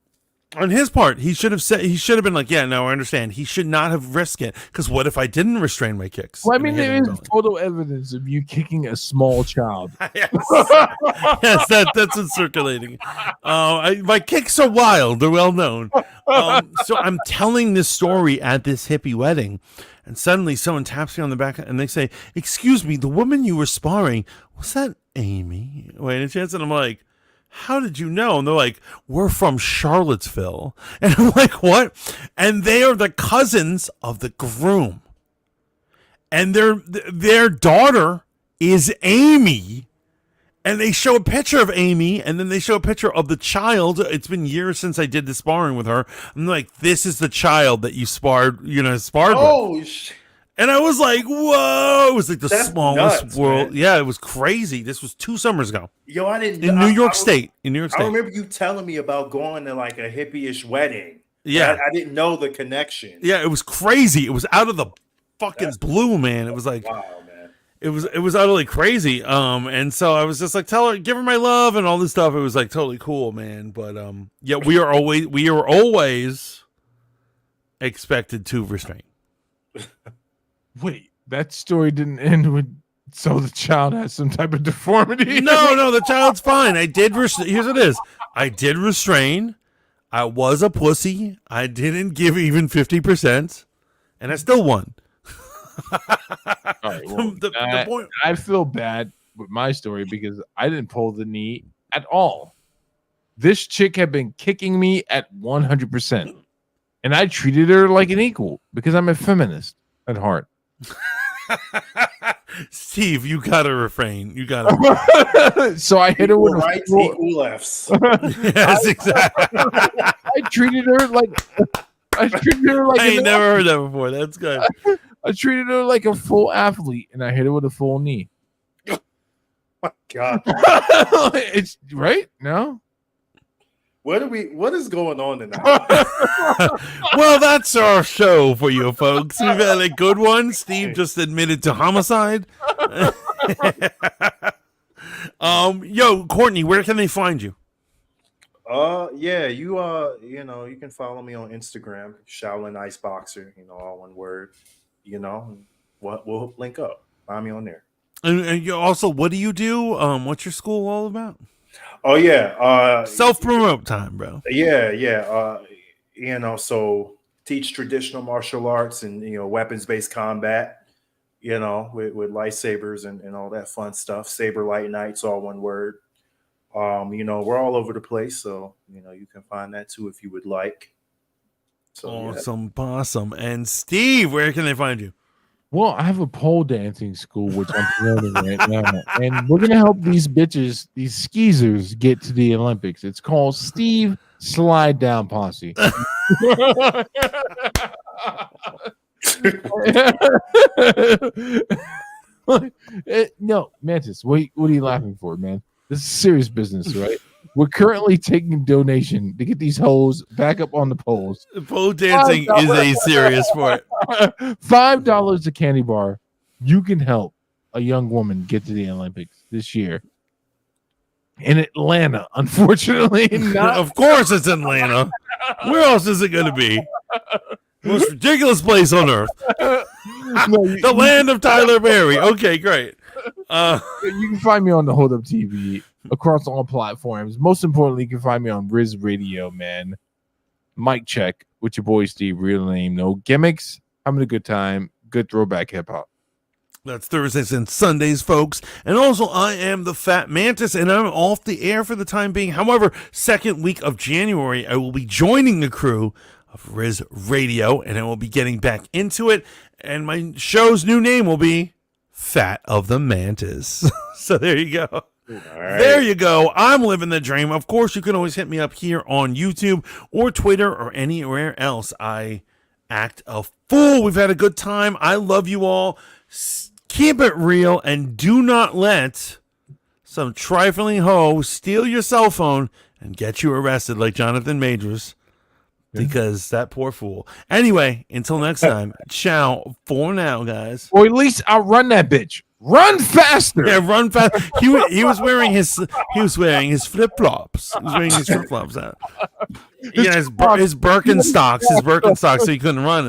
On his part, he should have been like, yeah, no, I understand. He should not have risked it, because what if I didn't restrain my kicks? Well, I and mean, hit there him is going? photo evidence of you kicking a small child. Yes, yes, that's what's circulating. My kicks are wild; they're well known. So I'm telling this story at this hippie wedding, and suddenly someone taps me on the back, and they say, "Excuse me, the woman you were sparring, was that Amy?" Wait a chance, and I'm like, how did you know? And they're like, we're from Charlottesville. And I'm like, what? And they are the cousins of the groom. And their daughter is Amy. And they show a picture of Amy, and then they show a picture of the child. It's been years since I did the sparring with her. I'm like, this is the child that you sparred with. Oh, shit. And I was like, whoa. It was like the That's smallest nuts, world. man. Yeah, it was crazy. This was 2 summers ago. Yo, I didn't In New York State. In New York I State. remember you telling me about going to like a hippie-ish wedding. Yeah. I didn't know the connection. Yeah, it was crazy. It was out of the fucking blue, man. It was like, Wow, man. it was utterly crazy. And so I was just like, tell her, give her my love and all this stuff. It was like totally cool, man. But yeah, we are always expected to restrain. Wait, that story didn't end with so the child has some type of deformity. No, the child's fine. Here's what it is. I did restrain. I was a pussy. I didn't give even 50%, and I still won. All right, well, The point. I feel bad with my story because I didn't pull the knee at all. This chick had been kicking me at 100%, and I treated her like an equal because I'm a feminist at heart. Steve, you gotta refrain. You gotta. So I hit her Equal with a rights, full- equal lefts. Yes, exactly. I treated her like I ain't an never heard that before. That's good. I treated her like a full athlete, and I hit her with a full knee. My God. It's right? No? What is going on tonight? Well, that's our show for you folks. We've had a good one. Steve just admitted to homicide. Yo, Courtney, where can they find you? Yeah, you can follow me on Instagram, Shaolin Ice Boxer, all one word, we'll link up. Find me on there. And you also, what do you do? What's your school all about? Oh yeah, Self-promote time, bro. yeah. So teach traditional martial arts and weapons-based combat, with lightsabers and all that fun stuff. Saber Light Nights, all one word. We're all over the place, so you can find that too if you would like. So Awesome. And Steve, where can they find you? Well, I have a pole dancing school which I'm promoting right now, and we're gonna help these bitches, these skeezers, get to the Olympics. It's called Steve Slide Down Posse. No, Mantis, what are you laughing for, man? This is serious business, right? We're currently taking donation to get these hoes back up on the poles. Pole dancing is a serious sport. $5 a candy bar. You can help a young woman get to the Olympics this year. In Atlanta, unfortunately, not. Of course it's Atlanta. Where else is it going to be? Most ridiculous place on earth. The land of Tyler Perry. Okay, great. You can find me on the Hold Up TV across all platforms. Most importantly, you can find me on Riz Radio, man. Mic check with your boy Steve. Real name, no gimmicks. Having a good time. Good throwback hip hop. That's Thursdays and Sundays, folks. And also, I am the Fat Mantis, and I'm off the air for the time being. However, second week of January, I will be joining the crew of Riz Radio, and I will be getting back into it. And my show's new name will be Fat of the Mantis. So there you go. There you go. I'm living the dream. Of course, you can always hit me up here on YouTube or Twitter or anywhere else. I act a fool. We've had a good time. I love you all. Keep it real and do not let some trifling hoe steal your cell phone and get you arrested like Jonathan Majors. Because that poor fool. Anyway, until next time, ciao for now, guys. Or at least outrun that bitch. Run faster. Yeah, run fast. He was wearing his flip flops. He was wearing his flip flops out. Yeah, his Birkenstocks, so he couldn't run.